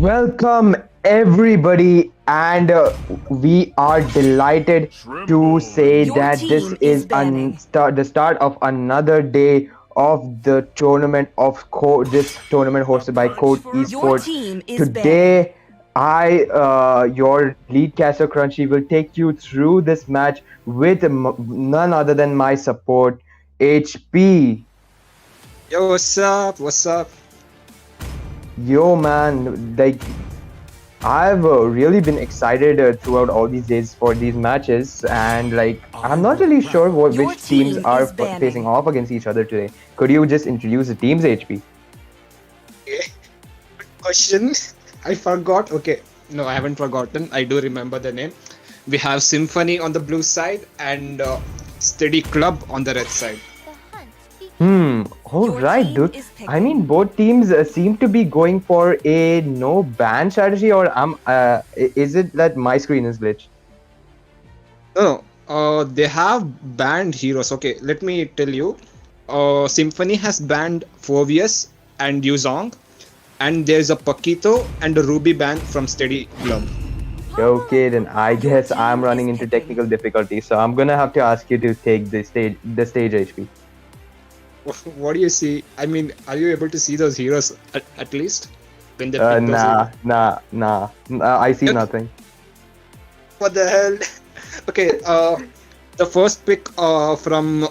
Welcome everybody, and we are delighted to say Your that this team is is banning. the start of another day of the tournament of this tournament hosted by Colt Your Esports. team is banning. Today, your lead caster Crunchy, will take you through this match with none other than my support HP. Yo, what's up? What's up? Yo, man, like I've really been excited throughout all these days for these matches, and I'm not really sure Your which teams team are is facing banning. off against each other today. Could you just introduce the teams, HP? Okay. Good question. I forgot. Okay. No, I haven't forgotten. I do remember the name. We have Symphony on the blue side and Steady Club on the red side. All Your right, team dude. is I mean, picking. both teams seem to be going for a no ban strategy, or is it that my screen is glitched? No, they have banned heroes. Okay, let me tell you. Symphony has banned Phobius and Yuzong, and there's a Paquito and a Ruby ban from Steady Club. Okay, then I Your guess I'm team running is into picking. technical difficulty, so I'm gonna have to ask you to take the stage, HP. What do you see? I mean, are you able to see those heroes at least when they pick those heroes? Nah. I see Okay, nothing. what the hell? Okay, the first pick from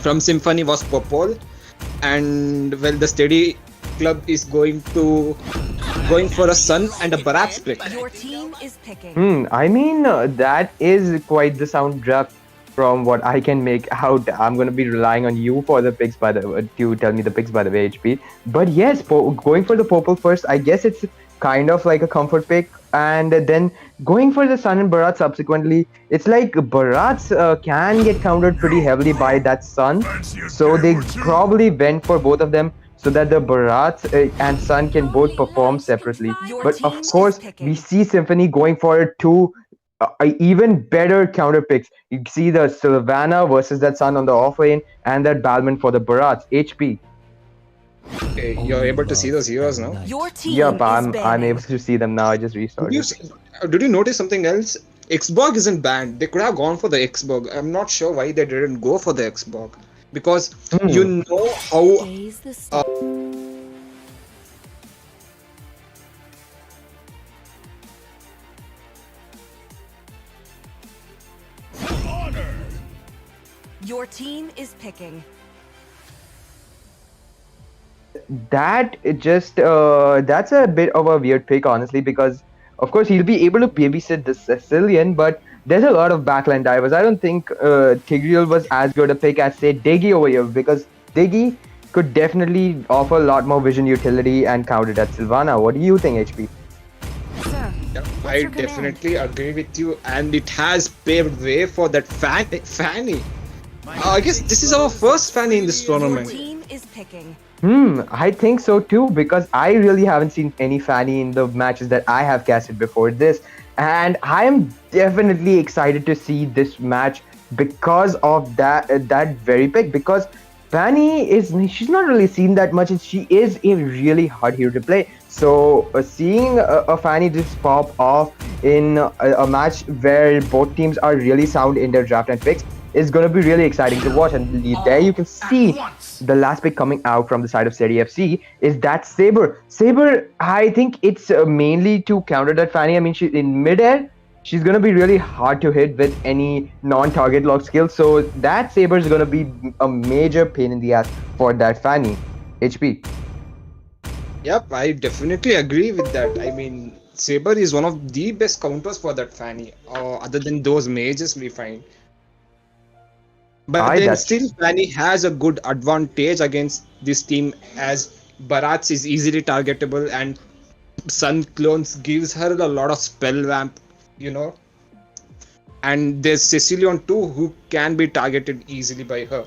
from Symphony was Popol, and well, the Steady Club is going for a Sun and a Barat's pick. Your team is picking. I mean, that is quite the sound draft from what I can make out. I'm going to be relying on you for the picks, by the to tell me the picks, by the way, HP. But yes, going for the purple first, I guess it's kind of like a comfort pick. And then going for the Sun and Bharat subsequently, it's like Bharat's can get countered pretty heavily by that Sun. So they probably went for both of them so that the Bharat and Sun can both perform separately. Your But team of is course, we picking. see Symphony going for two even better counter picks. You see the Sylvana versus that Sun on the off lane, and that Balman for the Barats. HP. Okay, you're able to see those heroes now. Your Yep, team is I'm able banning. to see them now. I just Did you restarted. did you notice something else? Xbog isn't banned. They could have gone for the Xbog. I'm not sure why they didn't go for the Xbog because you Hmm. know how Gaze the star. Your team is picking. That just that's a bit of a weird pick, honestly, because of course he'll be able to babysit the Sicilian, but there's a lot of backline divers. I don't think Tigreal was as good a pick as say Diggy over here, because Diggy could definitely offer a lot more vision utility and counter that Sylvana. What do you think, HP? Sir, yeah, what's I your command? definitely agree with you, and it has paved way for that Fanny. I guess this is our first Fanny in this Your tournament. team is picking. I think so too, because I really haven't seen any Fanny in the matches that I have casted before this, and I am definitely excited to see this match because of that very pick. Because Fanny is she's not really seen that much, and she is a really hard hero to play. So seeing a Fanny just pop off in a match where both teams are really sound in their draft and picks is going to be really exciting to watch. And there you can see the last pick coming out from the side of Steady FC is that Saber. Saber, I think it's mainly to counter that Fanny. I mean, she in midair, she's gonna be really hard to hit with any non-target lock skill. So that Saber is gonna be a major pain in the ass for that Fanny. HP. Yep, I definitely agree with that. I mean, Saber is one of the best counters for that Fanny, other than those mages we find. But I then that's still, Fanny has a good advantage against this team as Barats is easily targetable and Sun Clones gives her a lot of spell vamp, you know. And there's Cecilion too, who can be targeted easily by her.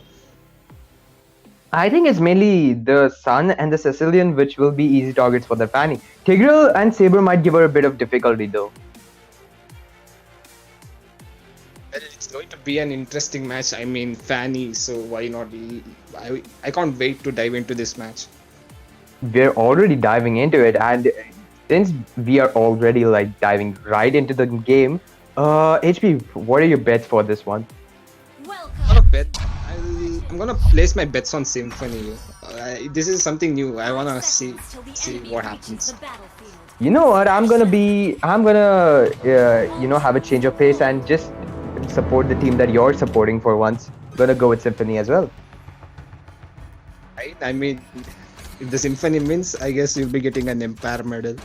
I think it's mainly the Sun and the Sicilian which will be easy targets for the Fanny. Tigreal and Saber might give her a bit of difficulty though. Well, it's going to be an interesting match. I mean, Fanny, so why not? I can't wait to dive into this match. We're already diving into it, and since we are already like diving right into the game, HP, what are your bets for this one? I'm gonna bet. I'm gonna place my bets on Symphony. This is something new. I wanna see what happens. You know what? I'm gonna have a change of pace and just support the team that you're supporting for once. Gonna go with Symphony as well. Right? I mean, if the Symphony wins, I guess you'll be getting an Empire medal.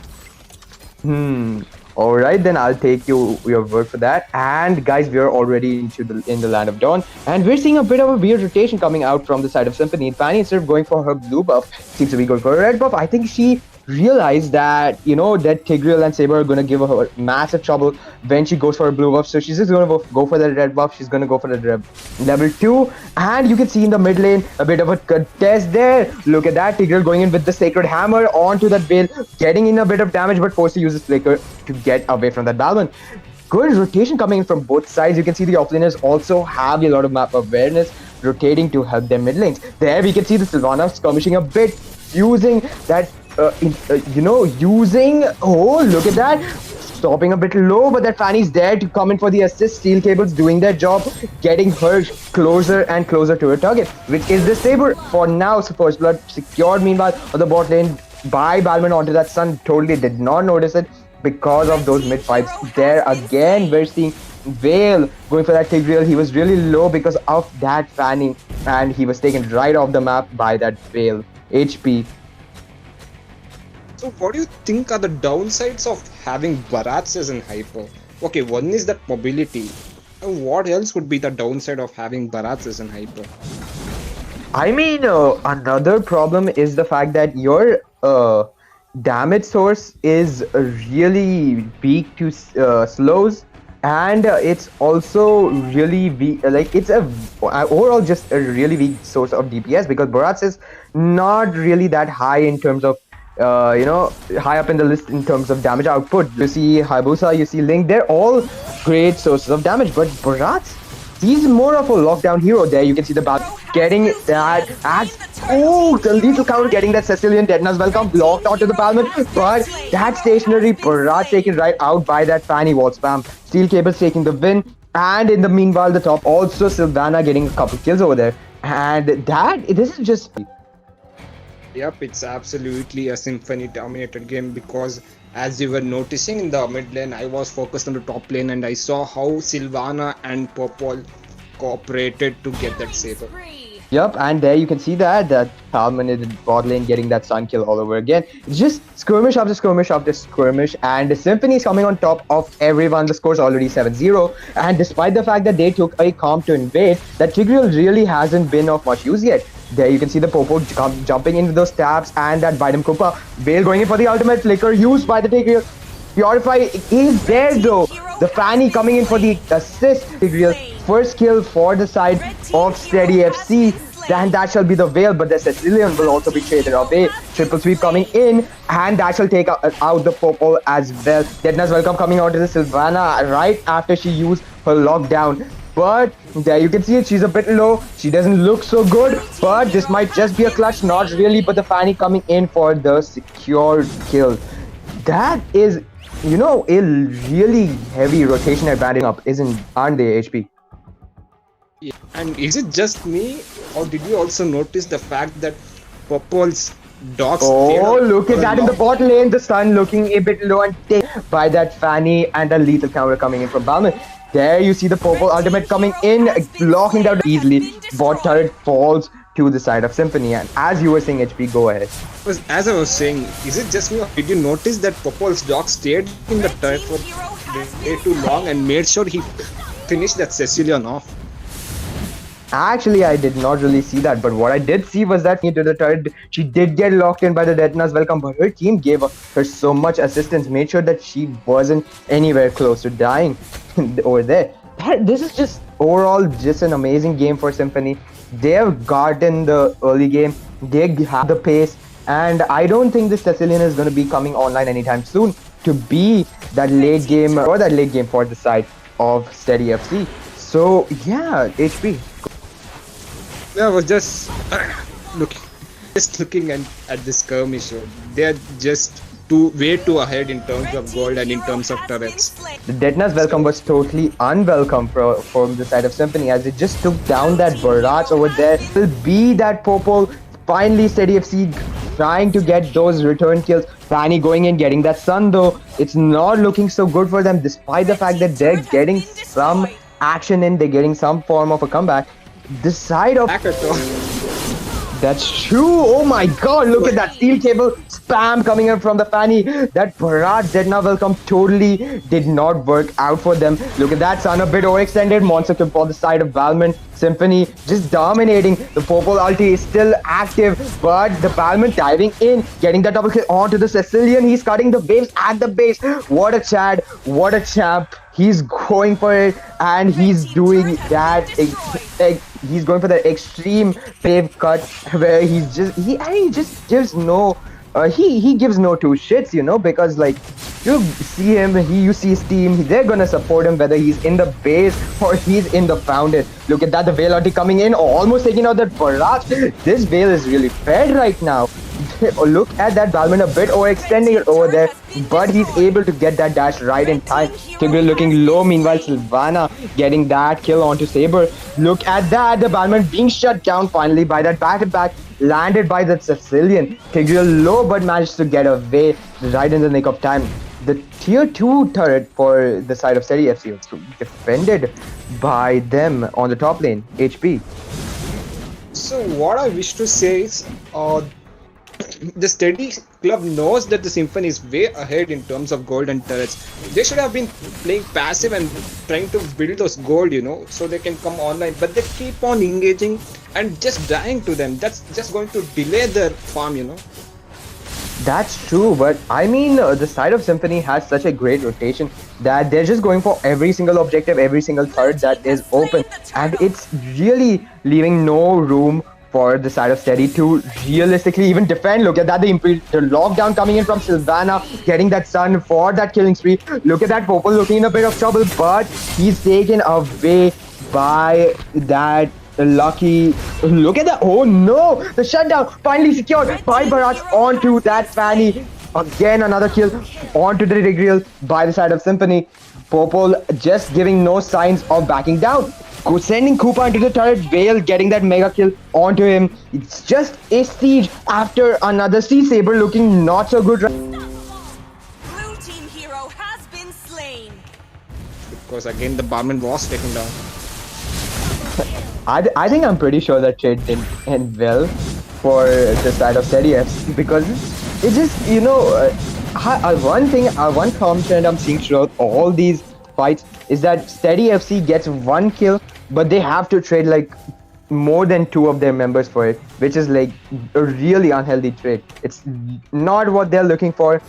All right, then I'll take your word for that. And guys, we are already in the land of dawn, and we're seeing a bit of a weird rotation coming out from the side of Symphony. Fanny, instead of going for her blue buff, seems to be going for a red buff. I think she realized that that Tigreal and Saber are gonna give her massive trouble when she goes for a blue buff. So she's just gonna go for the red buff. She's gonna go for the level 2, and you can see in the mid lane a bit of a contest there. Look at that, Tigreal going in with the Sacred Hammer onto that Veil, getting in a bit of damage, but forced to use his Flicker to get away from that Balmond. Good rotation coming in from both sides. You can see the offlaners also have a lot of map awareness, rotating to help their mid lanes. There we can see the Sylvana skirmishing a bit, using that oh, look at that, stopping a bit low, but that Fanny's there to come in for the assist. Steel Cables doing their job, getting her closer and closer to her target, which is the Saber for now. So First Blood secured meanwhile on the bot lane by Balmond onto that Sun. Totally did not notice it because of those mid fights. There again, we're seeing Veil going for that Tigreal. He was really low because of that Fanny, and he was taken right off the map by that Veil. HP. So what do you think are the downsides of having Barats as in hyper? Okay, one is that mobility. And what else would be the downside of having Barats as in hyper? I mean, another problem is the fact that your damage source is really weak to slows, and it's also really weak. Like it's overall just a really weak source of DPS, because Barats is not really that high in terms of high up in the list in terms of damage output. You see Hayabusa, you see Link, they're all great sources of damage, but Barats, he's more of a lockdown hero. There you can see the bat getting that the lethal counter, getting that Cecilian Deadness Welcome blocked onto the Palmet, but that stationary Barats taken right out by that Fanny wall spam. Steel Cables taking the win, and in the meanwhile the top also Sylvana getting a couple kills over there, and this is just. Yep, it's absolutely a Symphony dominated game, because as you were noticing in the mid lane, I was focused on the top lane and I saw how Sylvana and Popol cooperated to get that Saber. Yep, and there you can see that Talman is in bot lane getting that Sun kill all over again. It's just skirmish after skirmish after skirmish, and the Symphony is coming on top of everyone. The score's already 7-0, and despite the fact that they took a comp to invade, that Tigreal really hasn't been of much use yet. There you can see the Popo jumping into those stabs, and that Bidem Koopa. Veil going in for the ultimate Flicker used by the Tigreal. Purify is there though. The Fanny coming in for the assist. Tigreal first kill for the side of Steady FC. Then that shall be the Veil, but the Cecilian will also be traded away. Triple sweep coming in, and that shall take out the Popo as well. Deadness Welcome coming out to the Sylvana right after she used her lockdown. But there you can see it, she's a bit low, she doesn't look so good, but this might just be a clutch, not really, but the Fanny coming in for the secure kill. That is, a really heavy rotation advantage up, aren't they, HP? Yeah. And is it just me, or did you also notice the fact that Popol's dogs... Oh, look at that in the bot lane, the Sun looking a bit low and taken by that Fanny, and the lethal counter coming in from Balmond. There you see the Popo ultimate coming in, blocking down easily. Bot turret falls to the side of Symphony, and as you were saying, HP, go ahead. As I was saying, is it just me, or did you notice that Popol's dog stayed in the turret for way too long and made sure he finished that Cecilian off? Actually, I did not really see that, but what I did see was that into the turret, she did get locked in by the Deadness Welcome, but her team gave her so much assistance, made sure that she wasn't anywhere close to dying over there. This is just overall just an amazing game for Symphony. They have gotten the early game, they have the pace, and I don't think this Cecilian is going to be coming online anytime soon to be that late game for the side of Steady FC. So yeah, HP. I was just looking at this skirmish. They're just way too ahead in terms of gold and in terms of turrets. The Detna's welcome was totally unwelcome from the side of Symphony, as it just took down that Barrage over there. Will be that Popol. Finally, Steady FC trying to get those return kills. Fanny going in, getting that Sun though. It's not looking so good for them, despite the fact that they're getting some action in, they're getting some form of a comeback. The side of... That's true. Oh my god, look at that steel cable spam coming in from the Fanny. That Barrage Detna welcome totally did not work out for them. Look at that, Sun a bit overextended. Monster kill for the side of Balman. Symphony just dominating. The Popol ulti is still active, but the Balman diving in, getting that double kill onto the Sicilian. He's cutting the waves at the base. What a Chad, what a champ. He's going for it, and he's doing that. He's going for the extreme wave cut, where he just gives no. He gives no two shits, you know, because like you see him, you see his team, they're gonna support him whether he's in the base or he's in the founded. Look at that, the Veil ulti coming in, almost taking out that Barrage. This Veil is really fed right now. Look at that Balman a bit overextending it over there, but he's able to get that dash right in time. Tigreal looking low, meanwhile Sylvana getting that kill onto Saber. Look at that, the Balman being shut down finally by that back-to-back, landed by that Sicilian. Tigreal low, but managed to get away right in the nick of time. The tier 2 turret for the side of Steady FC was defended by them on the top lane, HP. So what I wish to say is, the Steady club knows that the Symphony is way ahead in terms of gold and turrets. They should have been playing passive and trying to build those gold, you know, so they can come online. But they keep on engaging and just dying to them. That's just going to delay their farm, you know. That's true, but I mean, the side of Symphony has such a great rotation that they're just going for every single objective, every single turret that is open, and it's really leaving no room for the side of Steady to realistically even defend. Look at that, the lockdown coming in from Sylvana, getting that Sun for that killing spree. Look at that Popol looking in a bit of trouble, but he's taken away by that lucky. Look at that. Oh no, the shutdown finally secured by Barrage onto that Fanny. Again another kill onto the Tigreal by the side of Symphony. Popol just giving no signs of backing down. Sending Koopa into the turret, Veil getting that mega kill onto him. It's just a siege after another. See Saber looking not so good. Blue team hero has been slain. Because again the Barman was taken down. I think I'm pretty sure that trade didn't end well for the side of Steady FC, because it just, you know, one common trend I'm seeing throughout all these fights is that Steady FC gets one kill, but they have to trade like more than 2 of their members for it, which is like a really unhealthy trade. It's not what they're looking for,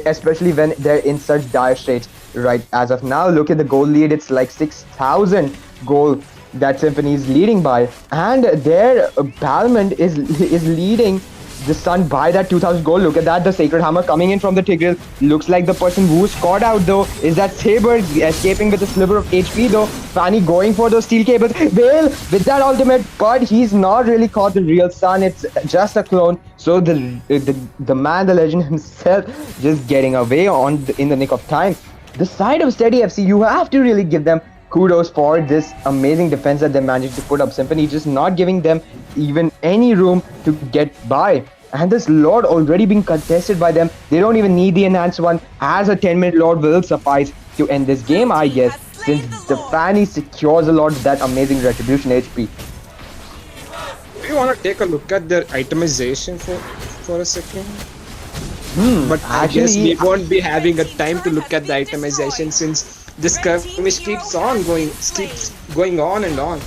especially when they're in such dire straits. Right as of now, look at the goal lead. It's like 6,000 goal that Symphony is leading by, and their Balman is leading the Sun by that 2,000 goal. Look at that, the Sacred Hammer coming in from the Tigreal. Looks like the person who scored out though is that Saber, escaping with a sliver of HP though. Fanny going for those steel cables. Veil with that ultimate, but he's not really caught the real Sun. It's just a clone. So the man, the legend himself, just getting away in the nick of time. The side of Steady FC, you have to really give them kudos for this amazing defense that they managed to put up. Symphony just not giving them even any room to get by. And this Lord already being contested by them. They don't even need the enhanced one, as a 10-minute Lord will suffice to end this game, I guess, since the Fanny secures a lot of that amazing retribution HP. Do you want to take a look at their itemization for a second? But I guess we won't be having a time to look at the itemization, since this skirmish keeps going on and on.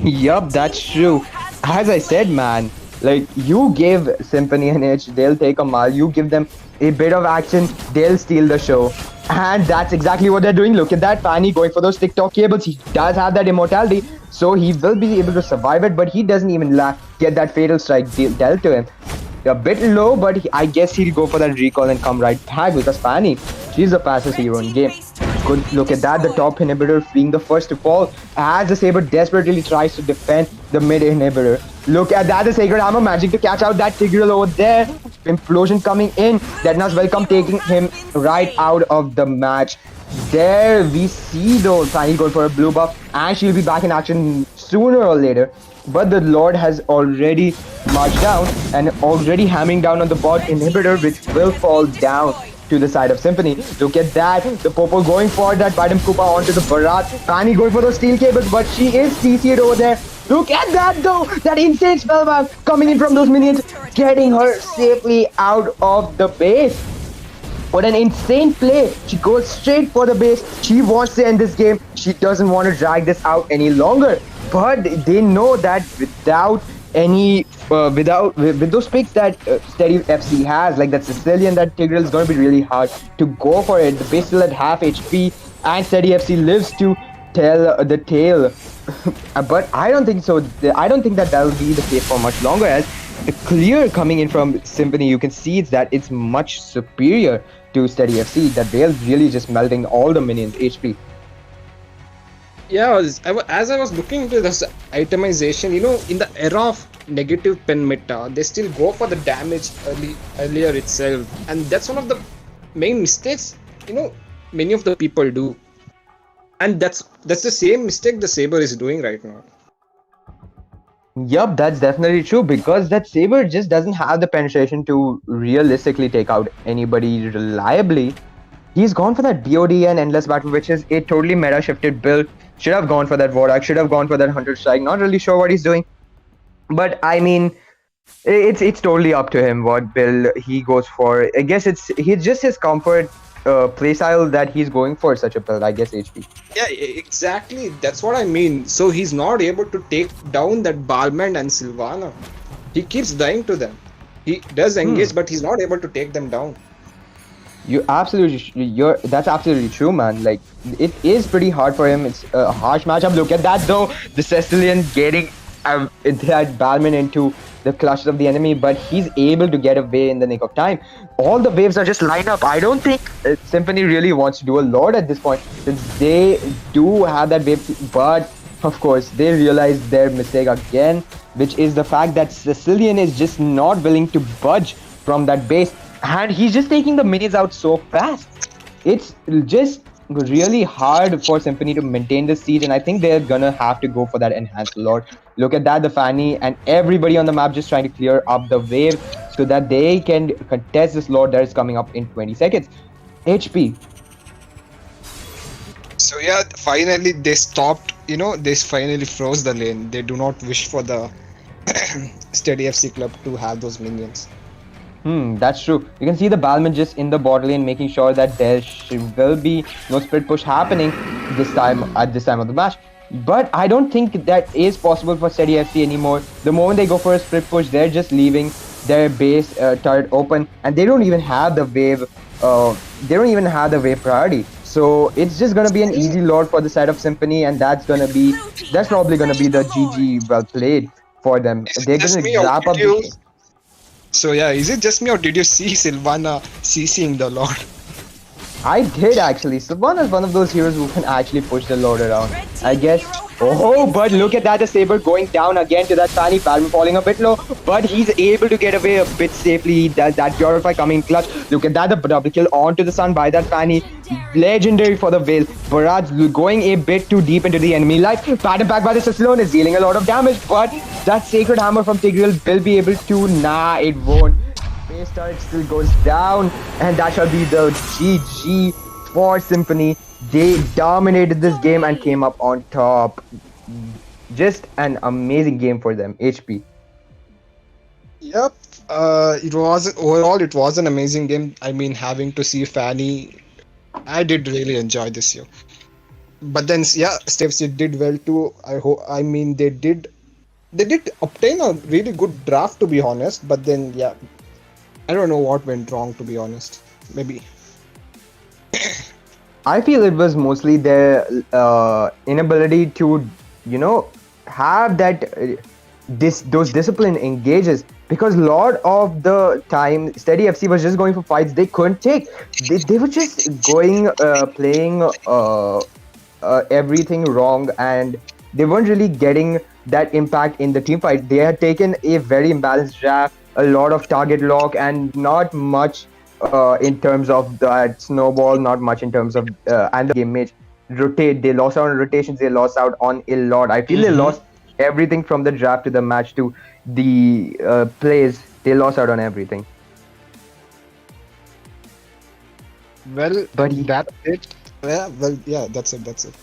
Yup, that's true. As I said, man, like, you give Symphony an edge, they'll take a mile. You give them a bit of action, they'll steal the show. And that's exactly what they're doing. Look at that, Fanny going for those TikTok cables. He does have that immortality, so he will be able to survive it, but he doesn't even get that fatal strike dealt to him. A bit low, but I guess he'll go for that recall and come right back, because Fanny, she's the fastest hero in game. Good look at that, the top inhibitor being the first to fall, as the Saber desperately tries to defend the mid inhibitor. Look at that, the Sacred Hammer managing to catch out that Tigreal over there. Implosion coming in. Deadna's Welcome taking him right out of the match. There we see though Fanny going for a blue buff, and she'll be back in action sooner or later. But the Lord has already marched down and already hammering down on the bot inhibitor, which will fall down to the side of Symphony. Look at that. The Popo going for that Biden Koopa onto the Barat. Fanny going for those steel cables, but she is CC'd over there. Look at that though. That insane spellbound coming in from those minions, getting her safely out of the base. What an insane play. She goes straight for the base. She wants to end this game. She doesn't want to drag this out any longer. But they know that without any with those picks that Steady FC has, like that Sicilian, that Tigreal, is going to be really hard to go for it. The base still at half HP, and Steady FC lives to tell the tale. But I don't think so. I don't think that will be the case for much longer, as the clear coming in from Symphony, you can see that it's much superior to Steady FC, that they're really just melting all the minions HP. Yeah, as I was looking into this itemization, in the era of negative pen meta, they still go for the damage earlier itself, and that's one of the main mistakes many of the people do, and that's the same mistake the Saber is doing right now. Yup, that's definitely true, because that Saber just doesn't have the penetration to realistically take out anybody reliably. He's gone for that DOD and Endless Battle, which is a totally meta shifted build. Should have gone for that Vorak, should have gone for that Hunter Strike. Not really sure what he's doing. But I mean, it's totally up to him what build he goes for. I guess it's just his comfort playstyle that he's going for such a build, I guess, HP. Yeah, exactly. That's what I mean. So he's not able to take down that Balmond and Sylvana. He keeps dying to them. He does engage, but he's not able to take them down. That's absolutely true, man. Like, it is pretty hard for him. It's a harsh matchup. Look at that though, the Sicilian getting that Balmond into the clutches of the enemy, but he's able to get away in the nick of time. All the waves are just lined up. I don't think Symphony really wants to do a lot at this point, since they do have that wave, but of course they realize their mistake again, which is the fact that Sicilian is just not willing to budge from that base, and he's just taking the minions out so fast. It's just really hard for Symphony to maintain the siege, and I think they're gonna have to go for that enhanced Lord. Look at that, the Fanny and everybody on the map just trying to clear up the wave so that they can contest this Lord that is coming up in 20 seconds. HP. So yeah, finally they stopped, they finally froze the lane. They do not wish for the Steady FC club to have those minions. That's true. You can see the Balmond just in the bot lane, making sure that there will be no split push happening at this time of the match. But I don't think that is possible for Steady FC anymore. The moment they go for a split push, they're just leaving their base turret open, and they don't even have the wave. Priority. So it's just gonna be an easy Lord for the side of Symphony, and that's probably gonna be the GG well played for them. They're gonna wrap up the game. So yeah, is it just me, or did you see Sylvana CCing the Lord? I did actually. Sylvana is one of those heroes who can actually push the Lord around, I guess. Oh, but look at that, the Saber going down again to that Fanny. Balmond falling a bit low, but he's able to get away a bit safely. That Purify coming in clutch. Look at that, the double kill onto the sun by that Fanny. Legendary for the Veil. Baraj going a bit too deep into the enemy life. Pattern back by the Sicilian is dealing a lot of damage, but that Sacred Hammer from Tigreal will be able to... Nah, it won't. Base turret still goes down, and that shall be the GG for Symphony. They dominated this game and came up on top. Just an amazing game for them. HP. Yep. It was an amazing game. I mean, having to see Fanny, I did really enjoy this year. But then, yeah, Steps did well too. They did obtain a really good draft, to be honest. But then, yeah, I don't know what went wrong, to be honest. Maybe. I feel it was mostly their inability to, have that those discipline engages, because a lot of the time Steady FC was just going for fights they couldn't take. They were just going playing everything wrong, and they weren't really getting that impact in the team fight. They had taken a very imbalanced draft, a lot of target lock, and not much in terms of that snowball, not much in terms of and the game mage rotate. They lost out on rotations. They lost out on a lot. I feel they lost everything from the draft to the match to the plays. They lost out on everything. Well, But that's it. Yeah, well, yeah, that's it. That's it.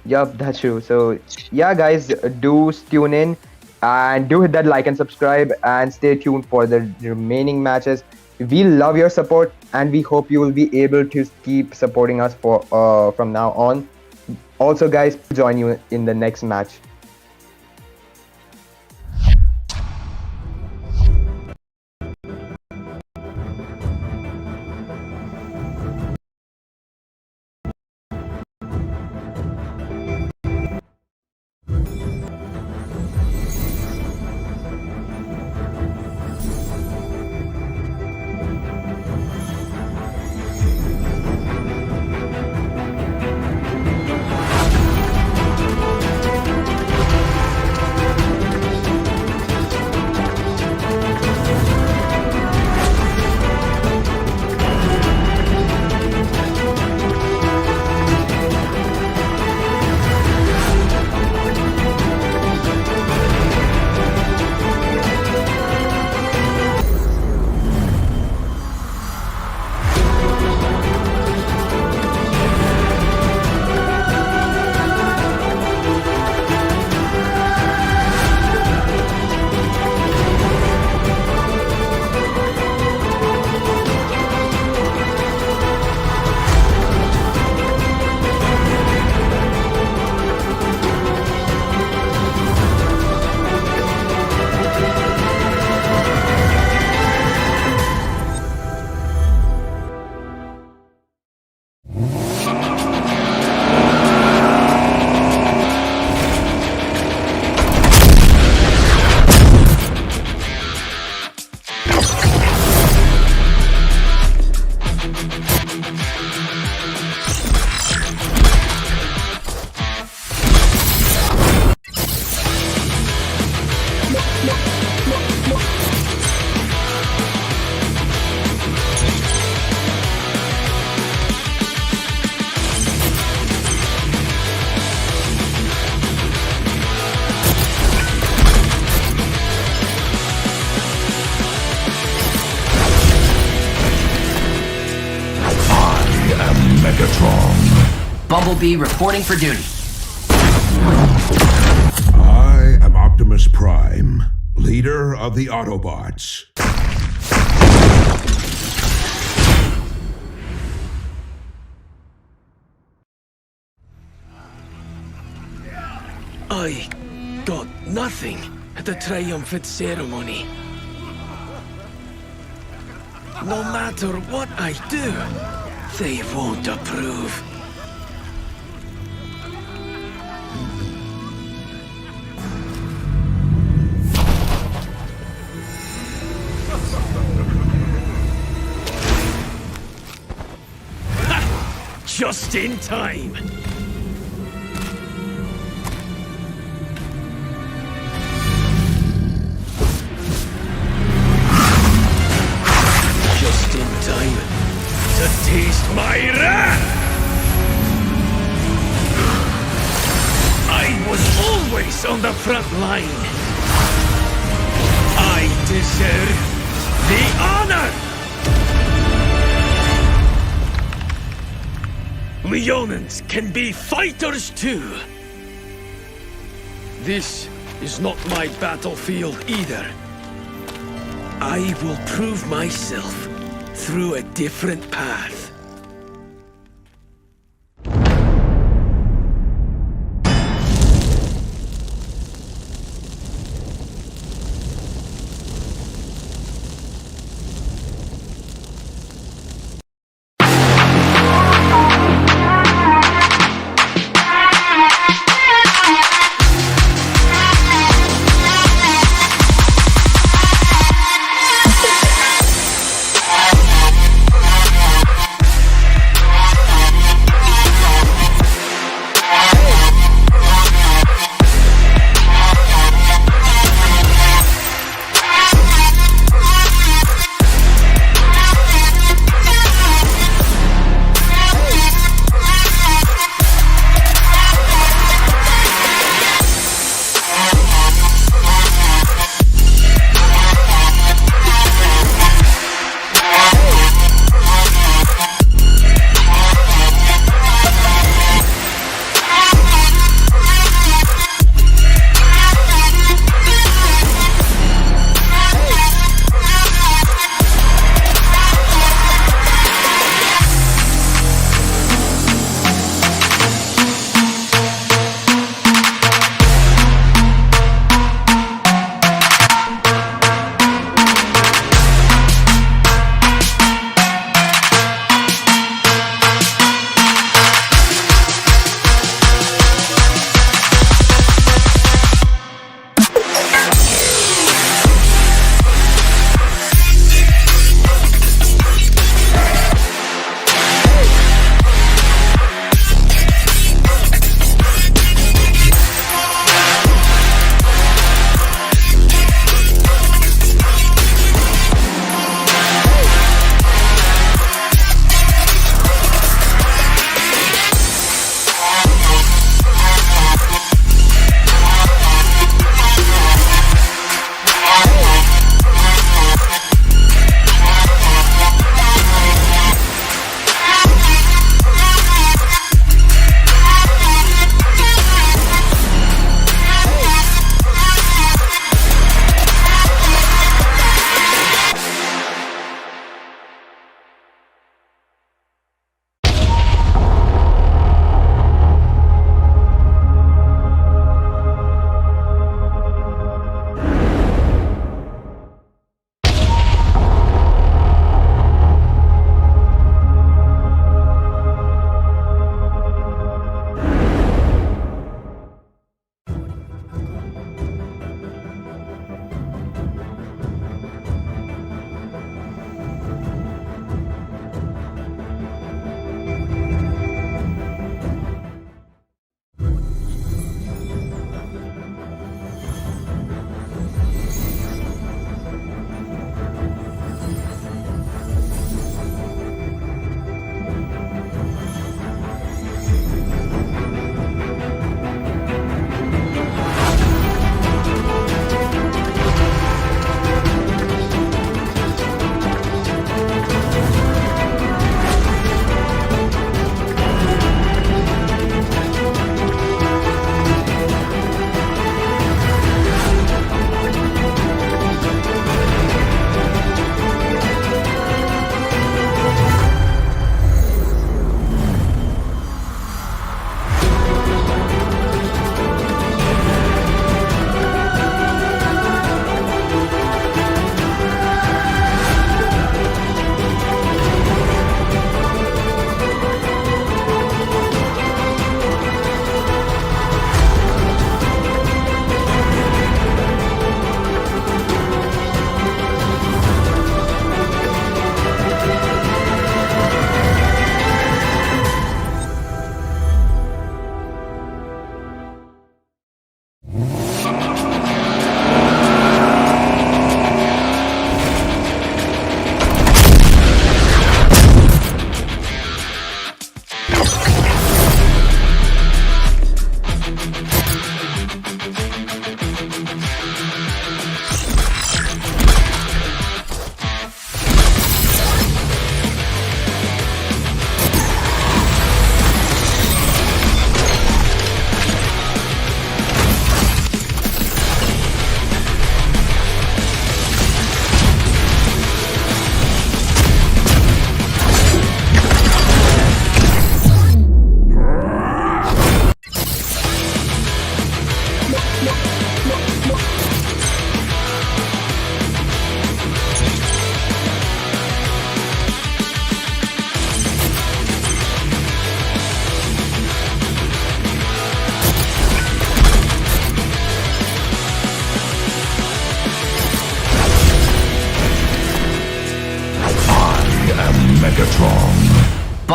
Yup, that's true. So yeah, guys, do tune in and do hit that like and subscribe and stay tuned for the remaining matches. We love your support and we hope you will be able to keep supporting us for from now on. Also, guys, join you in the next match. Bumblebee reporting for duty. I am Optimus Prime, leader of the Autobots. I got nothing at the triumphant ceremony. No matter what I do, they won't approve. Just in time. Just in time to taste my wrath. I was always on the front line. I deserve the honor. Leonins can be fighters too. This is not my battlefield either. I will prove myself through a different path.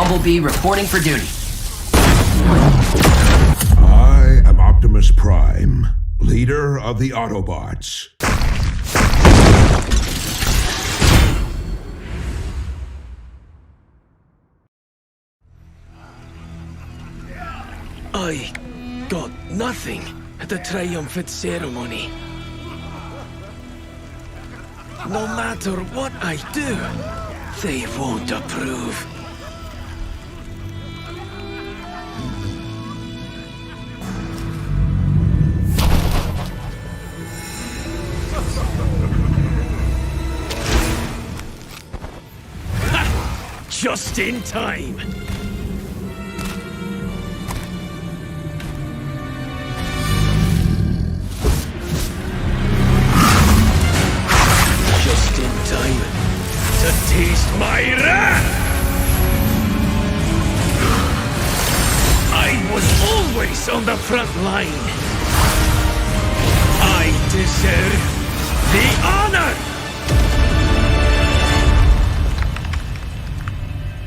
Bumblebee reporting for duty. I am Optimus Prime, leader of the Autobots. I got nothing at the triumphant ceremony. No matter what I do, they won't approve. Ha! Just in time. To taste my wrath! I was always on the front line. I deserve the honor!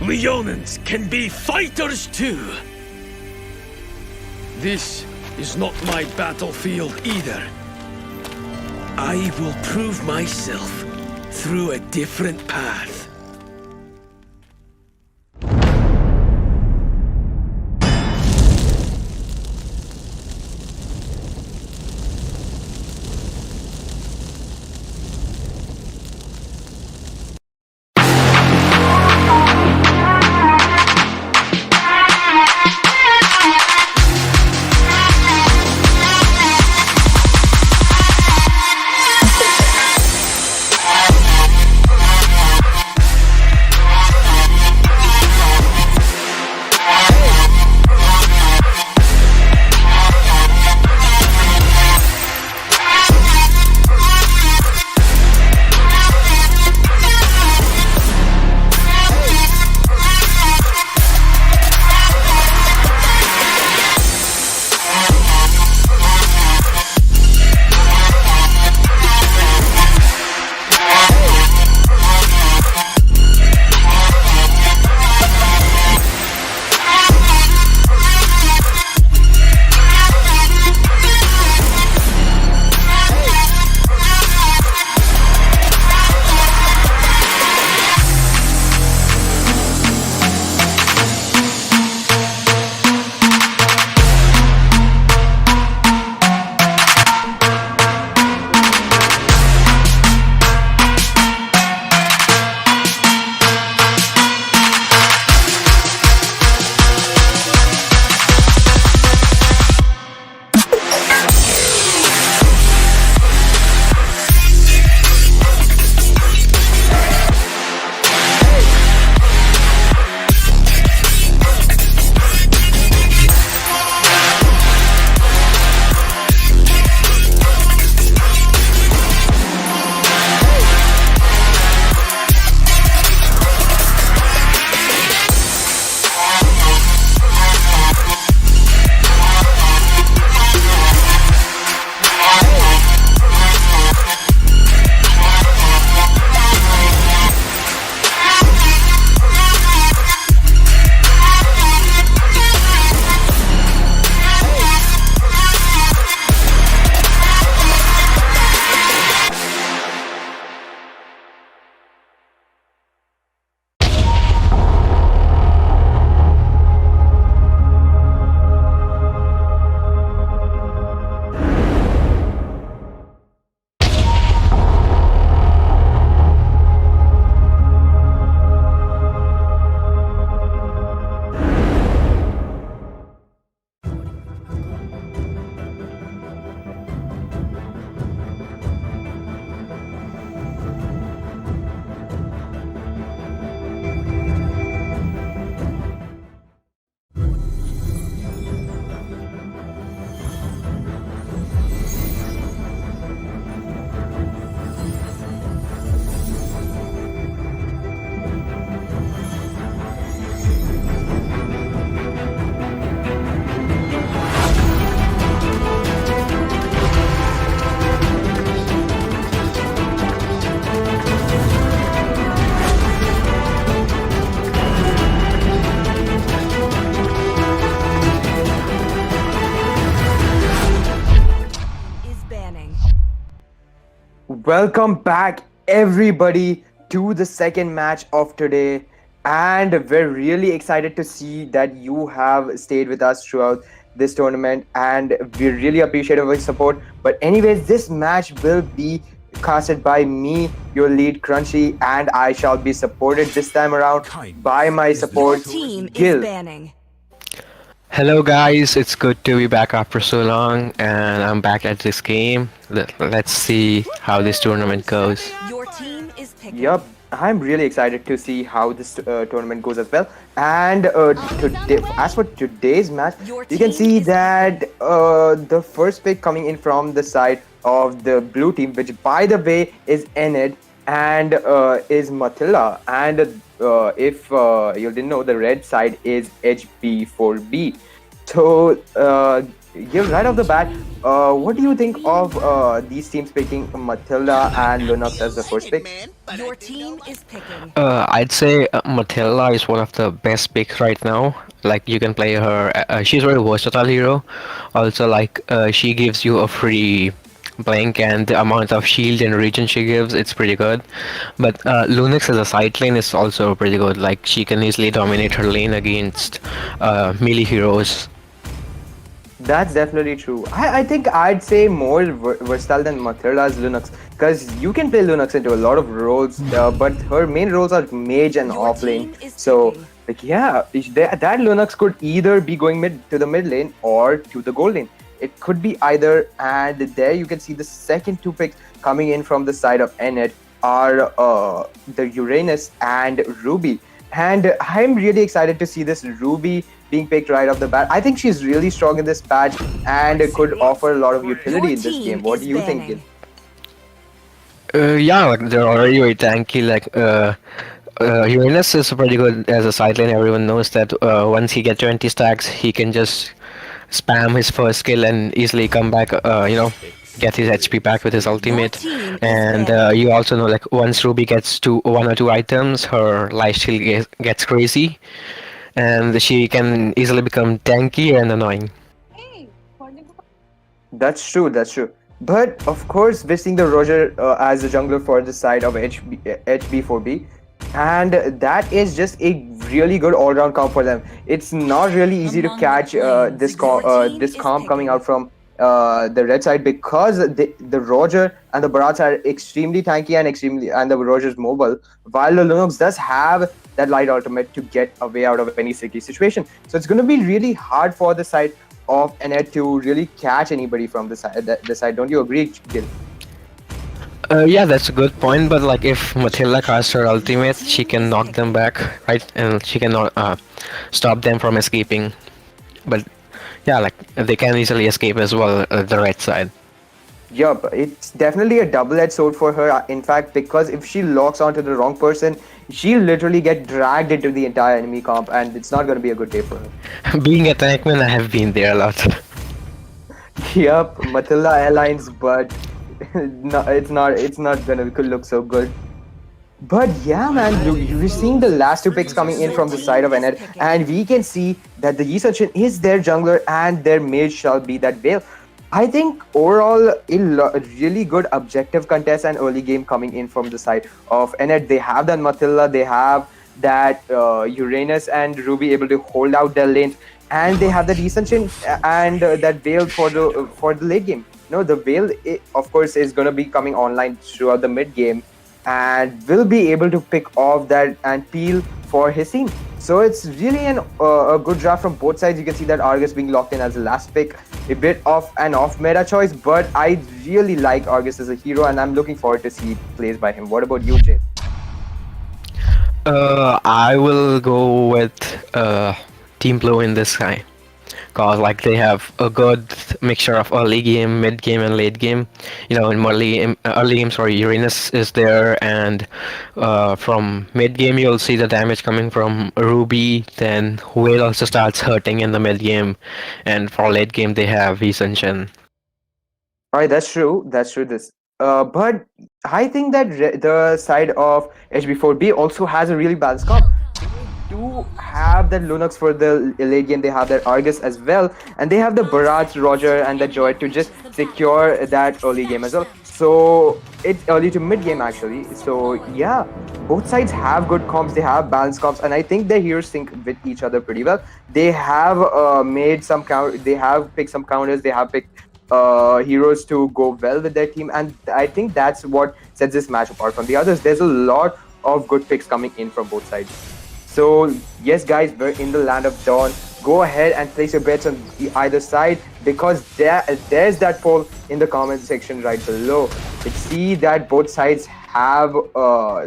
Leonins can be fighters too. This is not my battlefield either. I will prove myself through a different path. Welcome back, everybody, to the second match of today. And we're really excited to see that you have stayed with us throughout this tournament, and we really appreciate your support. But, anyways, this match will be casted by me, your lead Crunchy, and I shall be supported this time around by my Your support, team is Gil. banning. Hello guys, it's good to be back after so long and I'm back at this game. Let's see how this tournament goes. Your team is picking. Yup, I'm really excited to see how this tournament goes as well. And today, as for today's match, you can see that the first pick coming in from the side of the blue team, which by the way is Ennead and is Matilda. And if you didn't know, the red side is HB4B. So, give right off the bat, what do you think of these teams picking Matilda and Linux as the first pick? Your team is picking. I'd say Matilda is one of the best picks right now. Like you can play her, she's a very versatile hero. Also, like she gives you a free blink and the amount of shield and regen she gives, it's pretty good. But Lunix as a side lane is also pretty good. Like she can easily dominate her lane against melee heroes. That's definitely true. I think I'd say more versatile than Matilda's Linux, because you can play Linux into a lot of roles, but her main roles are mage and Your offlane. team is So, picking. like, yeah, that Linux could either be going mid to the mid lane or to the gold lane. It could be either, and there you can see the second two picks coming in from the side of Ennead are the Uranus and Ruby. And I'm really excited to see this Ruby being picked right off the bat. I think she's really strong in this patch and could offer a lot of utility in this game. What do you think, Gil? Yeah, like they're already very tanky. Like Uranus is pretty good as a side lane. Everyone knows that once he gets 20 stacks, he can just spam his first skill and easily come back. Get his HP back with his ultimate. team is And banned. you also know, like once Ruby gets to one or two items, her lifesteal gets crazy, and she can easily become tanky and annoying. That's true, that's true. But of course, we're seeing the Roger as a jungler for the side of HB4B. And that is just a really good all-round comp for them. It's not really easy to catch this comp coming out from the red side, because the Roger and the Barats are extremely tanky and the Roger's mobile, while the Linux does have that light ultimate to get away out of any sticky situation. So it's going to be really hard for the side of Ennead to really catch anybody from the side. Don't you agree, Gil? Yeah, that's a good point. But like, if Matilda casts her ultimate, she can knock them back, right? And she can stop them from escaping. But yeah, like they can easily escape as well. The right side. Yup, it's definitely a double-edged sword for her. In fact, because if she locks onto the wrong person, she'll literally get dragged into the entire enemy comp, and it's not going to be a good day for her. Being a tankman, I have been there a lot. Yup, Matilda Airlines, but no, it's not gonna look so good. But yeah, man, we're seeing the last two picks coming in from the side of Ennead, and we can see that the Yi Sun-shin is their jungler and their mage shall be that Veil. I think overall a really good objective contest and early game coming in from the side of Ennead. They have that Matilda, they have that Uranus and Ruby able to hold out their lanes, and they have that Yi Sun-shin and that Veil for the late game. No, the Veil, of course, is going to be coming online throughout the mid game and will be able to pick off that and peel for his team. So it's really a good draft from both sides. You can see that Argus being locked in as the last pick, a bit of an off-meta choice, but I really like Argus as a hero, and I'm looking forward to see plays by him. What about you, Jay? I will go with Team Blue in this guy. Cause like they have a good mixture of early game, mid game, and late game. In early game, sorry, Uranus is there, and from mid game you'll see the damage coming from Ruby. Then Whale also starts hurting in the mid game, and for late game they have Yi Sun-shin. All right, that's true. That's true. But I think that the side of HB4B also has a really balanced comp. Do do have that Linux for the late game. They have that Argus as well, and they have the Barat, Roger, and the Joy to just secure that early game as well. So it's early to mid game actually. So yeah, both sides have good comps. They have balanced comps, and I think the heroes sync with each other pretty well. They have made some count. They have picked some counters. They have picked heroes to go well with their team, and I think that's what sets this match apart from the others. There's a lot of good picks coming in from both sides. So yes, guys, we're in the land of dawn. Go ahead and place your bets on either side, because there's that poll in the comment section right below. You see that both sides have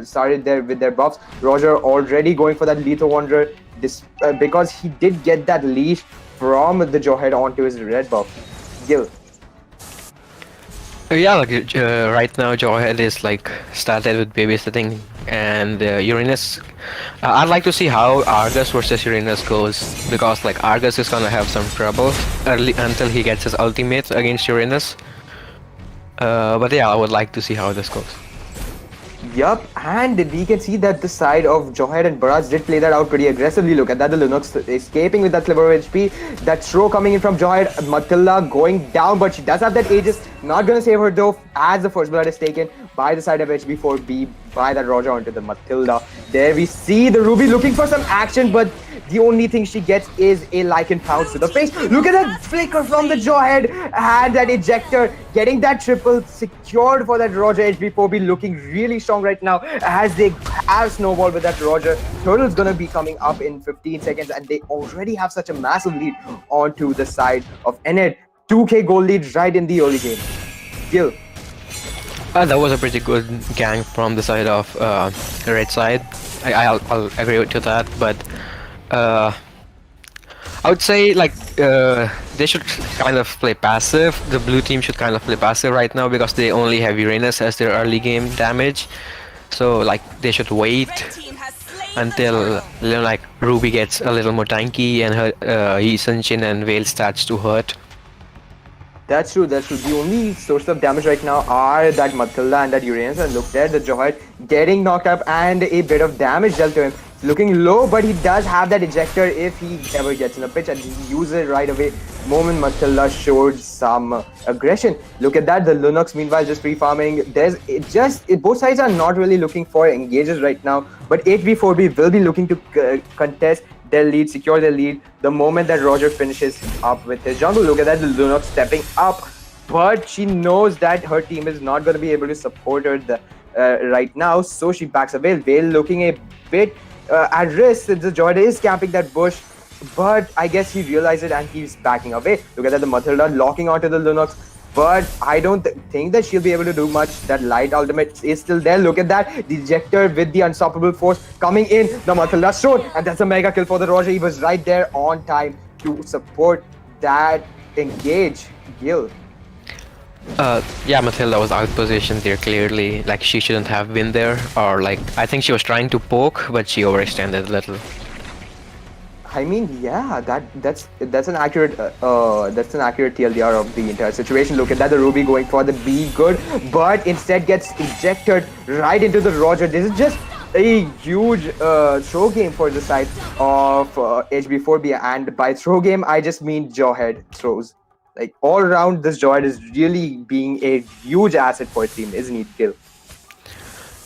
started there with their buffs. Roger already going for that Lethal Wanderer, this because he did get that leash from the Jawhead onto his red buff. Gil. Yeah, like right now, Jawhead is like started with babysitting and Uranus. I'd like to see how Argus versus Uranus goes, because like Argus is gonna have some trouble early until he gets his ultimate against Uranus. But yeah, I would like to see how this goes. Yup, and we can see that the side of Jawhead and Baraz did play that out pretty aggressively. Look at that, the Linux escaping with that sliver of HP. That throw coming in from Jawhead, Matilda going down, but she does have that Aegis. Not gonna save her though, as the first blood is taken by the side of HB4B, by that Roger onto the Matilda. There we see the Ruby looking for some action, but the only thing she gets is a Lycan pounce to the face. Look at that flicker from the Jawhead, and that ejector, getting that triple secured for that Roger. HB4B looking really strong right now as they have Snowball with that Roger. Turtle's gonna be coming up in 15 seconds, and they already have such a massive lead onto the side of Ennead. 2k gold lead right in the early game. Gil. That was a pretty good gang from the side of red side. I'll agree to that, but I would say like they should kind of play passive. The blue team should kind of play passive right now, because they only have Uranus as their early game damage. So like they should wait until like Ruby gets a little more tanky and her Yisun and Veil starts to hurt. That's true, that's true. The only source of damage right now are that Matilda and that Uranus, and look there, the Jawhead getting knocked up and a bit of damage dealt to him. Looking low, but he does have that ejector if he ever gets in a pitch, and he uses it right away. Moment Matilda showed some aggression. Look at that, the Linux meanwhile just pre-farming. Both sides are not really looking for engages right now, but 8v4b will be looking to contest their lead, secure their lead the moment that Roger finishes up with his jungle. Look at that, the Linux stepping up, but she knows that her team is not going to be able to support her right now, so she backs away. Veil looking a bit at risk. The Jawhead is camping that bush, but I guess he realized it and he's backing away. Look at that, the Matilda locking onto the Linux, but I don't think that she'll be able to do much. That light ultimate is still there. Look at that, the ejector with the unstoppable force coming in. The Matilda showed, and that's a mega kill for the Roger. He was right there on time to support that engage. Gil. Yeah, Matilda was outpositioned there clearly. Like she shouldn't have been there, or like I think she was trying to poke, but she overextended a little. I mean, yeah, that's an accurate TLDR of the entire situation. Look at that, the Ruby going for the B good, but instead gets ejected right into the Roger. This is just a huge throw game for the side of HB4B, and by throw game I just mean Jawhead throws. Like all around, this Jawhead is really being a huge asset for his team, isn't he, Gil?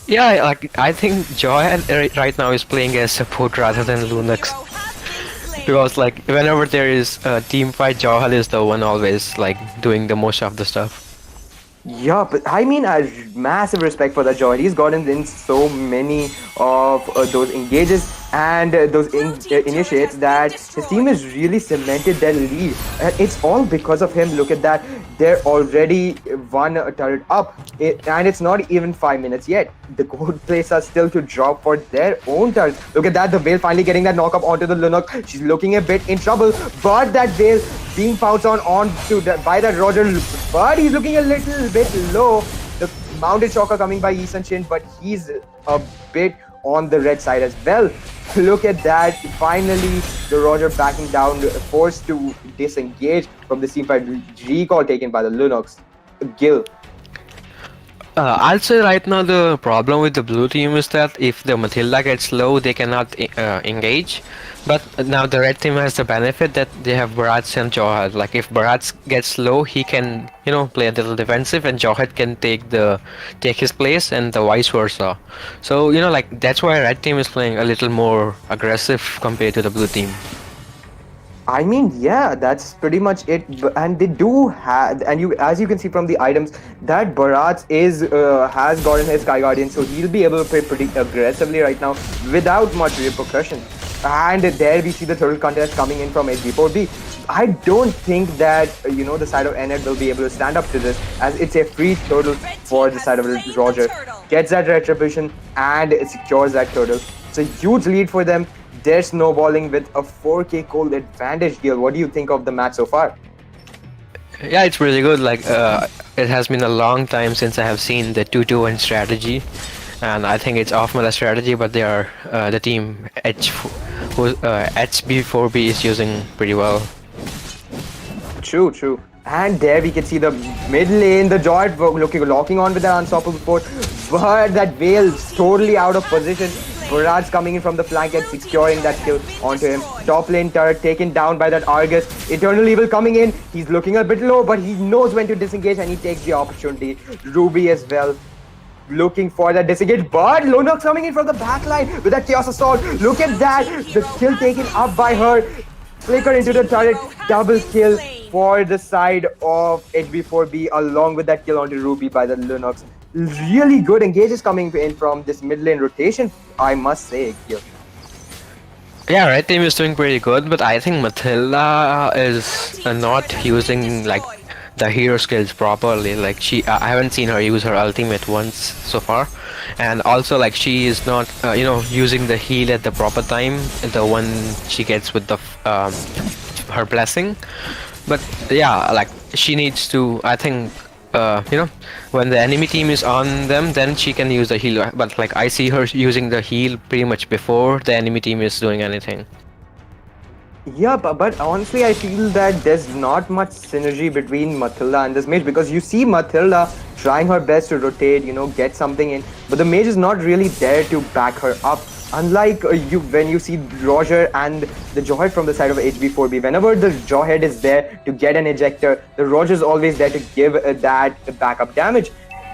Yeah, like I think Jawhead right now is playing as support rather than Linux. Because like whenever there is a team fight, Jawhead is the one always like doing the most of the stuff. Yeah, but I mean, I massive respect for that Jawhead. He's gotten in so many of those engages and those initiates that his team has really cemented their lead. And it's all because of him. Look at that. They're already one turret up. And it's not even 5 minutes yet. The gold players are still to drop for their own turret. Look at that. The Veil finally getting that knock up onto the Linux. She's looking a bit in trouble. But that Veil being pounced on by that Roger. But he's looking a little bit low. The mounted shocker coming by Yisun, but he's a bit on the red side as well. Look at that. Finally, the Roger backing down, forced to disengage from the team fight. Recall taken by the Linux. Gil. I'll say right now the problem with the blue team is that if the Matilda gets low, they cannot engage. But now the red team has the benefit that they have Barats and Johad. Like if Barats gets low, he can play a little defensive, and Johad can take his place, and the vice versa. So like that's why red team is playing a little more aggressive compared to the blue team. I mean, yeah, that's pretty much it. And they do have, and as you can see from the items, that Bharat has gotten his Sky Guardian, so he'll be able to play pretty aggressively right now without much repercussion. And there we see the turtle contest coming in from HB4B. I don't think that the side of Ennead will be able to stand up to this, as it's a free turtle for the side of Roger. Gets that retribution and it secures that turtle. It's a huge lead for them. They're snowballing with a 4k Colt advantage. Gil, what do you think of the match so far? Yeah, it's really good. Like it has been a long time since I have seen the 2-2-1 strategy, and I think it's off meta strategy, but they are the team HB4B is using pretty well. True. And there we can see the mid lane, the Jord locking on with the unstoppable force, but that Veil's totally out of position. Barat's coming in from the flank and securing that kill onto him. Top lane turret taken down by that Argus. Eternal Evil coming in. He's looking a bit low, but he knows when to disengage and he takes the opportunity. Ruby as well, looking for that disengage, but Lunox coming in from the back line with that Chaos Assault. Look at that. The kill taken up by her. Flicker into the turret. Double kill for the side of HB4B along with that kill onto Ruby by the Lunox. Really good engages coming in from this mid lane rotation, I must say. Yeah, red team is doing pretty good, but I think Matilda is not using like the hero skills properly. Like I haven't seen her use her ultimate once so far, and also like she is not using the heal at the proper time, the one she gets with the her blessing. But yeah, like she needs to, I think, when the enemy team is on them, then she can use the heal. But like I see her using the heal pretty much before the enemy team is doing anything. Yeah, but honestly, I feel that there's not much synergy between Matilda and this mage, because you see Matilda trying her best to rotate, get something in, but the mage is not really there to back her up. Unlike when you see Roger and the Jawhead from the side of HB4B, whenever the Jawhead is there to get an ejector, the Roger is always there to give that backup damage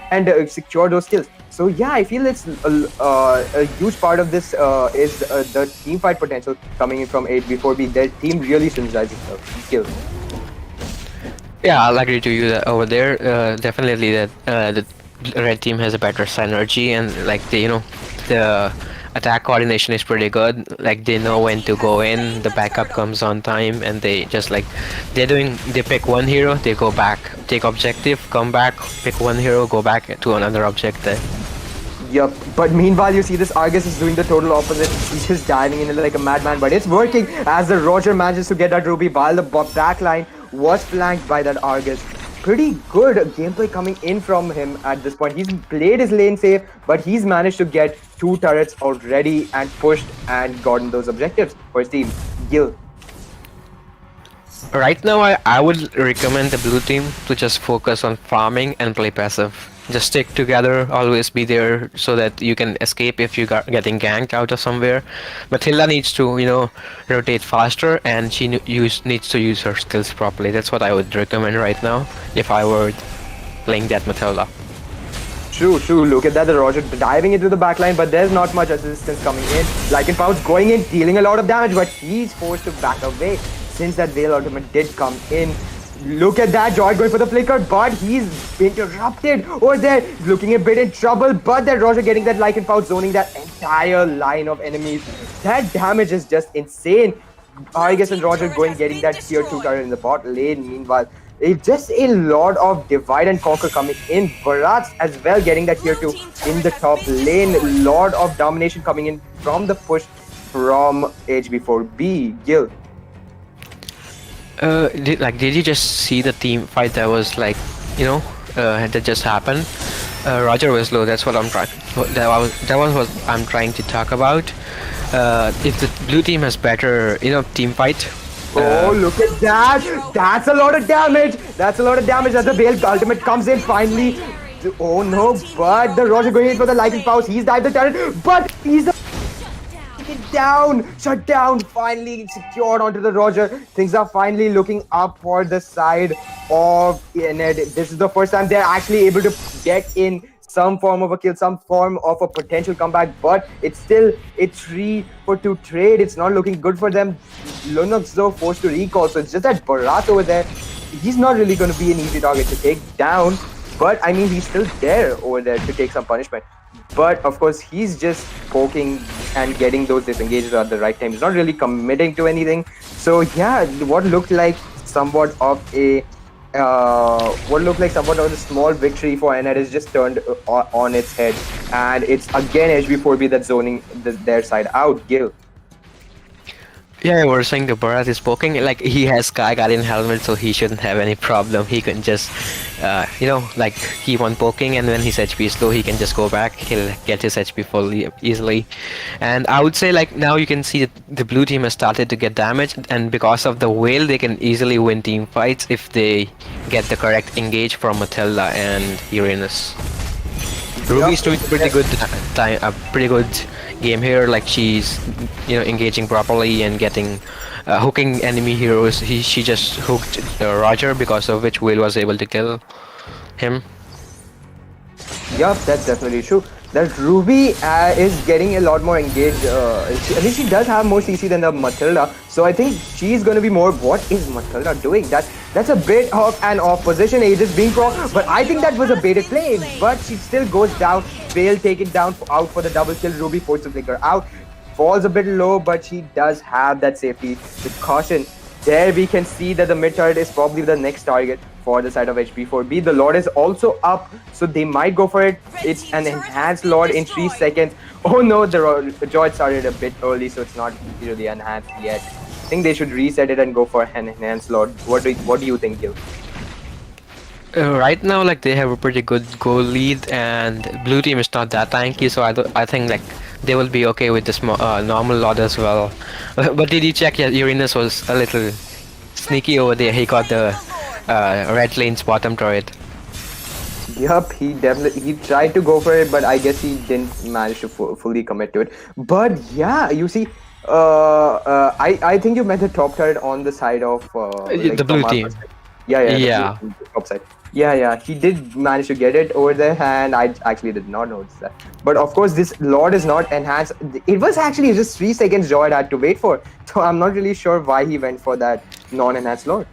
and secure those kills. So yeah, I feel it's a huge part of this is the team fight potential coming in from HB4B. Their team really synergizes skills. Yeah, I'll agree to you that over there. Definitely that the red team has a better synergy, and like the attack coordination is pretty good. Like they know when to go in, the backup comes on time, and they just like they pick one hero, they go back, take objective, come back, pick one hero, go back to another objective. Yup, but meanwhile you see this Argus is doing the total opposite. He's just diving in like a madman, but it's working as the Roger manages to get that Ruby while the back line was flanked by that Argus. Pretty good gameplay coming in from him at this point. He's played his lane safe, but he's managed to get 2 turrets already and pushed and gotten those objectives for his team. Gil. Right now, I would recommend the blue team to just focus on farming and play passive. Just stick together, always be there so that you can escape if you got getting ganked out of somewhere. Matilda needs to, rotate faster, and she needs to use her skills properly. That's what I would recommend right now if I were playing that Matilda. True. Look at that, the Roger diving into the backline, but there's not much assistance coming in. Lycanpout's going in, dealing a lot of damage, but he's forced to back away since that Veil ultimate did come in. Look at that, Joy going for the flicker, but he's interrupted over there. He's looking a bit in trouble, but that Roger getting that Lycanpout, zoning that entire line of enemies. That damage is just insane. Argus and Roger getting that tier 2 turret in the bot lane. Meanwhile, it's just a lot of divide and conquer coming in. Bharat as well getting that tier 2 in the top lane. Lot of domination coming in from the push from HB4B. Gil. Did you just see the team fight that was like, that just happened? Roger was low. That's what I'm trying. That was what I'm trying to talk about. If the blue team has better, team fight. Oh, look at that! That's a lot of damage. That's a lot of damage as the Veil ultimate comes in finally. Oh no, but the Roger going in for the lightning powers. He's dived the turret, but he's shut down, finally secured onto the Roger. Things are finally looking up for the side of Ennead. This is the first time they're actually able to get in some form of a kill, some form of a potential comeback, but it's still a 3-for-2 trade. It's not looking good for them. Linux though forced to recall, so it's just that Bharat over there, he's not really going to be an easy target to take down, but I mean he's still there over there to take some punishment. But of course he's just poking and getting those disengages at the right time. He's not really committing to anything. So yeah, what looked like somewhat of a small victory for Ennead is just turned on its head, and it's again HB4B that's zoning their side out. Gil. Yeah, we're saying the Bharat is poking, like he has Sky Guardian helmet, so he shouldn't have any problem. He can just, like keep on poking, and when his HP is low, he can just go back. He'll get his HP full easily. And I would say like now you can see that the blue team has started to get damaged, and because of the whale, they can easily win team fights if they get the correct engage from Matilda and Uranus. Ruby's doing pretty good pretty good game here. Like she's, engaging properly and getting, hooking enemy heroes. She just hooked Roger, because of which Will was able to kill him. Yup, that's definitely true. That Ruby is getting a lot more engaged. At least she does have more CC than the Matilda, so I think she's going to be more. What is Matilda doing? That's a bit of an off position. Aegis being pro, but I think that was a baited play. But she still goes down. Vale taken down out for the double kill. Ruby forced to flicker out. Falls a bit low, but she does have that safety with caution. There we can see that the mid turret is probably the next target for the side of HP4B. The Lord is also up, so they might go for it. It's an enhanced Lord in 3 seconds. Oh no, the Joy started a bit early, so it's not really enhanced yet. I think they should reset it and go for an enhanced Lord. What do you think, Gil? Right now, like they have a pretty good goal lead, and blue team is not that tanky, so I think like they will be okay with this normal Lord as well. But did you check? Yeah, Uranus was a little sneaky over there. He got the red lane's bottom turret. Yup, he tried to go for it, but I guess he didn't manage to fully commit to it. But yeah, you see, I think you meant the top turret on the side of the blue team. Yeah. Top side. Yeah, he did manage to get it over there, and I actually did not notice that. But of course, this Lord is not enhanced. It was actually just 3 seconds Joy had to wait for, so I'm not really sure why he went for that non-enhanced Lord.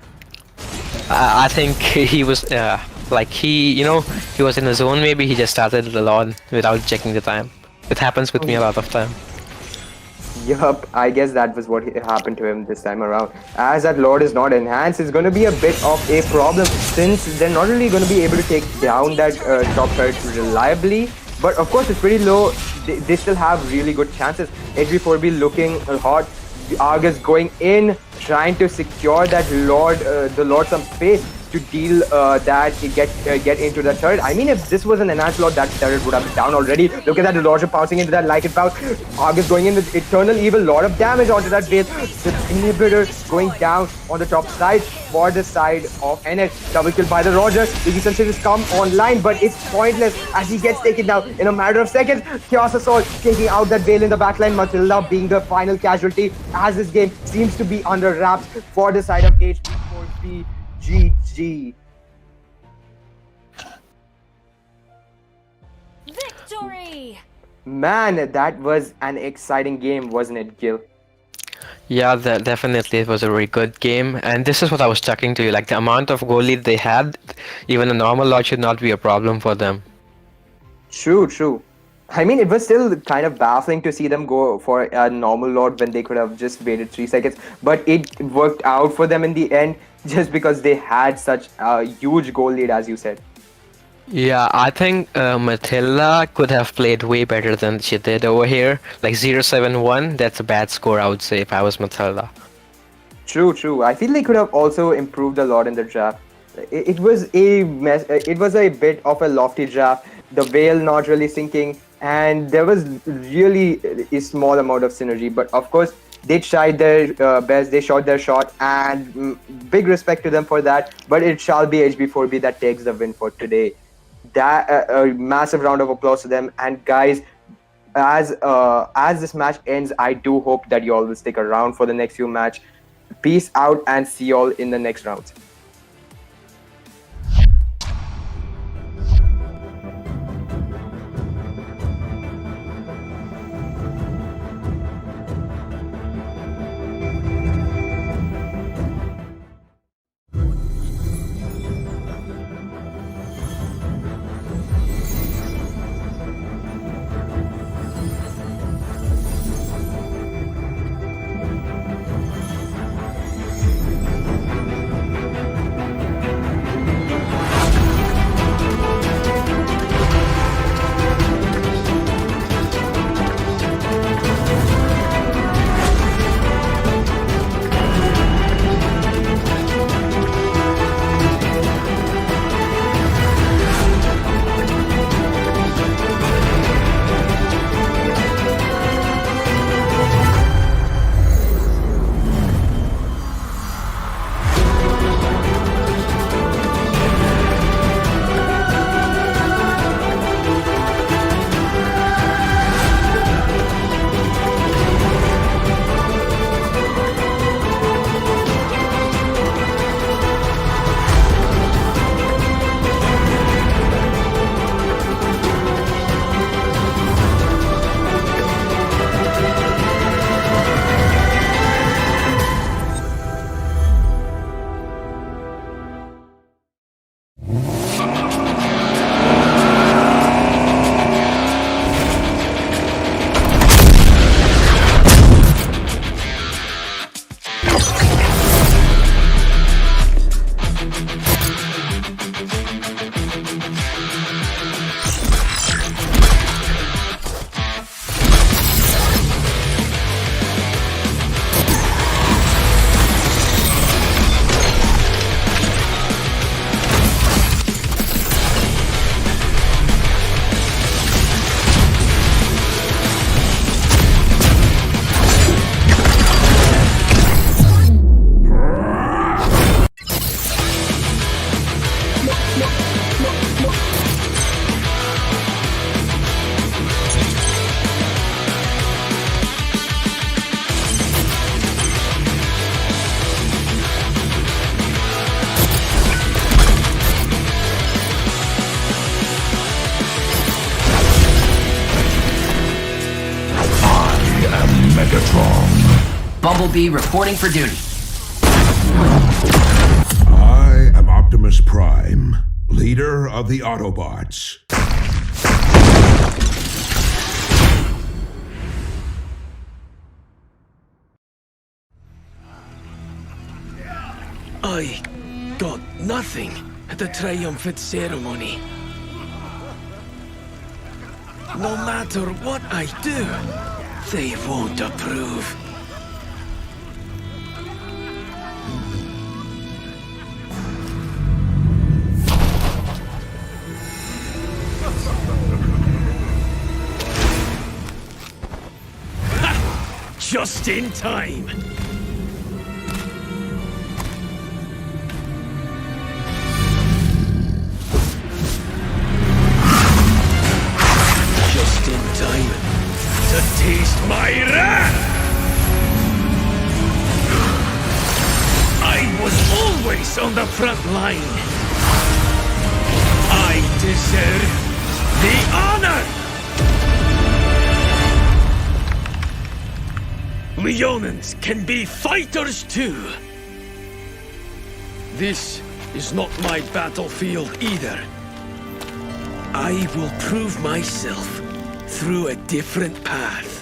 I think he was he was in the zone. Maybe he just started the Lord without checking the time. It happens with me a lot of time. Yup, I guess that was what happened to him this time around. As that Lord is not enhanced, it's going to be a bit of a problem, since they're not really going to be able to take down that top turret reliably. But of course, it's pretty low. They still have really good chances. HB4B looking hot. Argus going in, trying to secure that Lord, the Lord some space to deal that, get into the turret. I mean, if this was an enhanced Lord, that turret would have been down already. Look at that Lord pouncing into that like it bounce. Argus going in with Eternal Evil, lot of damage onto that base. The inhibitor going down on the top side for the side of Ennead. Double kill by the Roger. Iggy has come online, but it's pointless as he gets taken down in a matter of seconds. Chaos Assault taking out that Vale in the backline. Matilda being the final casualty, as this game seems to be under wraps for the side of HP4B. GG. Victory! Man, that was an exciting game, wasn't it, Gil? Yeah, definitely it was a really good game, and this is what I was talking to you. Like the amount of goal lead they had, even a normal Lord should not be a problem for them. True. I mean, it was still kind of baffling to see them go for a normal Lord when they could have just waited 3 seconds. But it worked out for them in the end, just because they had such a huge goal lead, as you said. Yeah, I think Matilda could have played way better than she did over here. Like 0-7-1, that's a bad score, I would say, if I was Matilda. True. I feel they could have also improved a lot in the draft. It was a mess. It was a bit of a lofty draft. The Vale not really sinking, and there was really a small amount of synergy. But of course, they tried their best. They shot their shot, and big respect to them for that. But it shall be HB4B that takes the win for today. That a massive round of applause to them. And guys, as this match ends, I do hope that you all will stick around for the next few match. Peace out and see you all in the next round. Bumblebee reporting for duty. I am Optimus Prime, leader of the Autobots. I got nothing at the triumphant ceremony. No matter what I do, they won't approve. Just in time. Just in time to taste my wrath. I was always on the front line. I deserve the honor. Leonins can be fighters too. This is not my battlefield either. I will prove myself through a different path.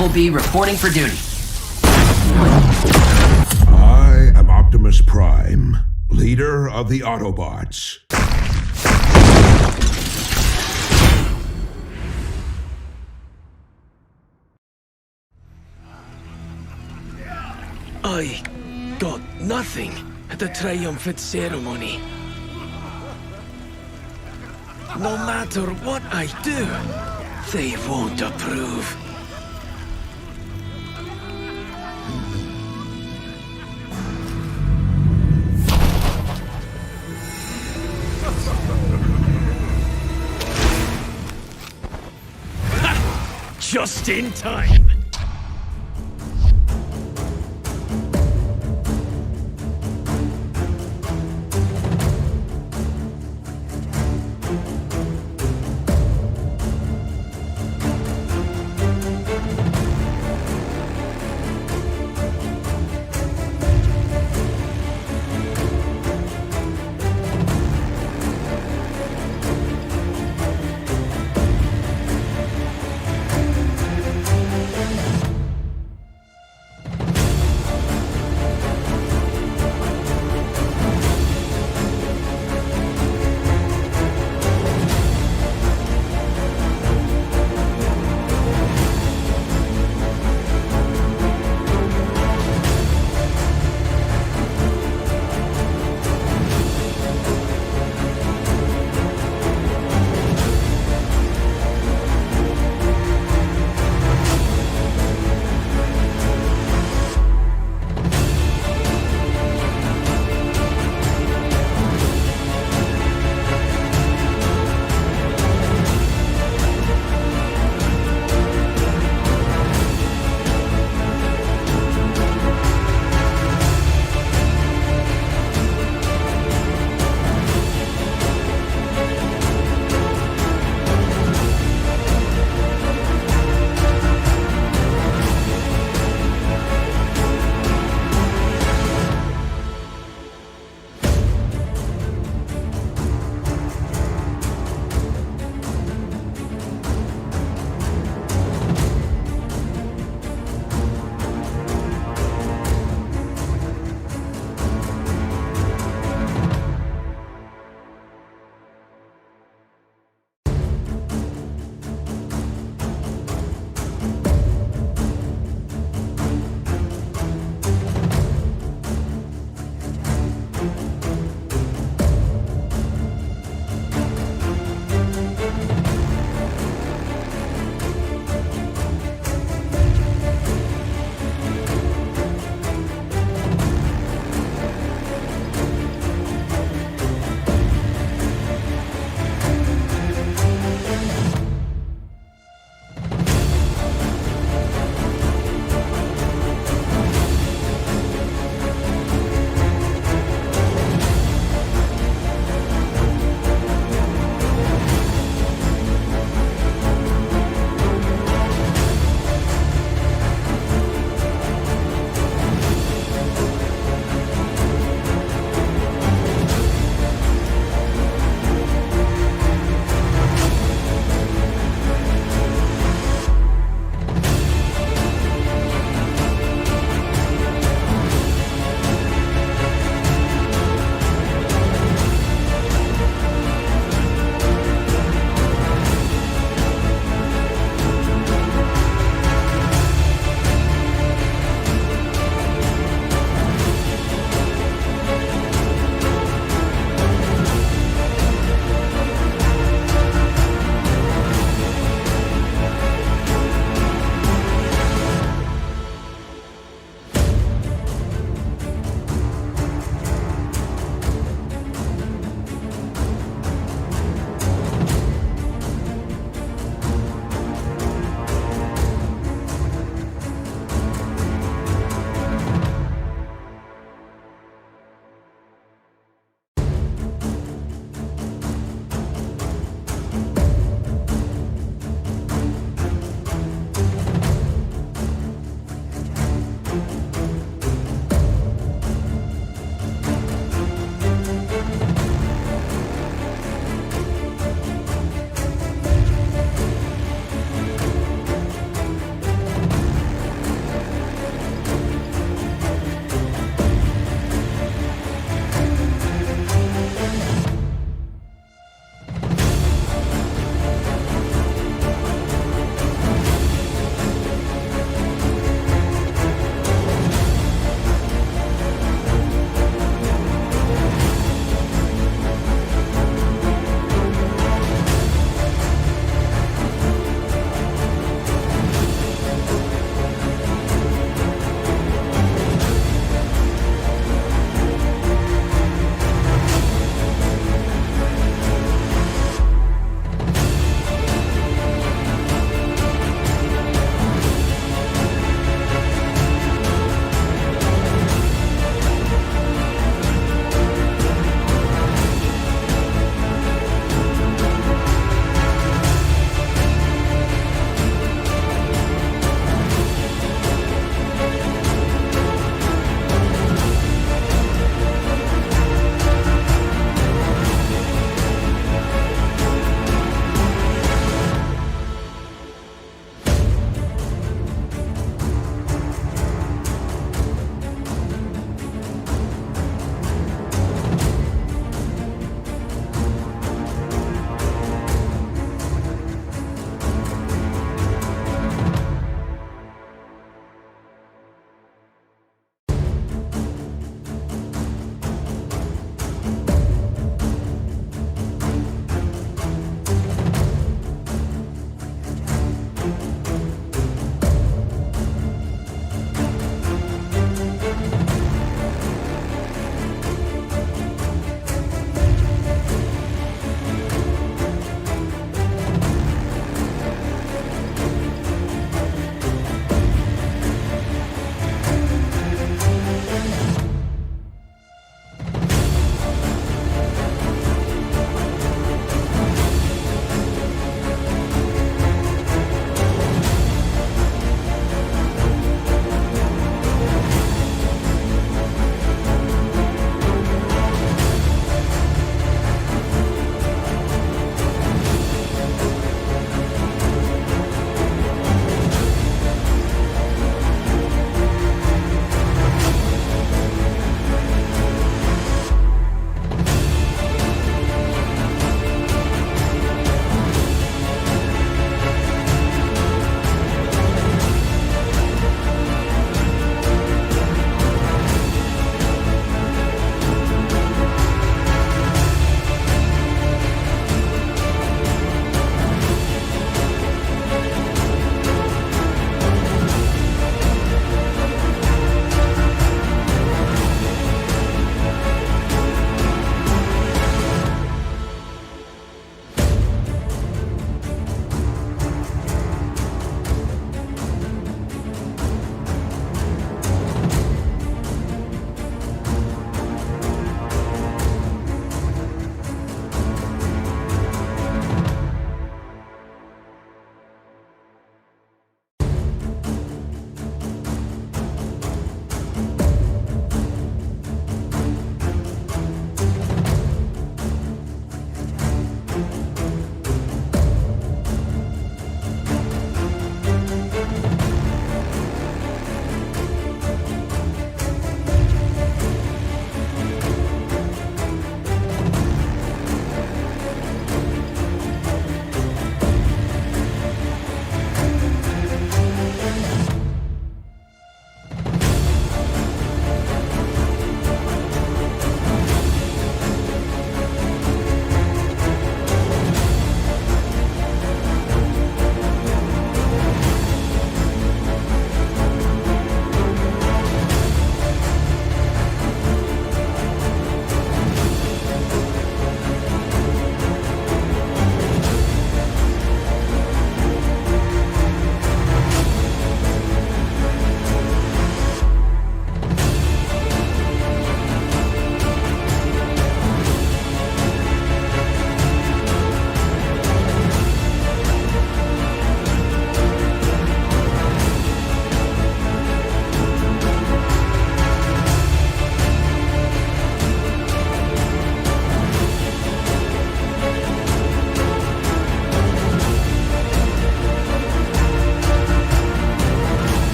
Bumblebee reporting for duty. I am Optimus Prime, leader of the Autobots. I got nothing at the triumphant ceremony. No matter what I do, they won't approve. Ha! Just in time!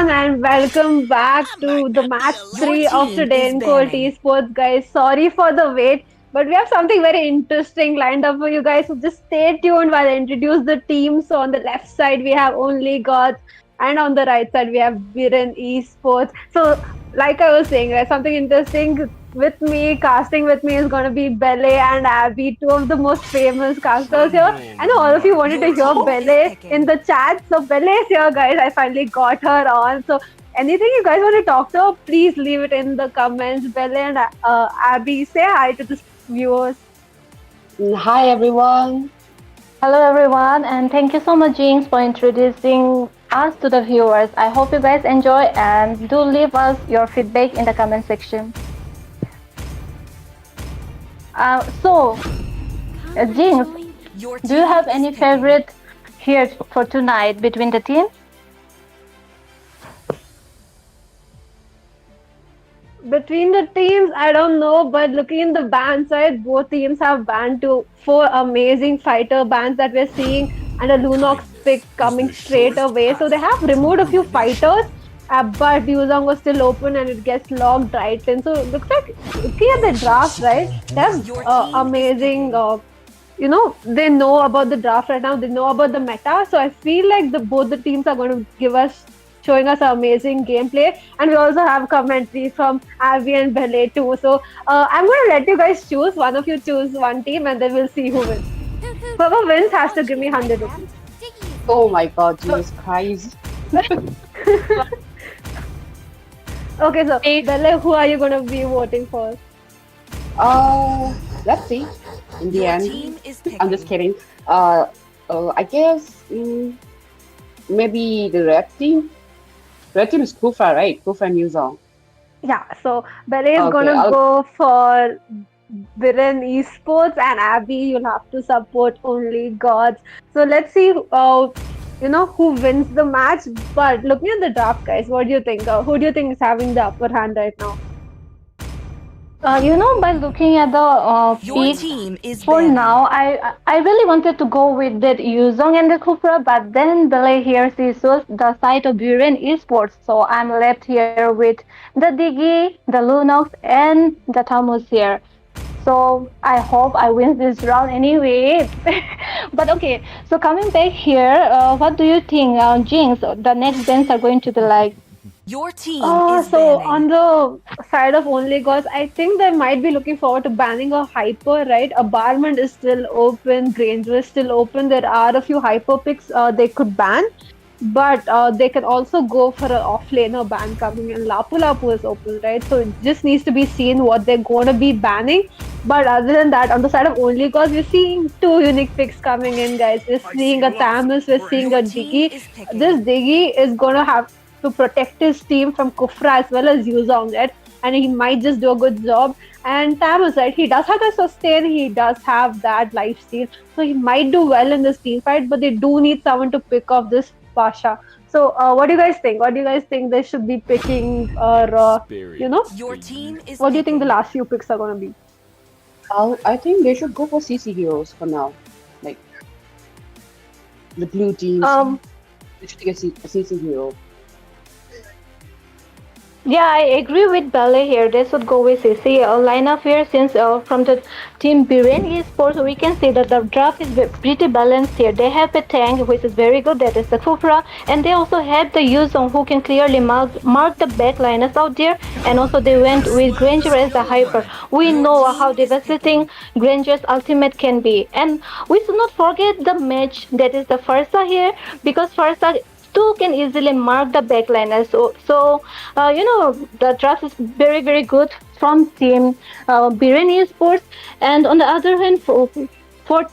everyone, and welcome back to the match Your 3 of team today is in Colt banning. Esports, guys. Sorry for the wait, but we have something very interesting lined up for you guys. So just stay tuned while I introduce the team. So on the left side we have only Godz, and on the right side we have Biren Esports. So like I was saying, guys, something interesting with me, casting with me is going to be Bele and Abby, two of the most famous casters here. I know all of you wanted to Your hear team is Bele in picking. the chat. So Bele is here, guys. I finally got her on. So anything you guys want to talk to her, please leave it in the comments. Bele and Abby, say hi to the viewers. Hi everyone. Hello everyone, and thank you so much, Jinx, for introducing us to the viewers. I hope you guys enjoy and do leave us your feedback in the comment section. Jinx, Your do you team have is any picking. favorite here for tonight between the teams? Between the teams, I don't know, but looking in the ban side, both teams have banned to four amazing fighter bans that we're seeing, and a Lunox pick coming straight away. So they have removed a few fighters, but Yuzong was still open and it gets locked right in. So it looks like looking at the draft, right? They have Your team is amazing. picking. They know about the draft right now. They know about the meta. So I feel like both the teams are going to showing us amazing gameplay. And we also have commentary from Avi and Bele too. So I'm going to let you guys choose. One of you choose one team, and then we'll see who wins. Whoever wins has to give me 100 rupees. Oh my god, Jesus Christ. Okay, so Bele, who are you going to be voting for? Let's see. In the Your end, team is picking. I'm just kidding. I guess maybe the red team. Red team is Kufa, right? Kufa and Yuzong. Yeah, so Bele is Okay, going to I'll- go for Biren Esports, and Abby, you'll have to support only Godz. So let's see, who wins the match. But looking at the draft, guys, what do you think? Who do you think is having the upper hand right now? By looking at the Your pick, team is for banning. now, I really wanted to go with that Yuzong and the Kupra, but then Bele here sees the side of Biren Esports, so I'm left here with the Digi, the Lunox, and the Tamus here. So I hope I win this round anyway. But okay, so coming back here, what do you think, Jinx? The next bands are going to be like? Your team is So banning. on the side of only gods, I think they might be looking forward to banning a hyper, right? A barman is still open, Granger is still open. There are a few hyper picks they could ban, but they can also go for an offlaner ban coming in. Lapu Lapu is open, right? So it just needs to be seen what they're going to be banning. But other than that, on the side of only gods, we're seeing two unique picks coming in, guys. We're seeing a Thamus, we're seeing Your a team Diggy. is picking. This Diggy is going to have to protect his team from Kufra as well as Yuzong, right? And he might just do a good job. And Tamus, right? He does have the sustain, he does have that lifesteal, so he might do well in this team fight, but they do need someone to pick off this Pasha. So, what do you guys think? What do you guys think they should be picking, or Your team is what do you think the picking. last few picks are going to be? I think they should go for CC heroes for now. Like the blue teams, they should take a CC hero. Yeah, I agree with Bale here. They should go with CC lineup here since from the team Biren Esports, we can see that the draft is pretty balanced here. They have a tank which is very good, that is the Kufra, and they also have the Yuzong who can clearly mark the backliners out there, and also they went with Granger as the hyper. We know how devastating Granger's ultimate can be, and we should not forget the match that is the Farsa here, because Farsa too can easily mark the backliner. So the draft is very, very good from team Biren Esports. And on the other hand, for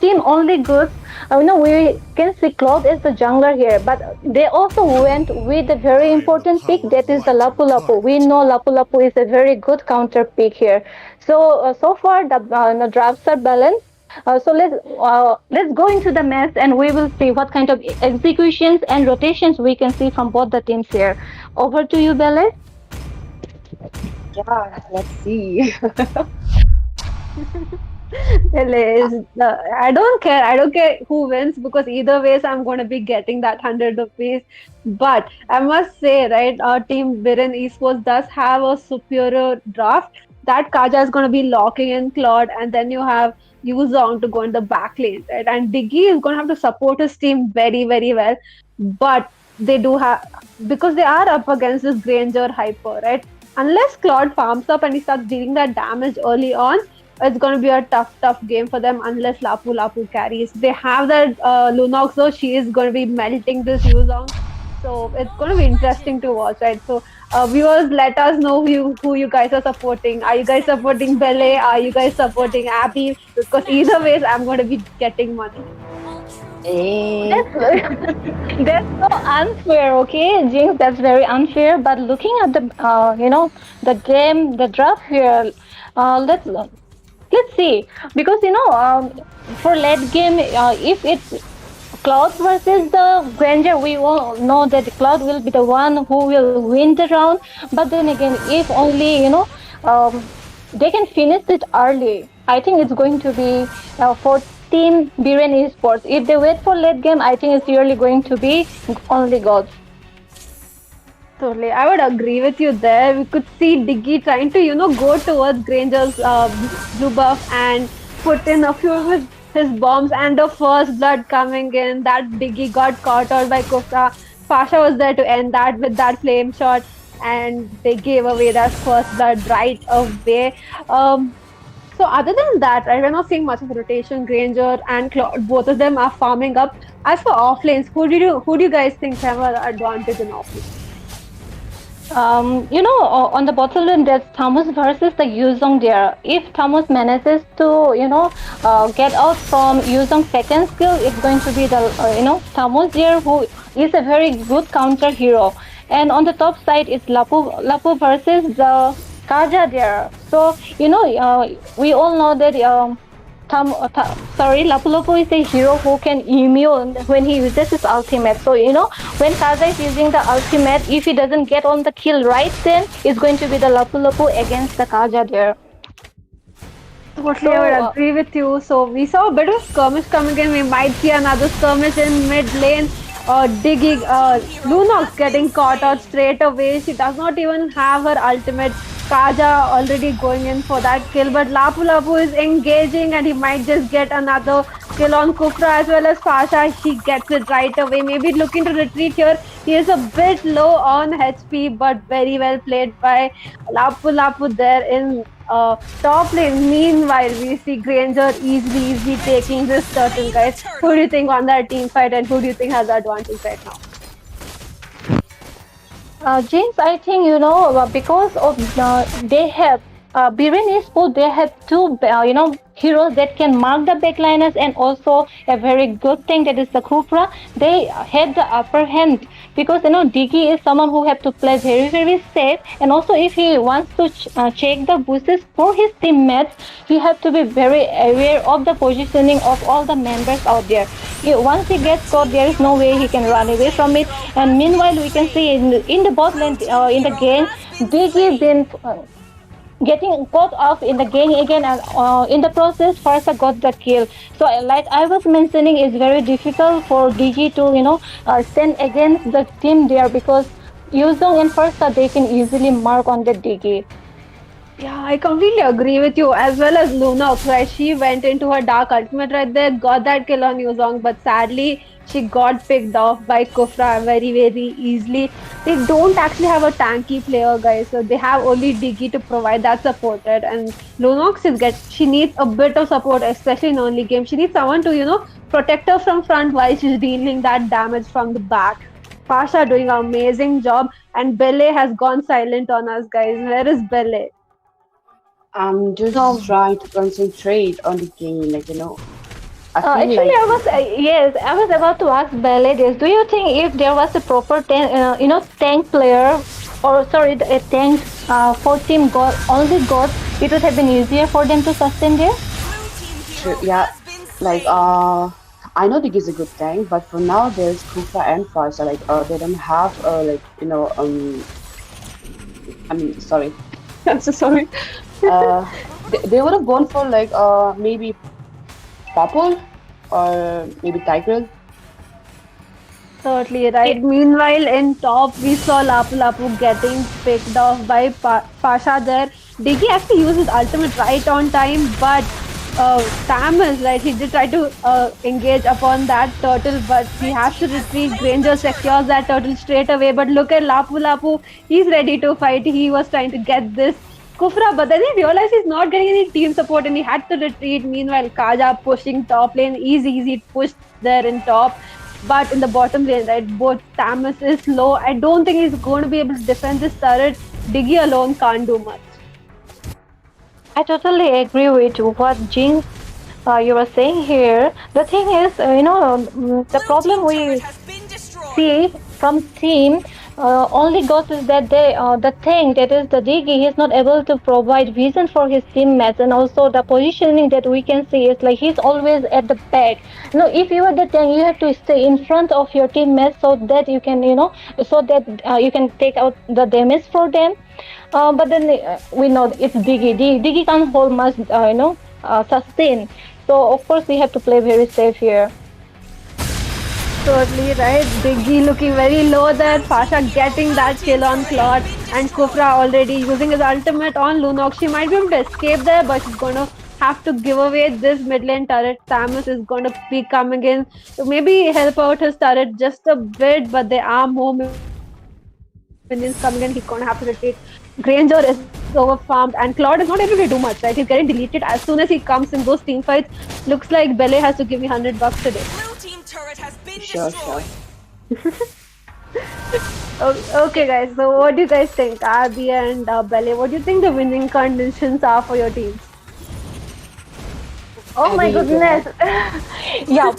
team only good, we can see Cloud as the jungler here, but they also went with a very important pick, that is the Lapu Lapu. We know Lapu Lapu is a very good counter pick here. So far the drafts are balanced. So let's go into the match and we will see what kind of executions and rotations we can see from both the teams here. Over to you, Bele. Yeah, let's see. I don't care. I don't care who wins because either ways I'm going to be getting that 100 rupees. But I must say, right, our team Biren Esports does have a superior draft. That Kaja is going to be locking in Claude, and then you have Yuzong to go in the back lane, right? And Diggy is going to have to support his team very, very well. But they do have, because they are up against this Granger Hyper, right? Unless Claude farms up and he starts dealing that damage early on, it's going to be a tough game for them unless Lapu Lapu carries. They have that Lunox though, she is going to be melting this Yuzong. So it's going to be interesting to watch, right? So viewers, let us know who you guys are supporting. Are you guys supporting Bele? Are you guys supporting Abby? Because either ways, I'm going to be getting money. That's so unfair, okay, Jinx? That's very unfair. But looking at the game, the draft here, let's see, because for late game, if it's Cloud versus the Granger, we all know that Cloud will be the one who will win the round. But then again, if only they can finish it early, I think it's going to be for Team Biren Esports. If they wait for late game, I think it's really going to be only Godz. Totally, I would agree with you there. We could see Diggy trying to, go towards Granger's blue buff and put in a few of his bombs, and the first blood coming in. That Diggy got caught out by Kufra. Pasha was there to end that with that flame shot, and they gave away that first blood right away. So other than that, right, we're not seeing much of a rotation. Granger and Claude, both of them are farming up. As for off lanes, who do you guys think have an advantage in off lanes? On the bottom lane, there's Thomas versus the Yuzong there. If Thomas manages to, get out from Yuzong's second skill, it's going to be the, Thomas there, who is a very good counter hero. And on the top side, it's Lapu versus the Kaja there. So, we all know that Lapu Lapu is a hero who can immune when he uses his ultimate. So, when Kaza is using the ultimate, if he doesn't get on the kill right, then it's going to be the Lapu Lapu against the Kaja there. Totally, I would agree with you. So, we saw a bit of skirmish coming in. We might see another skirmish in mid lane. Digging, Lunox getting caught out straight away. She does not even have her ultimate. Kaja already going in for that kill, but Lapu Lapu is engaging and he might just get another kill on Kufra as well as Pasha. He gets it right away. Maybe looking to retreat here. He is a bit low on HP, but very well played by Lapu Lapu there in top lane. Meanwhile, we see Granger easily taking this turtle, guys. Who do you think on that team fight and who do you think has the advantage right now? James, I think because of they have Biren Esports, they have two heroes that can mark the backliners, and also a very good thing that is the Kufra. They had the upper hand because Diggy is someone who have to play very, very safe, and also if he wants to check the boosts for his teammates, he have to be very aware of the positioning of all the members out there. Once he gets caught, there is no way he can run away from it. And meanwhile, we can see in the bot lane in the game, Diggy then getting caught off in the game again, and in the process Farsa got the kill. So like I was mentioning, it's very difficult for DG to stand against the team there, because Yuzong and Farsa, they can easily mark on the DG. Yeah, I completely agree with you, as well as Lunox, right? She went into her dark ultimate right there, got that kill on Yuzong, but sadly she got picked off by Kufra very, very easily. They don't actually have a tanky player, guys, so they have only Diggy to provide that support, right? And Lunox she needs a bit of support, especially in early game. She needs someone to, protect her from front while she's dealing that damage from the back. Pasha doing an amazing job, and Bele has gone silent on us, guys. Where is Bele? I'm just trying to concentrate on the game, Actually, I was about to ask Bele this. Do you think if there was a proper tank player, or sorry, a tank for Team God, only God, it would have been easier for them to sustain there? Sure, yeah, I know Dig is a good tank, but for now there's Kufa and Farsa. They don't have sorry. I'm so sorry. they would have gone for like maybe purple or maybe tiger. Totally right. Meanwhile, in top, we saw Lapu Lapu getting picked off by Pasha there. Diggy actually used his ultimate right on time, but Tam is right. He did try to engage upon that turtle, but he has to retreat. Granger secures that turtle straight away. But look at Lapu Lapu. He's ready to fight. He was trying to get this Kufra, but then he realized he's not getting any team support and he had to retreat. Meanwhile, Kaja pushing top lane. Easy push there in top. But in the bottom lane, right, both Tamus is low. I don't think he's going to be able to defend this turret. Diggy alone can't do much. I totally agree with what Jinx you were saying here. The thing is, the problem we see from team only goes is that the thing that is the Diggy, he's not able to provide vision for his teammates, and also the positioning that we can see is like he's always at the back. If you are the tank, you have to stay in front of your teammates so that you can, you can take out the damage for them. But then we know it's Diggy. Diggy can't hold much, sustain. So of course we have to play very safe here. Totally right. Diggy looking very low there. Pasha getting that kill on Claude, and Kufra already using his ultimate on Lunox. She might be able to escape there, but she's going to have to give away this mid lane turret. Samus is going to be coming in to maybe help out his turret just a bit, but there are more minions coming in. He's going to have to retreat. Granger is over farmed, and Claude is not able to do much, right? He's getting deleted as soon as he comes in those team fights. Looks like Bele has to give me $100 today. Blue team turret has been destroyed. Okay, guys. So, what do you guys think, Abby and Bele? What do you think the winning conditions are for your teams? Oh my goodness. Yeah,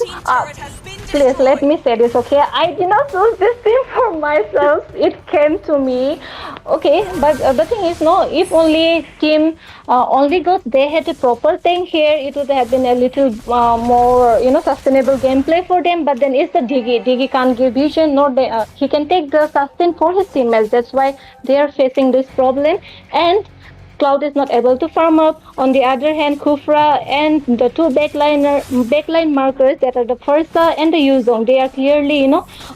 please let me say this, okay? I did not choose this team for myself. It came to me. Okay, but the thing is, if only team only Godz, they had a proper tank here, it would have been a little more, sustainable gameplay for them. But then it's the Diggy. Diggy can't give vision, nor he can take the sustain for his teammates. That's why they are facing this problem. And Cloud is not able to farm up. On the other hand, Kufra and the two backline markers that are the Fursa and the Yuzong, they are clearly,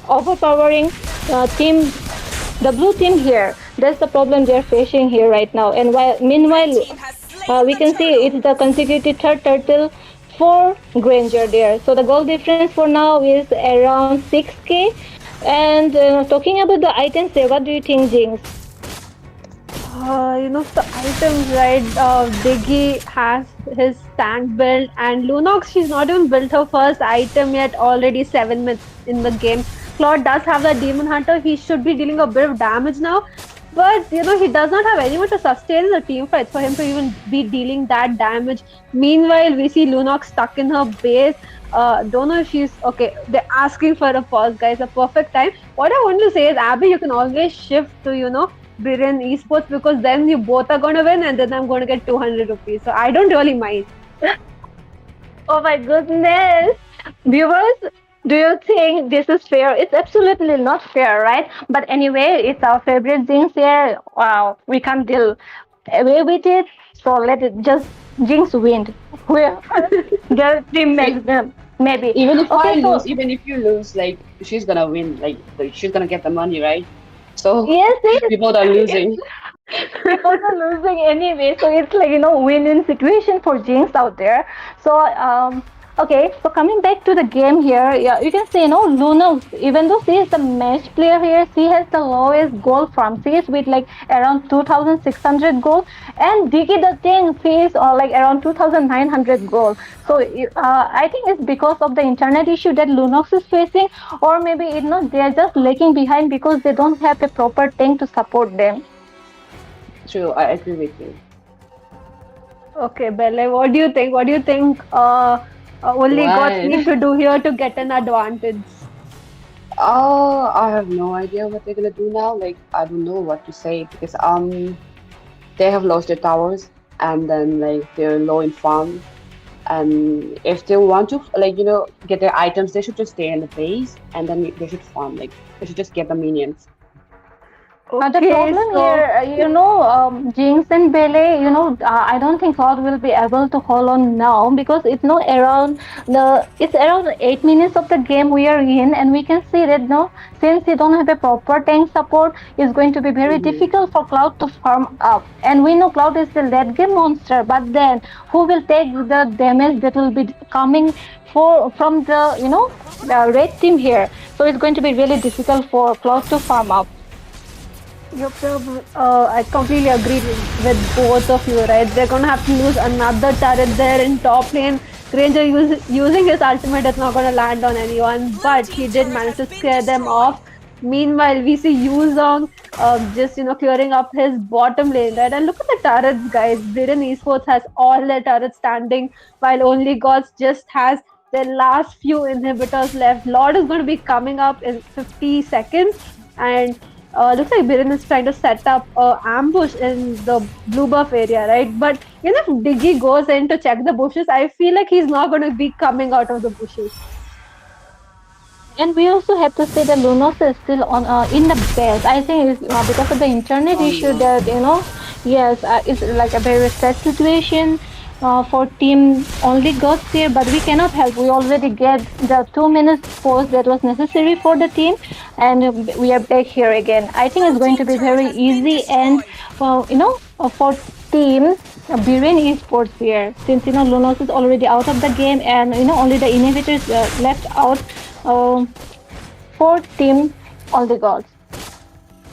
overpowering the blue team here. That's the problem they are facing here right now. And meanwhile, we can see it's the consecutive third turtle for Granger there. So the goal difference for now is around 6k. And talking about the items there, what do you think, Jinx? The items, right? Diggy has his tank build, and Lunox, she's not even built her first item yet, already 7 minutes in the game. Claude does have the Demon Hunter. He should be dealing a bit of damage now, but he does not have anyone to sustain in the team fights for him to even be dealing that damage. Meanwhile, we see Lunox stuck in her base. Don't know if she's okay. They're asking for a pause, guys. A perfect time. What I want to say is, Abby, you can always shift to Biren Esports, because then you both are going to win, and then I'm going to get 200 rupees. So I don't really mind. Oh my goodness. Viewers, do you think this is fair? It's absolutely not fair, right? But anyway, it's our favorite Jinx here. Wow, we can't deal away with it. So let it just Jinx win. Their team makes them. Maybe. Even if you lose, like, she's going to win. Like, she's going to get the money, right? So yes, people are losing. People are losing anyway, so it's like win-win situation for Jinx out there. So okay, so coming back to the game here, yeah, you can see Luna, even though she is the match player here, she has the lowest gold farm. She is with like around 2,600 gold, and Diggy the thing, she is like around 2,900 gold. So I think it's because of the internet issue that Lunox is facing, or maybe they are just lagging behind because they don't have a proper tank to support them. True, I agree with you. Okay, Bele, what do you think? What do you think only Godz need to do here to get an advantage? I have no idea what they're gonna do now. Like, I don't know what to say, because they have lost their towers, and then like they're low in farm. And if they want to get their items, they should just stay in the base, and then they should farm. Like, they should just get the minions. The Okay, problem so here, Jinx and Bele, I don't think Cloud will be able to hold on now because it's around 8 minutes of the game we are in, and we can see that no, since they don't have a proper tank support, it's going to be very difficult for Cloud to farm up. And we know Cloud is the late game monster, but then who will take the damage that will be coming from the red team here? So it's going to be really difficult for Cloud to farm up. Yup, yup. I completely agree with both of you, right? They're gonna have to lose another turret there in top lane. Granger using his ultimate is not gonna land on anyone, but he did manage to scare them off. Meanwhile, we see Yuzong just clearing up his bottom lane, right? And look at the turrets, guys. Biren Esports has all their turrets standing, while only Godz just has their last few inhibitors left. Lord is going to be coming up in 50 seconds, and looks like Biren is trying to set up a ambush in the blue buff area, right? But if Diggy goes in to check the bushes, I feel like he's not going to be coming out of the bushes. And we also have to say that Lunos is still on in the base. I think it's because of the internet issue that yes, it's like a very sad situation for team only Godz here, but we cannot help. We already get the 2 minutes pause that was necessary for the team, and we are back here again. I think it's going to be very easy and for team Biren Esports here, since Lunos is already out of the game and only the inhibitors left out. For team all the Godz.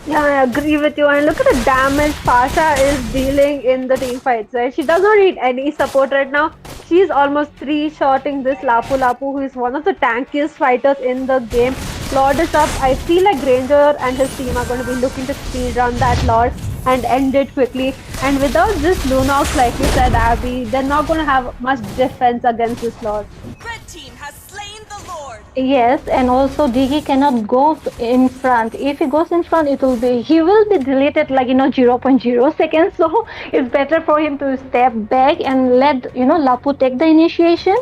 Yeah, I agree with you. And look at the damage Pasha is dealing in the team fights, right? She does not need any support right now. She's almost three-shotting this Lapu Lapu, who is one of the tankiest fighters in the game. Lord is up. I feel like Granger and his team are going to be looking to speed run that Lord and end it quickly. And without this Lunox, like you said, Abby, they're not going to have much defense against this Lord. Red team has slain the Lord. Yes, and also Diggy cannot go in front. If he goes in front, he will be deleted like 0.0 seconds. So it's better for him to step back and let Lapu take the initiation.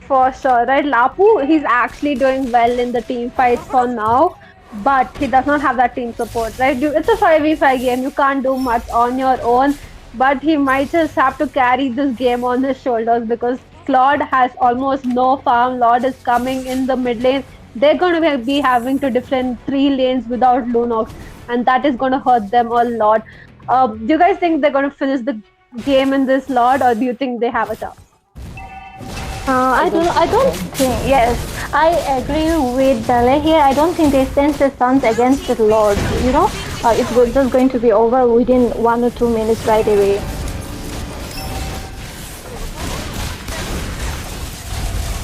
For sure, right? Lapu, he's actually doing well in the team fights for now, but he does not have that team support, right? It's a 5v5 game. You can't do much on your own, but he might just have to carry this game on his shoulders because Claude has almost no farm. Lord is coming in the mid lane. They're going to be having to defend 3 lanes without Lunox, and that is going to hurt them a lot. Do you guys think they're going to finish the game in this Lord, or do you think they have a chance? I don't think. Yes, I agree with Bele here. I don't think they stand a chance against the Lord. It's just going to be over within 1 or 2 minutes right away.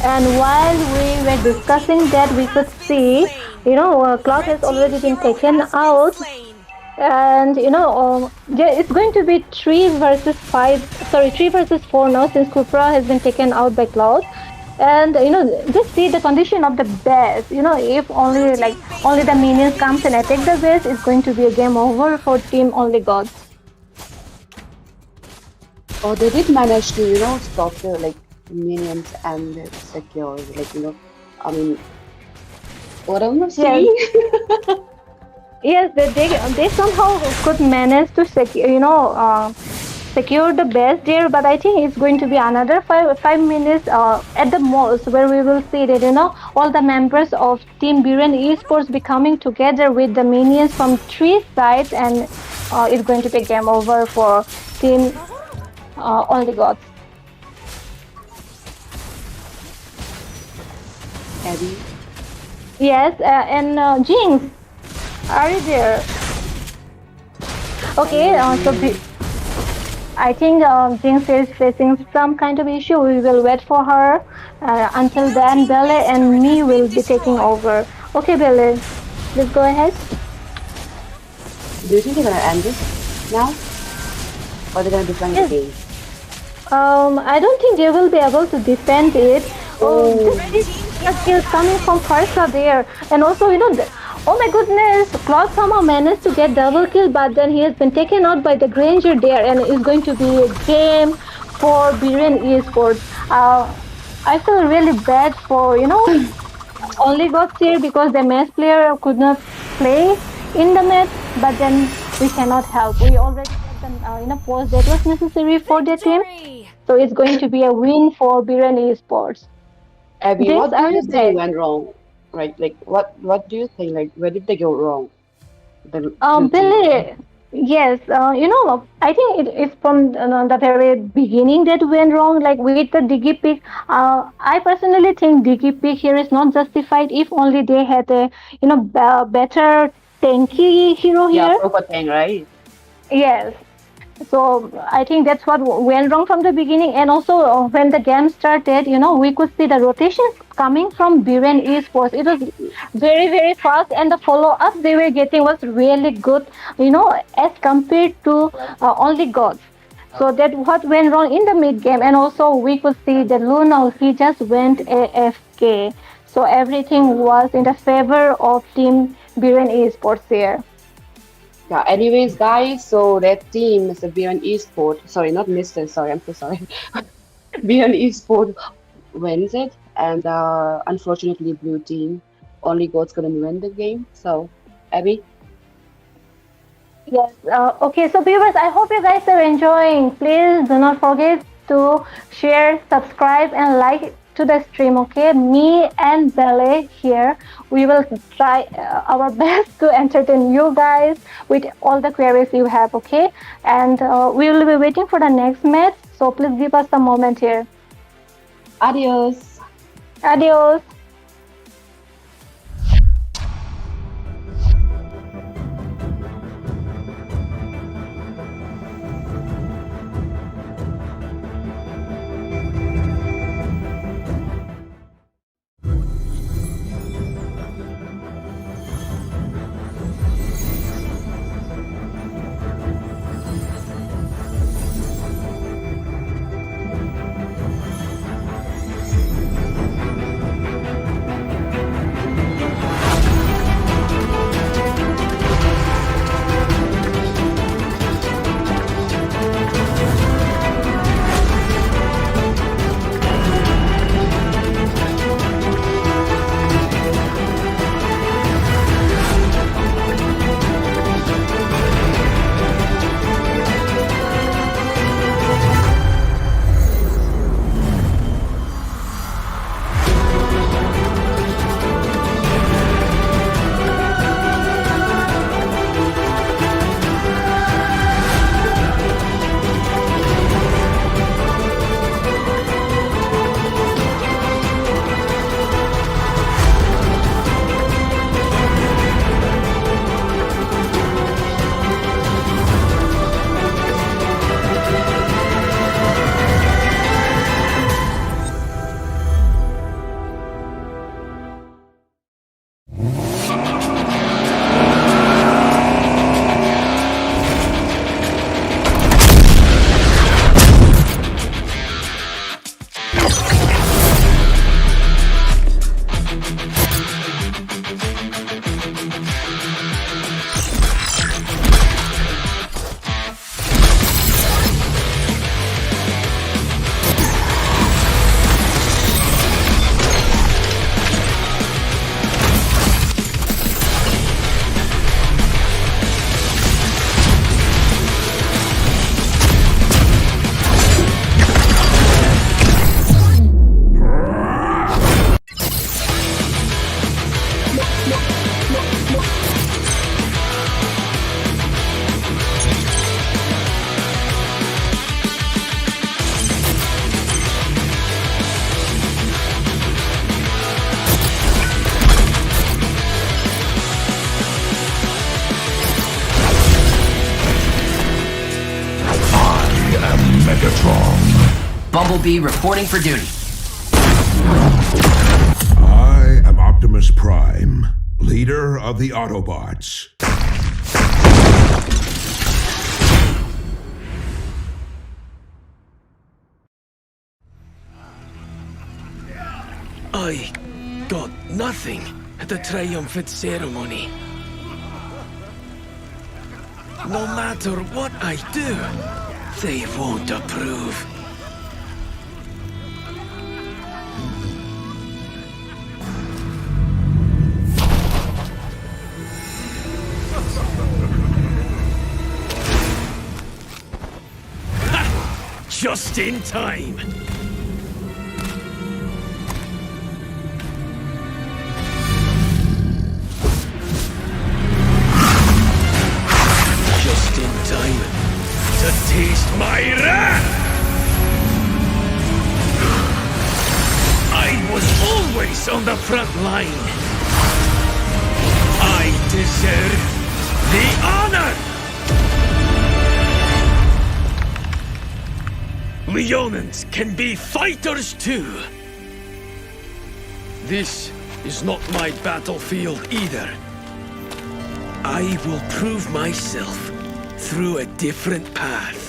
And while we were discussing that, we could see, Cloud has already been taken out. And it's going to be 3 versus 4 now, since Kupra has been taken out by Cloud. And just see the condition of the base. If only the minions comes and attack the base, it's going to be a game over for team only Godz. Oh, they did manage to stop the minions and secure I mean, what am I saying? Yes, they somehow could manage to secure the base there, but I think it's going to be another 5 minutes at the most, where we will see that all the members of Team Biren Esports be coming together with the minions from 3 sides, and it's going to be game over for Team Only Godz. Abby? Yes, and Jinx, are you there? Okay, I think Jinx is facing some kind of issue. We will wait for her. Until then, Bele and me will be taking over. Okay, Bele, let's go ahead. Do you think they're gonna end this now? Or they're gonna defend the game? I don't think they will be able to defend it. Kills coming from Farsa there, and also oh my goodness, Cloud somehow managed to get double kill, but then he has been taken out by the Granger there, and it's going to be a game for Biren Esports. I feel really bad for only Godz here, because the match player could not play in the match, but then we cannot help. We already get the post that was necessary for the team, Victory! so it's going to be a win for Biren Esports. Abby, Jinx, what do are you you think there? went wrong? Right, like what do you think? Like, where did they go wrong? The blue team. Billy, yes, I think it's from the very beginning that went wrong. Like with the Diggy pick, I personally think Diggy pick here is not justified. If only they had a better tanky hero Yeah, here. proper thing, right? Yes. So I think that's what went wrong from the beginning, and also when the game started, we could see the rotations coming from Biren Esports. It was very very fast, and the follow up they were getting was really good, as compared to only Godz. So that what went wrong in the mid game, and also we could see that Luna he just went AFK. So everything was in the favor of Team Biren Esports here. Yeah, anyways, guys, so that team, Mr. Biren Esport, sorry, not Mr. Sorry, I'm so sorry. Biren Esport wins it, and unfortunately, blue team only God's gonna win the game. So, Abby, Yes. Okay. So, viewers, I hope you guys are enjoying. Please do not forget to share, subscribe, and like to the stream. Okay. Me and Belle here, we will try our best to entertain you guys with all the queries you have. Okay. And we will be waiting for the next match. So please give us a moment here. adios. Adios. Bumblebee reporting for duty. I am Optimus Prime, leader of the Autobots. I got nothing at the triumphant ceremony. No matter what I do, they won't approve. Just in time. Just in time to taste my wrath! I was always on the front line. I deserve the honor! Leonins can be fighters too. This is not my battlefield either. I will prove myself through a different path.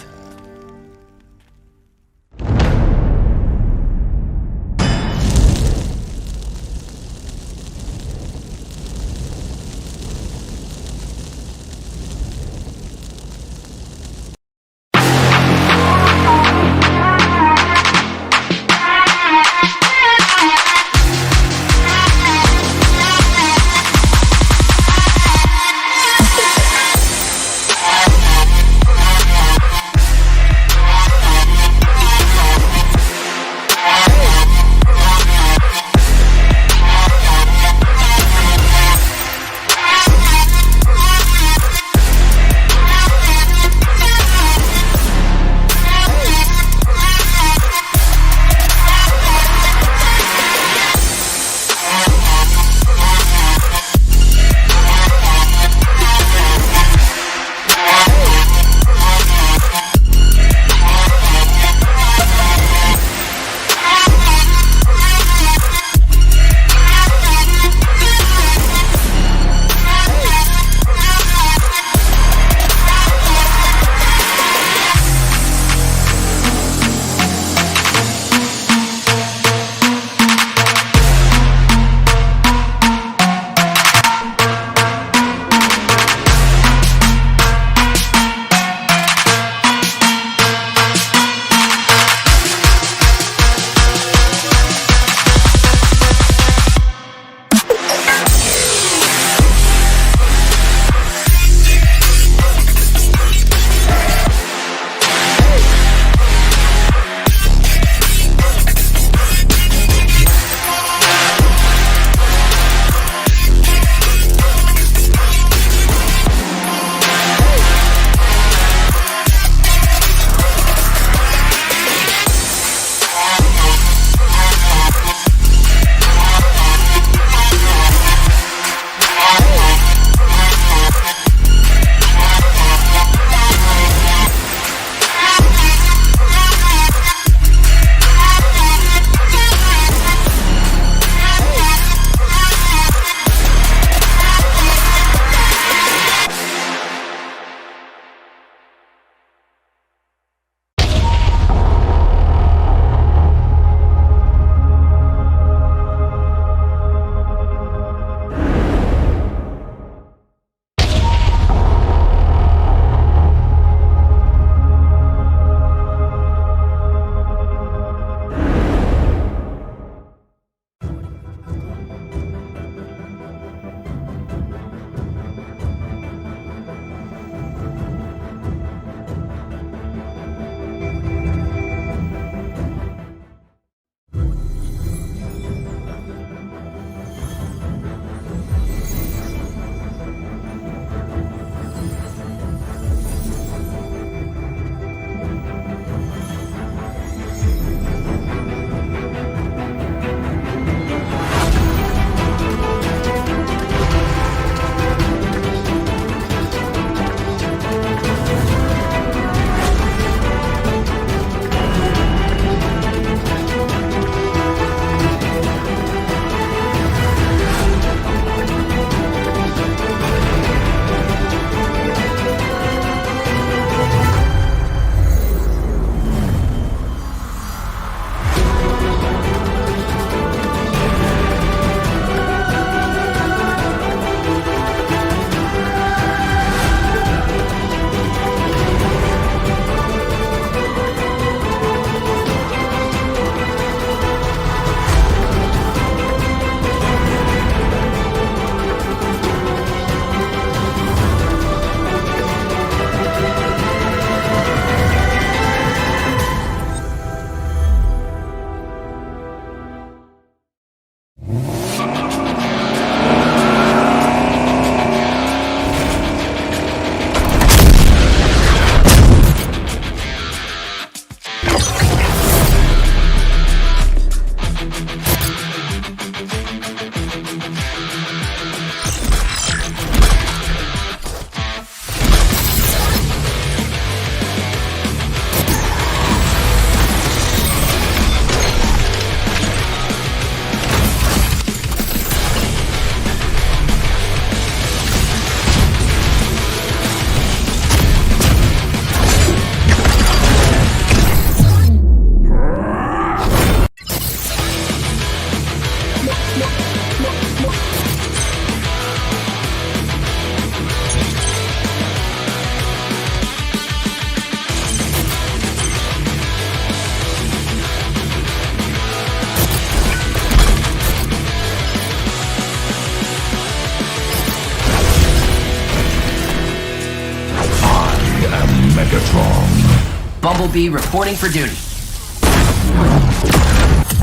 Megatron. Bumblebee reporting for duty.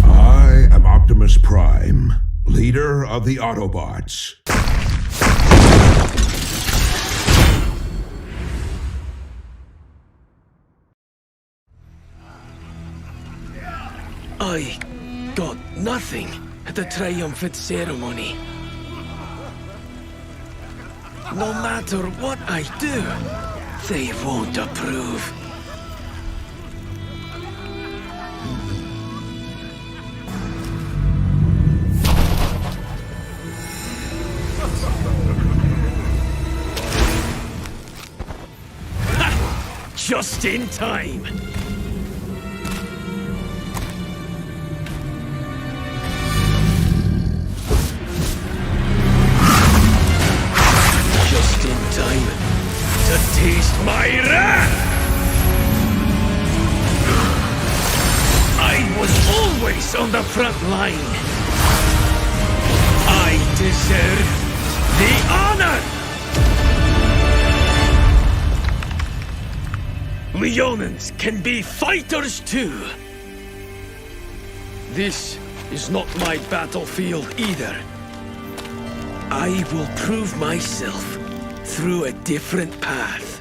I am Optimus Prime, leader of the Autobots. I got nothing at the triumphant ceremony. No matter what I do, they won't approve. Ha! Just in time. Just in time to taste my wrath! I was always on the front line. I deserve the honor! Leonins can be fighters too. This is not my battlefield either. I will prove myself through a different path.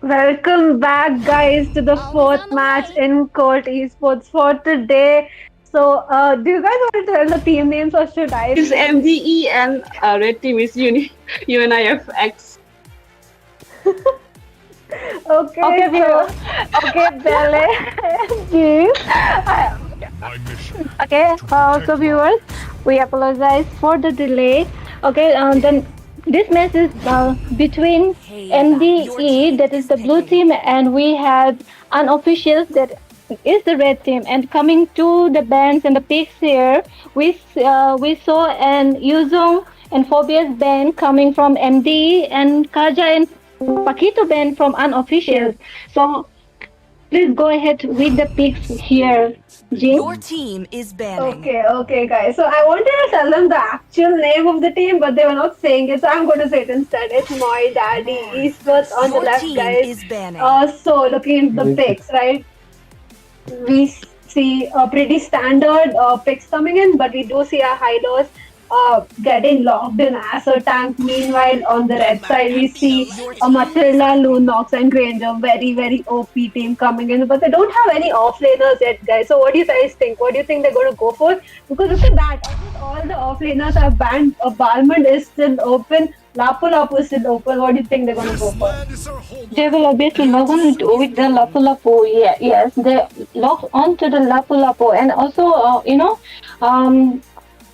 Welcome back, guys, to the fourth match in Colt Esports for today. So, do you guys want to tell the team names or should I? It's MDE and red team is UNIFX. Okay, Belle, Jeez. Okay, so viewers, we apologize for the delay. Okay, then this match is between MDE, that is the blue team, and we have Unofficialx, that is the red team. And coming to the bans and the picks here, we saw an Yuzong and Phobia's ban coming from MDE, and Kaja and Paquito ban from Unofficialx. So please go ahead with the picks here, Jane. Your team is banning. Okay, guys. So, I wanted to tell them the actual name of the team, but they were not saying it, so I'm going to say it instead. It's My Daddy Esports on the Your left, team guys. is banning. So, looking into the picks, right? We see pretty standard picks coming in, but we do see a high lows getting locked in as a tank. Meanwhile, on the red side, we see a Matilda, Lunox, and Granger, very OP team coming in, but they don't have any offlaners yet, guys. So, what do you guys think? What do you think they're going to go for? Because look at that, almost all the offlaners are banned. Balmond is still open. Lapu Lapu is still open. What do you think they're going to go for? They will obviously log on with the Lapu Lapu. Yeah, yes, they log on to the Lapu Lapu, and also,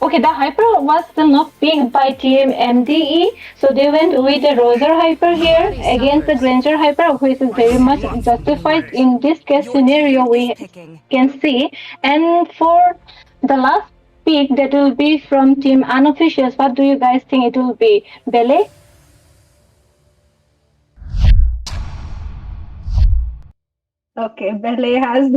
okay, the Hyper was still not picked by Team MDE, so they went with the Roser Hyper here against the Granger Hyper, which is very much justified in this case scenario we can see. And for the last pick, that will be from Team Unofficialx. What do you guys think it will be? Bele? Okay, Belle has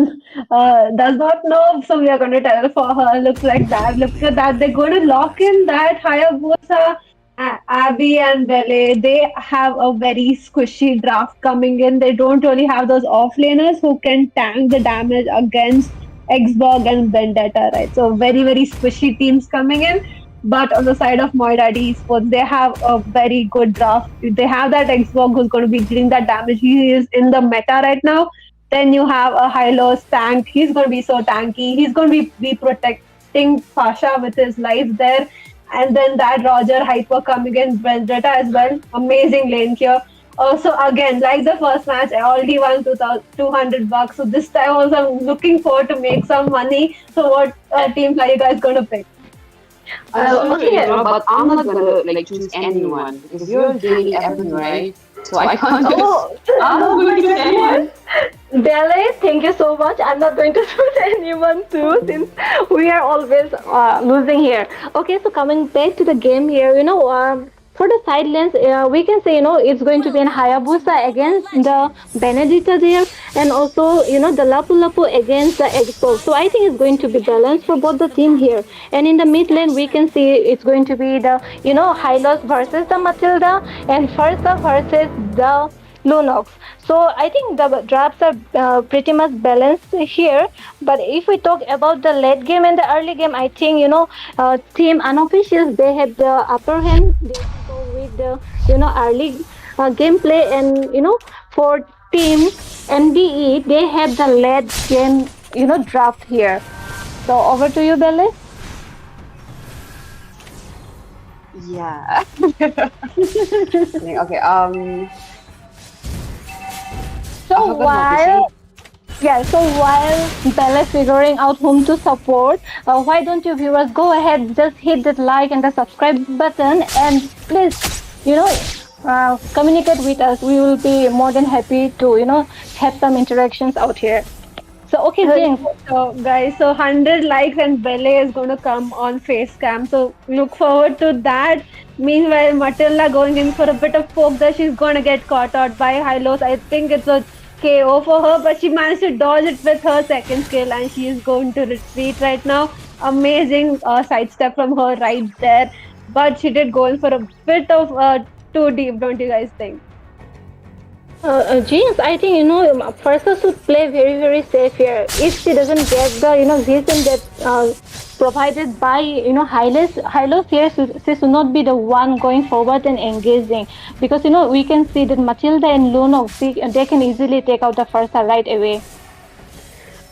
does not know, so we are going to tell for her. Looks like that. Look at that. They're going to lock in that Hayabusa, Abby, and Belle. They have a very squishy draft coming in. They don't really have those offlaners who can tank the damage against Xborg and Vendetta, right? So very squishy teams coming in. But on the side of My Daddy Esports, they have a very good draft. They have that Xborg who's going to be dealing that damage. He is in the meta right now. Then you have a Hylos tank. He's going to be so tanky. He's going to be protecting Pasha with his life there. And then that Roger Hyper coming in, Vendetta as well. Amazing lane here. Also, again, like the first match, I already won $200. So this time also I'm looking forward to make some money. So what teams are you guys going to pick? Okay, but I'm not gonna choose anyone because you're doing everything right. So I can't I'm not going to choose anyone. Bele, thank you so much. I'm not going to choose anyone too, since we are always losing here. Okay, so coming back to the game here, for the side lanes, we can say, it's going to be an Hayabusa against the Benedetta there, and also, the Lapu Lapu against the Expo. So I think it's going to be balanced for both the team here. And in the mid lane, we can see it's going to be the, Hylos versus the Matilda, and Farsa versus the Lunox. So I think the drafts are pretty much balanced here. But if we talk about the late game and the early game, I think Team Unofficialx, they have the upper hand. They go with the early gameplay, and for Team MDE, they have the late game draft here. So over to you, Belle. Yeah. Okay. So while Belle is figuring out whom to support, why don't you viewers go ahead, just hit that like and the subscribe button, and please, communicate with us. We will be more than happy to, have some interactions out here. So okay, James. So guys, 100 likes and Belle is going to come on face cam. So look forward to that. Meanwhile, Matilda going in for a bit of poke there. She's going to get caught out by Hylos. I think it's a KO for her, but she managed to dodge it with her second skill, and she is going to retreat right now. Amazing sidestep from her right there. But she did go in for a bit of too deep, don't you guys think? James, I think Farsa should play very safe here. If she doesn't get the vision that provided by Hylos here. She should not be the one going forward and engaging, because we can see that Matilda and Luno, they can easily take out the first right away.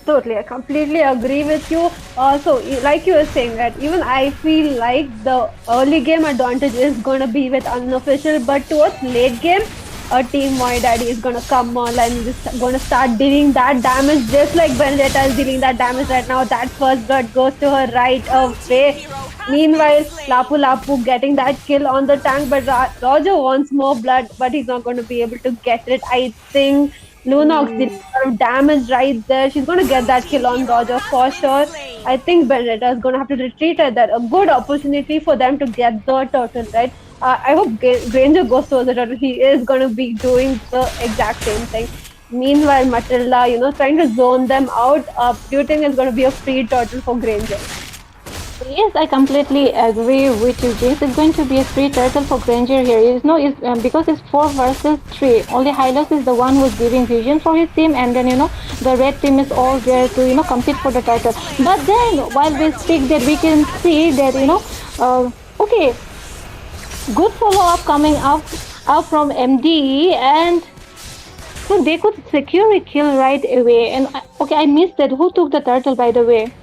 Totally, I completely agree with you. Like you were saying, that even I feel like the early game advantage is gonna be with unofficial, but towards late game, a team My Daddy is gonna come on and just gonna start dealing that damage, just like Vendetta is dealing that damage right now. That first blood goes to her right away. Meanwhile, Lapu Lapu getting that kill on the tank, but Roger wants more blood, but he's not going to be able to get it. I think Lunox did a lot of damage right there. She's going to get that kill on Roger for sure. I think Benedetta is going to have to retreat at that. A good opportunity for them to get the turtle, right? I hope Granger goes towards the turtle. He is going to be doing the exact same thing. Meanwhile, Matilda, trying to zone them out. Do you think it's going to be a free turtle for Granger? Yes, I completely agree with you, James. It's going to be a free turtle for Granger here. Because it's 4 versus 3. Only Hylos is the one who's giving vision for his team, and then the red team is all there to compete for the turtle. But then while we speak, that we can see that okay, good follow up coming out from MDE, and so they could secure a kill right away. And I missed that. Who took the turtle, by the way?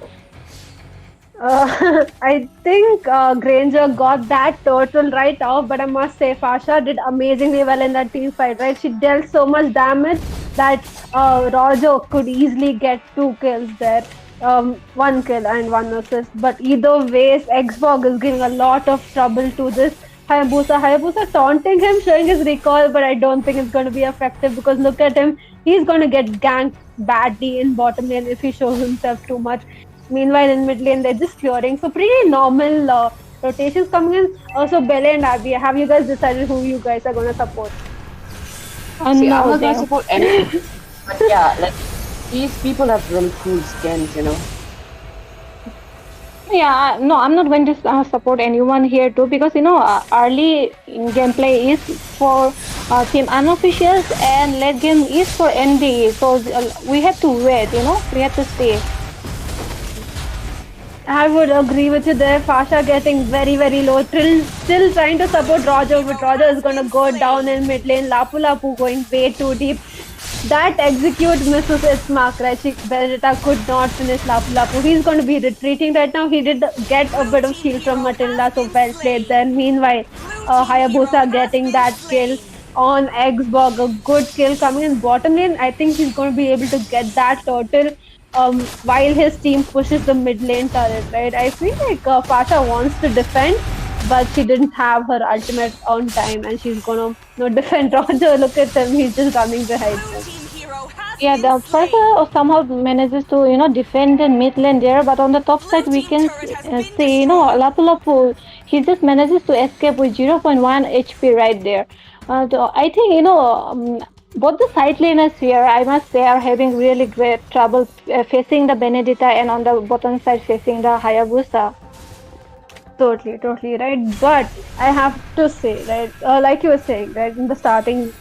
I think Granger got that turtle right off, but I must say Fasha did amazingly well in that team fight, right? She dealt so much damage that Roger could easily get 2 kills there. 1 kill and 1 assist. But either ways, Xbox is giving a lot of trouble to this Hayabusa taunting him, showing his recall, but I don't think it's going to be effective, because look at him. He's going to get ganked badly in bottom lane if he shows himself too much. Meanwhile, in mid lane, they're just clearing. So pretty normal rotations coming in. Also, Bele and Abby, have you guys decided who you guys are going to support? See, I'm not going to support anyone. But yeah, these people have really cool skins, Yeah, no, I'm not going to support anyone here too, because early gameplay is for Team Unofficialx and late game is for NDE. So we have to wait, we have to see. I would agree with you there. Fasha getting very, very low. Still trying to support Roger, but Roger is going to go down in mid lane. Lapu Lapu going way too deep. That execute misses its mark, right? Benedetta could not finish Lapu Lapu. He's going to be retreating right now. He did get a bit of shield from Matilda, so well played there. Meanwhile, Hayabusa getting that kill on Xbox. A good kill coming in bottom lane. I think he's going to be able to get that turtle. While his team pushes the mid lane turret, right? I feel like Fasha wants to defend, but she didn't have her ultimate on time, and she's gonna defend Roger. Look at him, he's just running behind him. Yeah, the Fasha somehow manages to defend the mid lane there, but on the top side we can see Lapu Lapu, he just manages to escape with 0.1 HP right there. I think both the side laners here, I must say, are having really great trouble facing the Benedetta, and on the bottom side facing the Hayabusa. Totally right. But I have to say, right, like you were saying, right, in the starting,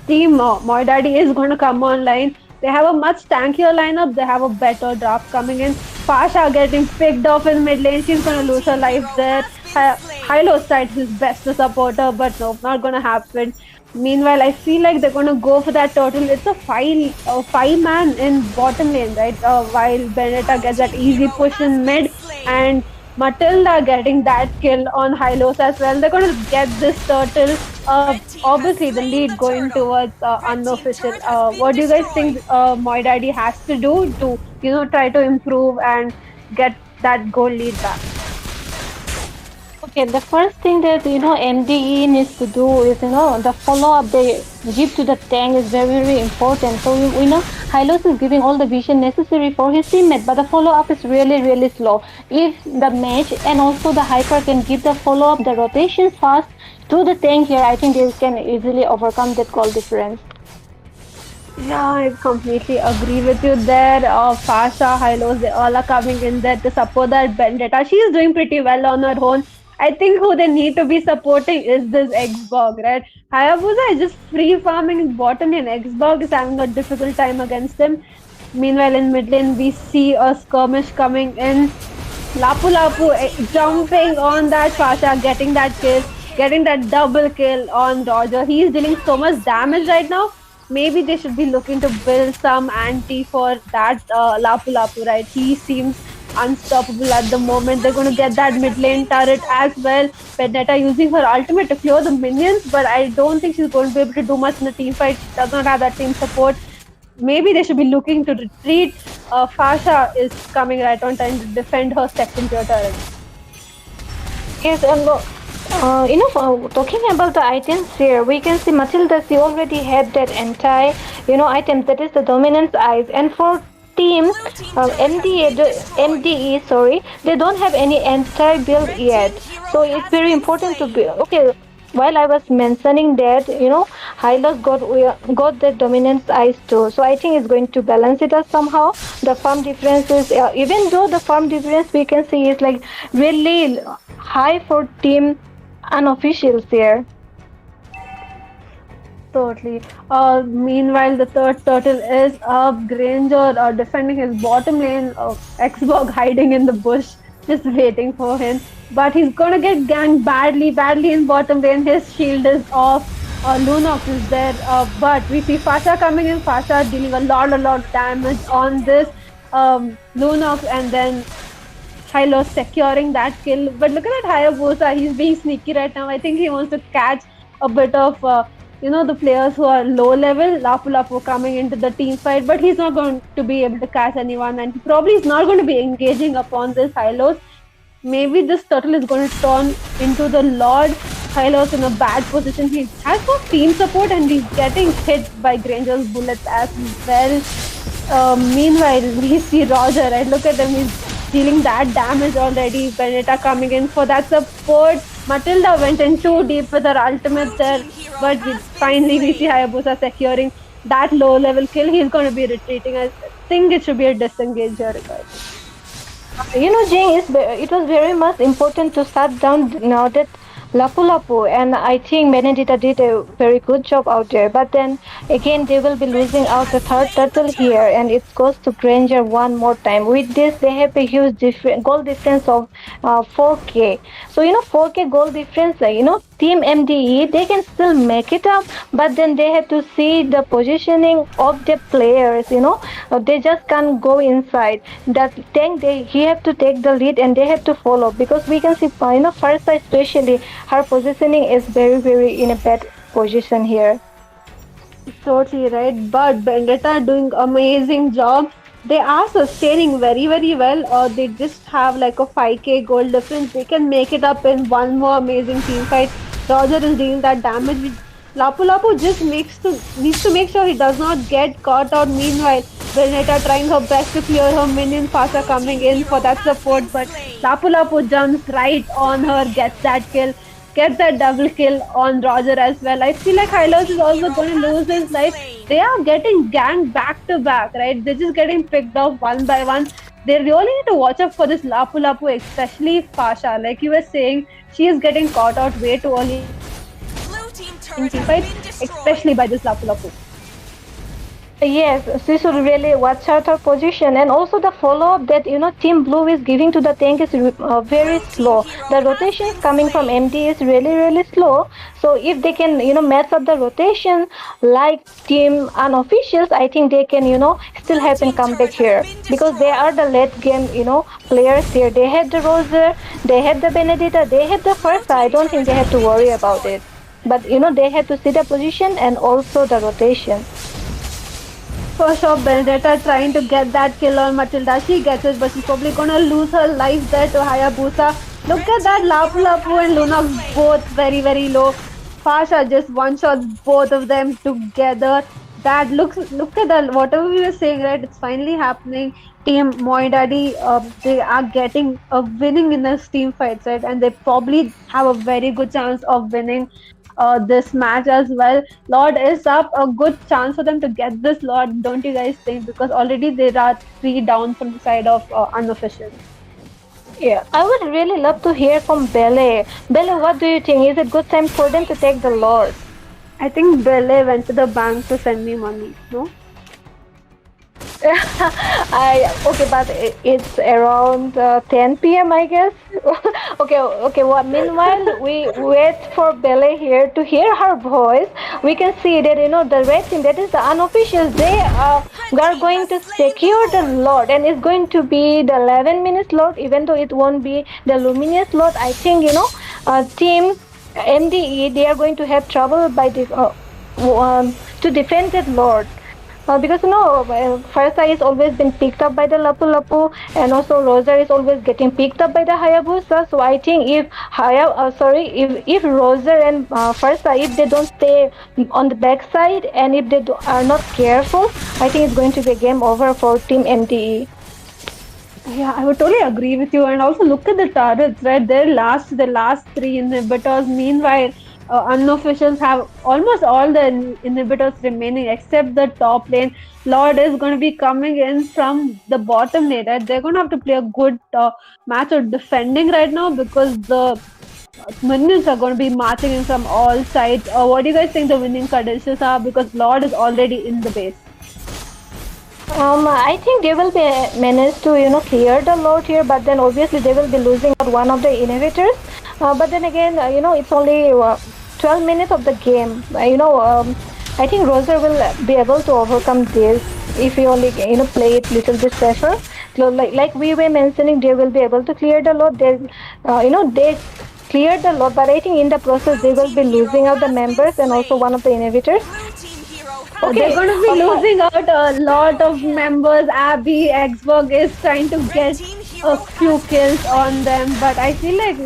Team My Daddy is going to come online. They have a much tankier lineup. They have a better draft coming in. Fasha getting picked off in mid lane. She's going to lose her life there. Hylos tried his best to support her, but no, not going to happen. Meanwhile, I feel like they're going to go for that turtle. It's a 5-man in bottom lane, right? While Benedetta gets that easy push in mid, and Matilda getting that kill on Hylos as well. They're going to get this turtle. Obviously, the lead going towards Unofficial. What do you guys think My Daddy has to do to try to improve and get that goal lead back? Okay, the first thing that MDE needs to do is the follow up they give to the tank is very, very important. So we know Hylos is giving all the vision necessary for his teammate, but the follow up is really, really slow. If the mage and also the hyper can give the follow up, the rotation fast to the tank here, I think they can easily overcome that goal difference. Yeah, I completely agree with you there. Fasha, Hylos, they all are coming in there to support that Vendetta. She is doing pretty well on her own. I think who they need to be supporting is this Xbox, right? Hayabusa is just free farming in bottom lane. Xbox is having a difficult time against them. Meanwhile, in mid lane, we see a skirmish coming in. Lapu Lapu jumping on that Fasha, getting that kill, getting that double kill on Roger. He's dealing so much damage right now. Maybe they should be looking to build some anti for that Lapu Lapu, right? He seems unstoppable at the moment. They're going to get that mid lane turret as well. Benetta using her ultimate to clear the minions, but I don't think she's going to be able to do much in the team fight. She does not have that team support. Maybe they should be looking to retreat. Fasha is coming right on time to defend her second tier turret. Yes, and talking about the items here, we can see Matilda, she already had that item that is the dominance eyes, and for team MDE, sorry, they don't have any anti-build yet, so it's very important to be okay. While I was mentioning that, Hylos got the dominance eyes too, so I think it's going to balance it out somehow. The farm differences, even though the farm difference we can see is like really high for team Unofficialx here. Totally. Meanwhile, the third turtle is Granger defending his bottom lane. Xbox hiding in the bush, just waiting for him. But he's gonna get ganked badly in bottom lane. His shield is off. Lunox is there, but we see Fasha coming in. Fasha dealing a lot of damage on this Lunox, and then Hylos securing that kill. But look at that Hayabusa. He's being sneaky right now. I think he wants to catch a bit of the players who are low level. Lapu Lapu coming into the team fight, but he's not going to be able to catch anyone, and he probably is not going to be engaging upon this Hylos. Maybe this turtle is going to turn into the Lord. Hylos in a bad position. He has no team support and he's getting hit by Granger's bullets as well. Meanwhile, we see Roger, right? Look at him, he's dealing that damage already. Benetta coming in for that support. Matilda went in too deep with her ultimate there, but finally we see Hayabusa securing that low level kill. He's going to be retreating. I think it should be a disengage here, guys. Jing, it was very much important to shut down that Lapu Lapu, and I think Benedetta did a very good job out there. But then again, they will be losing out the third turtle here, and it goes to Granger one more time. With this, they have a huge goal difference of 4K. So 4K goal difference. Team MDE, they can still make it up, but then they have to see the positioning of the players. They just can't go inside. That tank, he have to take the lead and they have to follow, because we can see, Farsa especially, her positioning is very in a bad position here. Totally right, but Vendetta doing amazing job. They are sustaining very well. They just have like a 5k gold difference. They can make it up in one more amazing team fight. Roger is dealing that damage. Lapu Lapu just needs to make sure he does not get caught out. Meanwhile, Benetta trying her best to clear her minion. Fasha coming in for that support, but Lapu Lapu jumps right on her, gets that kill, gets that double kill on Roger as well. I feel like Hylos is also going to lose his life. They are getting ganked back to back, right? They're just getting picked off one by one. They really need to watch out for this Lapu Lapu, especially Fasha. Like you were saying, she is getting caught out way too early in team fight, especially by this Lapu Lapu. Yes, she should really watch out her position, and also the follow-up that Team Blue is giving to the tank is very slow. The rotation coming from MD is really slow. So if they can match up the rotation like Team Unofficialx, I think they can still have a comeback here, because they are the late game players here. They had the Roser, they had the Benedetta, they had the first. I don't think they have to worry about it, but they have to see the position and also the rotation. For sure, Benedetta trying to get that kill on Matilda. She gets it, but she's probably gonna lose her life there to Hayabusa. Look at that, Lapu Lapu and Lunox both very low. Fasha just one-shots both of them together. Look at that, whatever we were saying, right? It's finally happening. Team Moidadi, they are getting a winning in this team fights, right? And they probably have a very good chance of winning this match as well. Lord is up, a good chance for them to get this Lord, don't you guys think? Because already there are 3 down from the side of Unofficialx. Yeah, I would really love to hear from Bele. Bele, what do you think? Is it good time for them to take the Lord? I think Bele went to the bank to send me money, no? But it's around 10 p.m. I guess. Okay. Well, meanwhile, we wait for Belle here to hear her voice. We can see that the red team, that is the unofficials, they are team going has to slain secure the Lord. Lord, and it's going to be the 11 minutes Lord, even though it won't be the luminous Lord. I think team MDE, they are going to have trouble by to defend that Lord. Because Farsa is always been picked up by the Lapu Lapu, and also Rosa is always getting picked up by the Hayabusa. So I think if Rosa and Farsa, if they don't stay on the backside, and if they are not careful, I think it's going to be a game over for Team MDE. Yeah, I would totally agree with you. And also look at the turrets, right? The last three inhibitors. Meanwhile, unofficials have almost all the inhibitors remaining except the top lane. Lord is going to be coming in from the bottom lane, right? They're going to have to play a good match of defending right now because the minions are going to be marching in from all sides. What do you guys think the winning conditions are? Because Lord is already in the base. I think they will be managed to clear the load here, but then obviously they will be losing out one of the inhibitors. But then again, it's only 12 minutes of the game. I think Roser will be able to overcome this if we only play it little bit safer. So, like we were mentioning, they will be able to clear the load. They cleared the load, but I think in the process they will be losing out the members and also one of the inhibitors. Blue team hero has Oh, they're going to be losing out a lot of members. Abby, Xbox is trying to get a few kills on them, but I feel like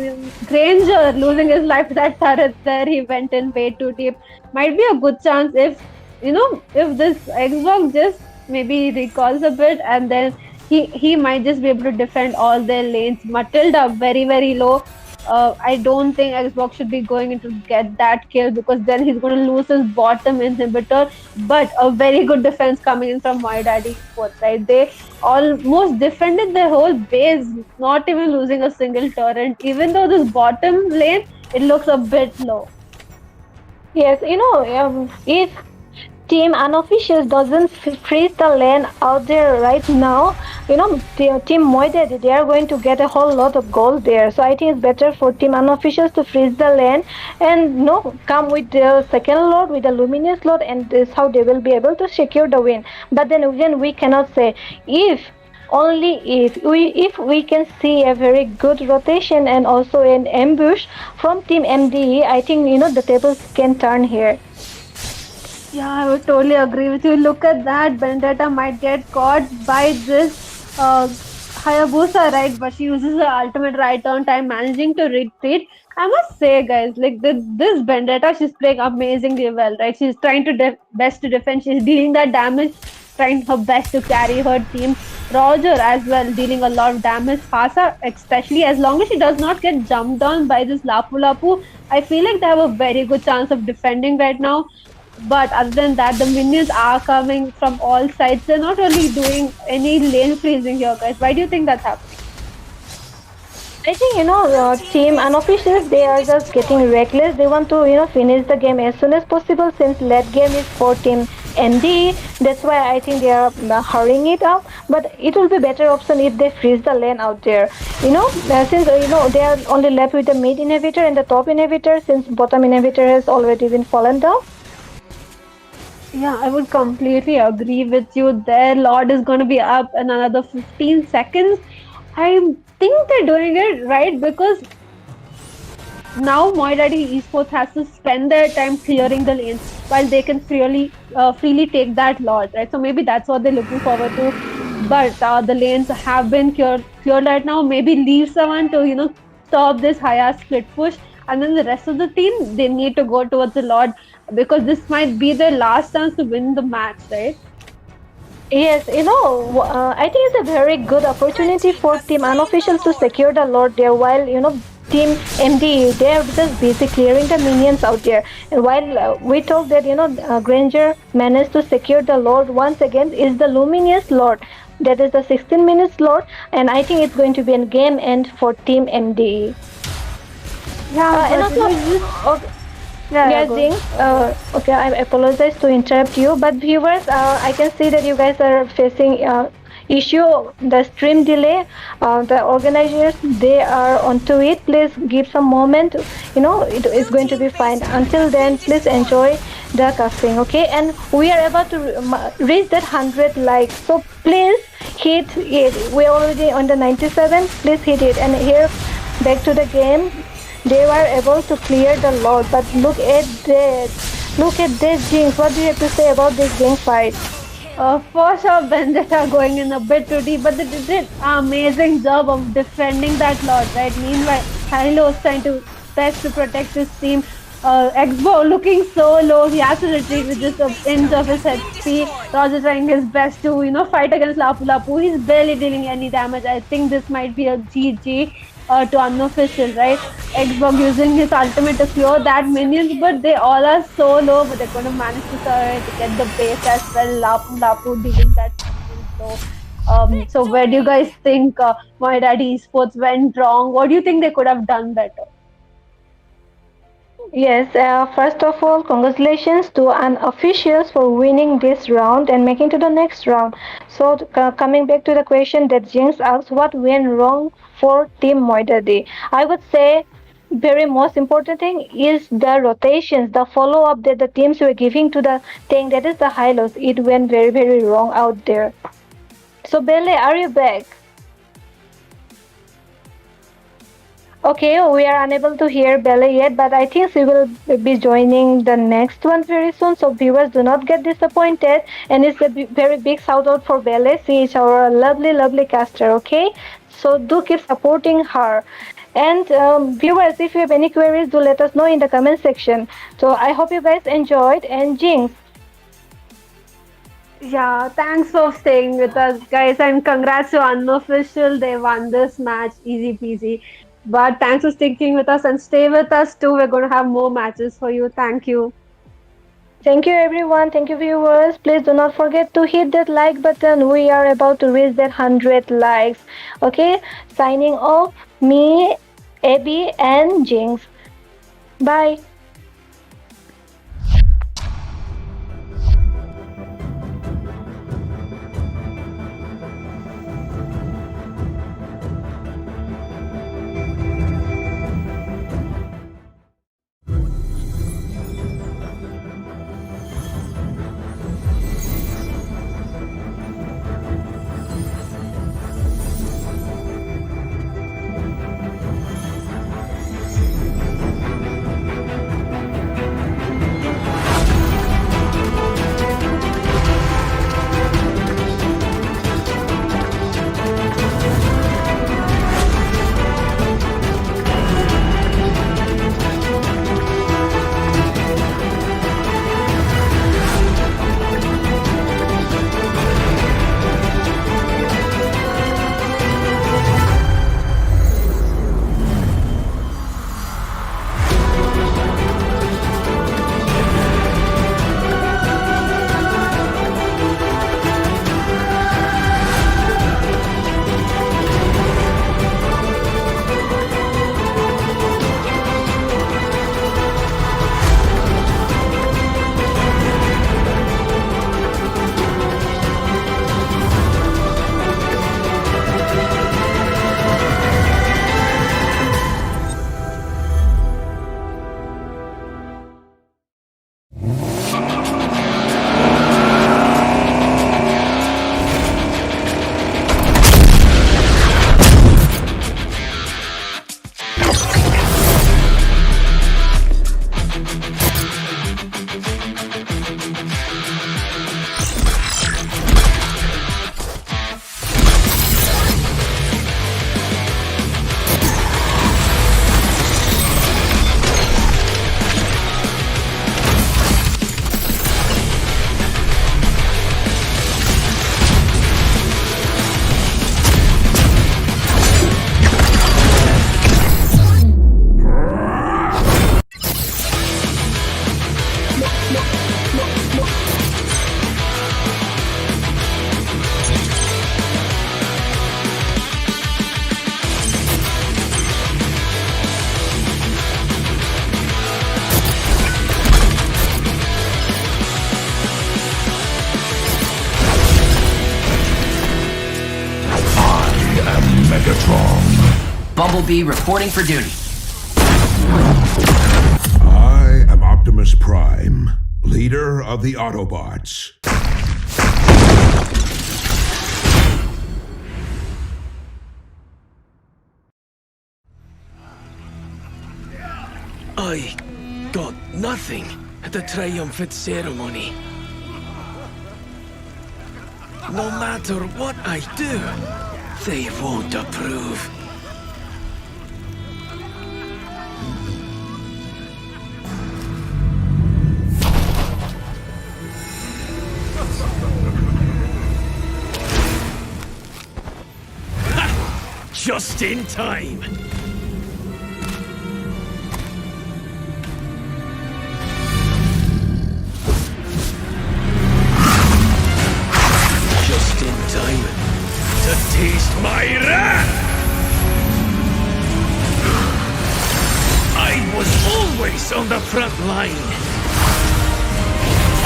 Granger losing his life to that turret there, he went in way too deep. Might be a good chance if this Xbox just maybe recalls a bit, and then he might just be able to defend all their lanes. Matilda very very low. I don't think Xbox should be going in to get that kill because then he's going to lose his bottom inhibitor. But a very good defense coming in from My Daddy Esports, right? They almost defended their whole base, not even losing a single turret. Even though this bottom lane, it looks a bit low. Yes, if Team Unofficialx doesn't freeze the lane out there right now, Team Moided, they are going to get a whole lot of gold there. So I think it's better for Team Unofficialx to freeze the lane and come with the second lord, with the luminous lord, and this is how they will be able to secure the win. But then again, we cannot say if we can see a very good rotation and also an ambush from Team MDE, I think the tables can turn here. Yeah, I would totally agree with you. Look at that. Vendetta might get caught by this Hayabusa, right? But she uses her ultimate right on time, managing to retreat. I must say, guys, like this Vendetta, she's playing amazingly well, right? She's trying to best to defend. She's dealing that damage, trying her best to carry her team. Roger as well, dealing a lot of damage. Fasa, especially, as long as she does not get jumped on by this Lapu Lapu, I feel like they have a very good chance of defending right now. But other than that, the minions are coming from all sides. They're not really doing any lane freezing here, guys. Why do you think that's happening? I think Team Unofficialx, they are just getting reckless. They want to finish the game as soon as possible since late game is for Team MD. That's why I think they are hurrying it up. But it will be better option if they freeze the lane out there. Since they are only left with the mid inhibitor and the top inhibitor, since bottom inhibitor has already been fallen down. Yeah, I would completely agree with you there. Lord is going to be up in another 15 seconds. I think they're doing it right because now My Daddy Esports has to spend their time clearing the lanes while they can freely take that Lord, right? So maybe that's what they're looking forward to. But the lanes have been cleared right now. Maybe leave someone to stop this higher split push, and then the rest of the team, they need to go towards the Lord because this might be their last chance to win the match, right? Yes, I think it's a very good opportunity for Team Unofficialx to secure the Lord there while, Team MD, they're just busy clearing the minions out there. And while we talk that, Granger managed to secure the Lord once again, is the Luminous Lord. That is the 16 minutes Lord, and I think it's going to be a game end for Team MD. Yeah, and also, Yeah, Yeah, go. Jinx. Okay, I apologize to interrupt you, but viewers, I can see that you guys are facing issue the stream delay. The organizers they are onto it. Please give some moment. You know it is Blue going to team be base fine. has Until then, been please destroyed. enjoy the casting. Okay, and we are about to reach that 100 likes. So please hit it. We're already on the 97. Please hit it. And here, back to the game. They were able to clear the load, but look at that. Look at this Jinx. What do you have to say about this gang fight? For sure, Vendetta going in a bit too deep, but they did an amazing job of defending that lot, right? Meanwhile, Hilo is trying to best to protect his team. Exbo looking so low, he has to retreat with just an inch of his HP. Roger trying his best to, fight against Lapu Lapu. He's barely dealing any damage. I think this might be a GG to unofficial, right? Xbox using his ultimate to clear that minions, but they all are so low, but they're going to manage to get the base as well. Lapu Lapu dealing that minions. So where do you guys think My Daddy Esports went wrong? What do you think they could have done better? Yes, first of all, congratulations to Unofficialx for winning this round and making to the next round. So, coming back to the question that Jinx asked, what went wrong for Team Moidadi? I would say very most important thing is the rotations, the follow up that the teams were giving to the thing that is the high lows. It went very, very wrong out there. So, Bele, are you back? Okay, we are unable to hear Bella yet, but I think she will be joining the next one very soon. So viewers, do not get disappointed. And it's a very big shout out for Bella. She is our lovely, lovely caster. Okay, so do keep supporting her. And viewers, if you have any queries, do let us know in the comment section. So I hope you guys enjoyed. And Jinx, Yeah, thanks for staying with us, guys, and congrats to Unofficial. They won this match easy peasy. But thanks for sticking with us and stay with us too. We're going to have more matches for you. Thank you. thank you everyone. Thank you viewers. Please do not forget to hit that like button. We are about to reach that 100 likes. Okay, signing off. Me, Abby, and Jinx. Bye. Bumblebee reporting for duty. I am Optimus Prime, leader of the Autobots. I got nothing at the triumphant ceremony. No matter what I do, they won't approve. Ha! Just in time. Just in time to taste my wrath! I was always on the front line.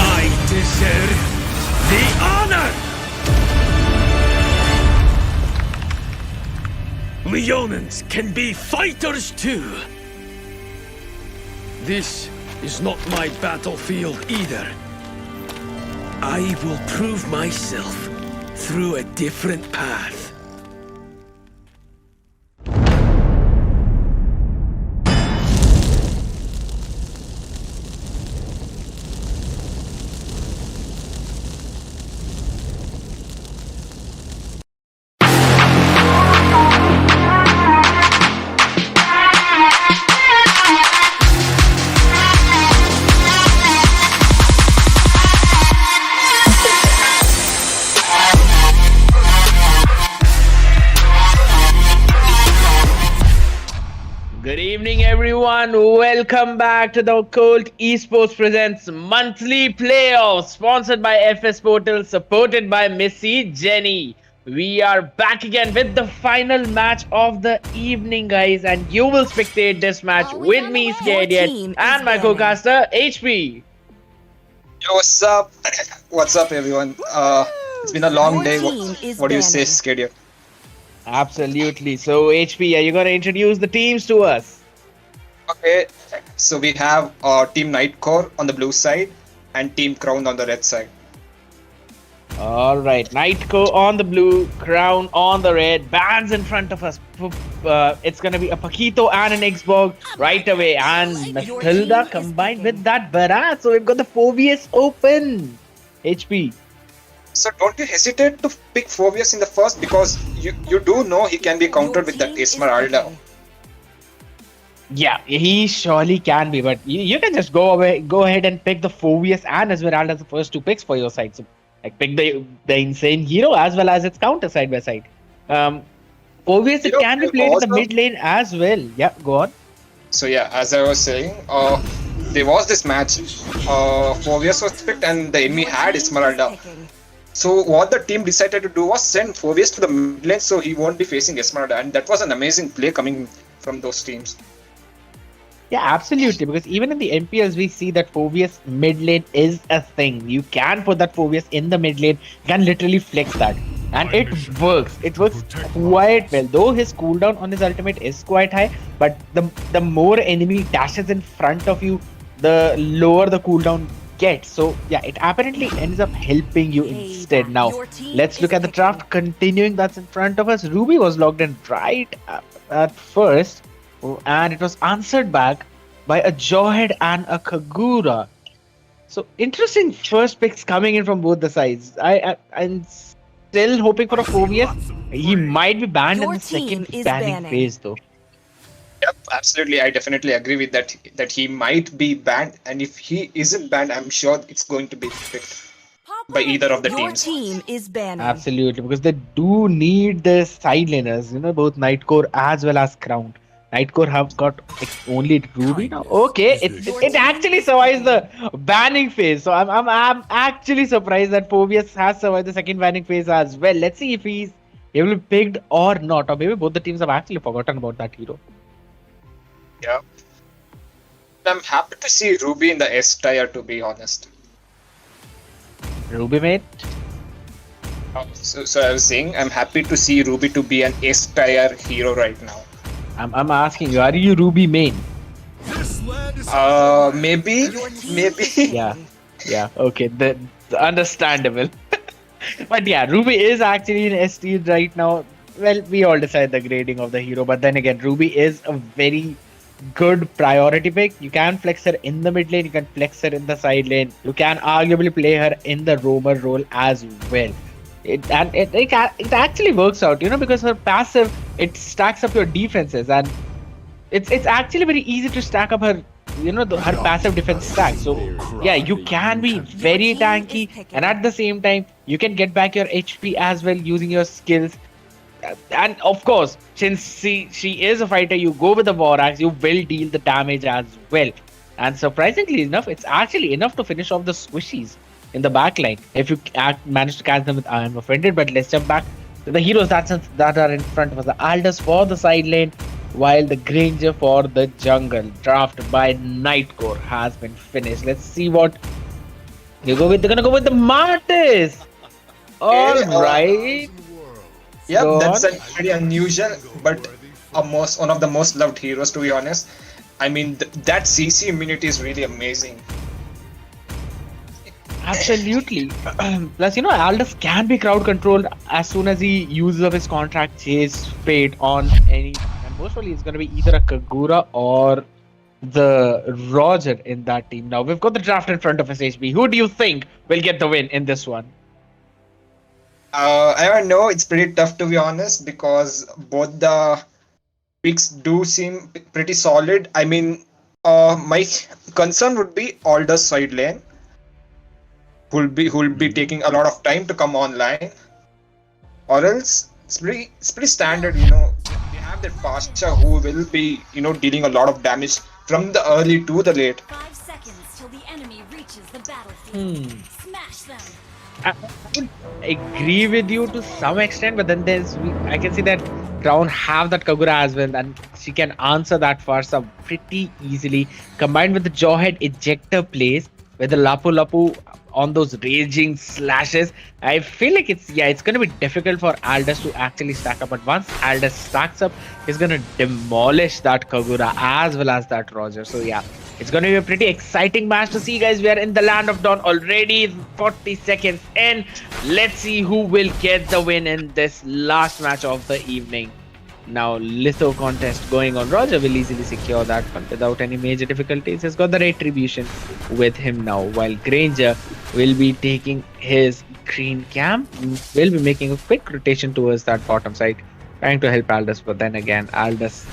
I deserve the honor! Leonins can be fighters too. This is not my battlefield either. I will prove myself through a different path. Good evening, everyone. Welcome back to the Colt Esports Presents Monthly Playoffs, sponsored by FS Portal, supported by Missy Jenny. We are back again with the final match of the evening, guys, and you will spectate this match with me, Scared, and my co-caster, HP. Yo, what's up? What's up, everyone? It's been a long day. What do you say, Scared? Absolutely. So, HP, are you going to introduce the teams to us? Okay, so we have Team Nightcore on the blue side and Team Crown on the red side. Alright, Nightcore on the blue, Crown on the red, bands in front of us. It's gonna be a Paquito and an Xbox right away, and Matilda combined with that Barat. So we've got the Phobius open. HP. So don't you hesitate to pick Phobius in the first, because you do know he can be countered with that Esmeralda. Yeah, he surely can be, but you can just go ahead and pick the Phobius and Esmeralda as the first two picks for your side. So like pick the insane hero as well as its counter side by side. Phobius, it can be played in the mid lane as well. Yeah, go on. So yeah, as I was saying, there was this match. Phobius was picked and the enemy had Esmeralda. So what the team decided to do was send Phobius to the mid lane so he won't be facing Esmeralda, and that was an amazing play coming from those teams. Yeah, absolutely, because even in the MPLs we see that Phobius mid lane is a thing. You can put that Phobius in the mid lane, you can literally flex that, and it works. It works quite well, though his cooldown on his ultimate is quite high, but the more enemy dashes in front of you, the lower the cooldown gets. So yeah, it apparently ends up helping you instead. Now let's look at the draft continuing that's in front of us. Ruby was logged in right at first, and it was answered back by a Jawhead and a Kagura. So interesting first picks coming in from both the sides. I'm still hoping for a Phobius. He might be banned in the second banning phase though. Yep, absolutely. I definitely agree with that he might be banned, and if he isn't banned, I'm sure it's going to be picked by either of the teams. Your team is banned. Absolutely, because they do need the side laners, both Nightcore as well as Crown. Nightcore have got only Ruby now. Okay, it actually survives the banning phase. So I'm actually surprised that Phobius has survived the second banning phase as well. Let's see if he's able to be picked or not, or maybe both the teams have actually forgotten about that hero. Yeah, I'm happy to see Ruby in the S tier, to be honest. Ruby mate. So I was saying I'm happy to see Ruby to be an S tier hero right now. I'm asking you, are you Ruby main? Maybe. Yeah. Yeah. Okay. That's understandable. But yeah, Ruby is actually in ST right now. Well, we all decide the grading of the hero, but then again, Ruby is a very good priority pick. You can flex her in the mid lane, you can flex her in the side lane, you can arguably play her in the roamer role as well. It actually works out, because her passive, it stacks up your defenses, and it's actually very easy to stack up her her passive defense stack. So yeah, you can be very tanky, and at the same time you can get back your HP as well using your skills. And of course, since she is a fighter, you go with the war axe, you will deal the damage as well. And surprisingly enough, it's actually enough to finish off the squishies in the back line if you manage to catch them with I am offended. But let's jump back to the heroes that are in front of us. The Aldous for the side lane, while the Granger for the jungle. Draft by Nightcore has been finished. Let's see what you go with. They're gonna go with the Martis. All right. Yep, Go that's on. pretty unusual, but one of the most loved heroes, to be honest. I mean, that CC immunity is really amazing. Absolutely. Plus, Aldous can be crowd controlled as soon as he uses up his contract chase fate on any. And most probably, it's going to be either a Kagura or the Roger in that team. Now, we've got the draft in front of us, HB. Who do you think will get the win in this one? I don't know, it's pretty tough to be honest, because both the picks do seem pretty solid. I mean, my concern would be Aldous side lane, who'll be taking a lot of time to come online, or else it's pretty standard. We have that Pasha who will be dealing a lot of damage from the early to the late. 5 seconds till the enemy reaches the battlefield. Smash them. I would agree with you to some extent, but then I can see that Crown have that Kagura as well, and she can answer that Farsa pretty easily. Combined with the Jawhead ejector plays with the Lapu Lapu on those raging slashes, I feel like it's going to be difficult for Aldous to actually stack up. But once Aldous stacks up, he's going to demolish that Kagura as well as that Roger. So yeah, it's going to be a pretty exciting match to see, guys. We are in the land of Dawn already, 40 seconds in. Let's see who will get the win in this last match of the evening. Now, Litho contest going on. Roger will easily secure that one without any major difficulties. He's got the retribution with him now, while Granger will be taking his green camp. Will be making a quick rotation towards that bottom side, trying to help Aldous. But then again, Aldous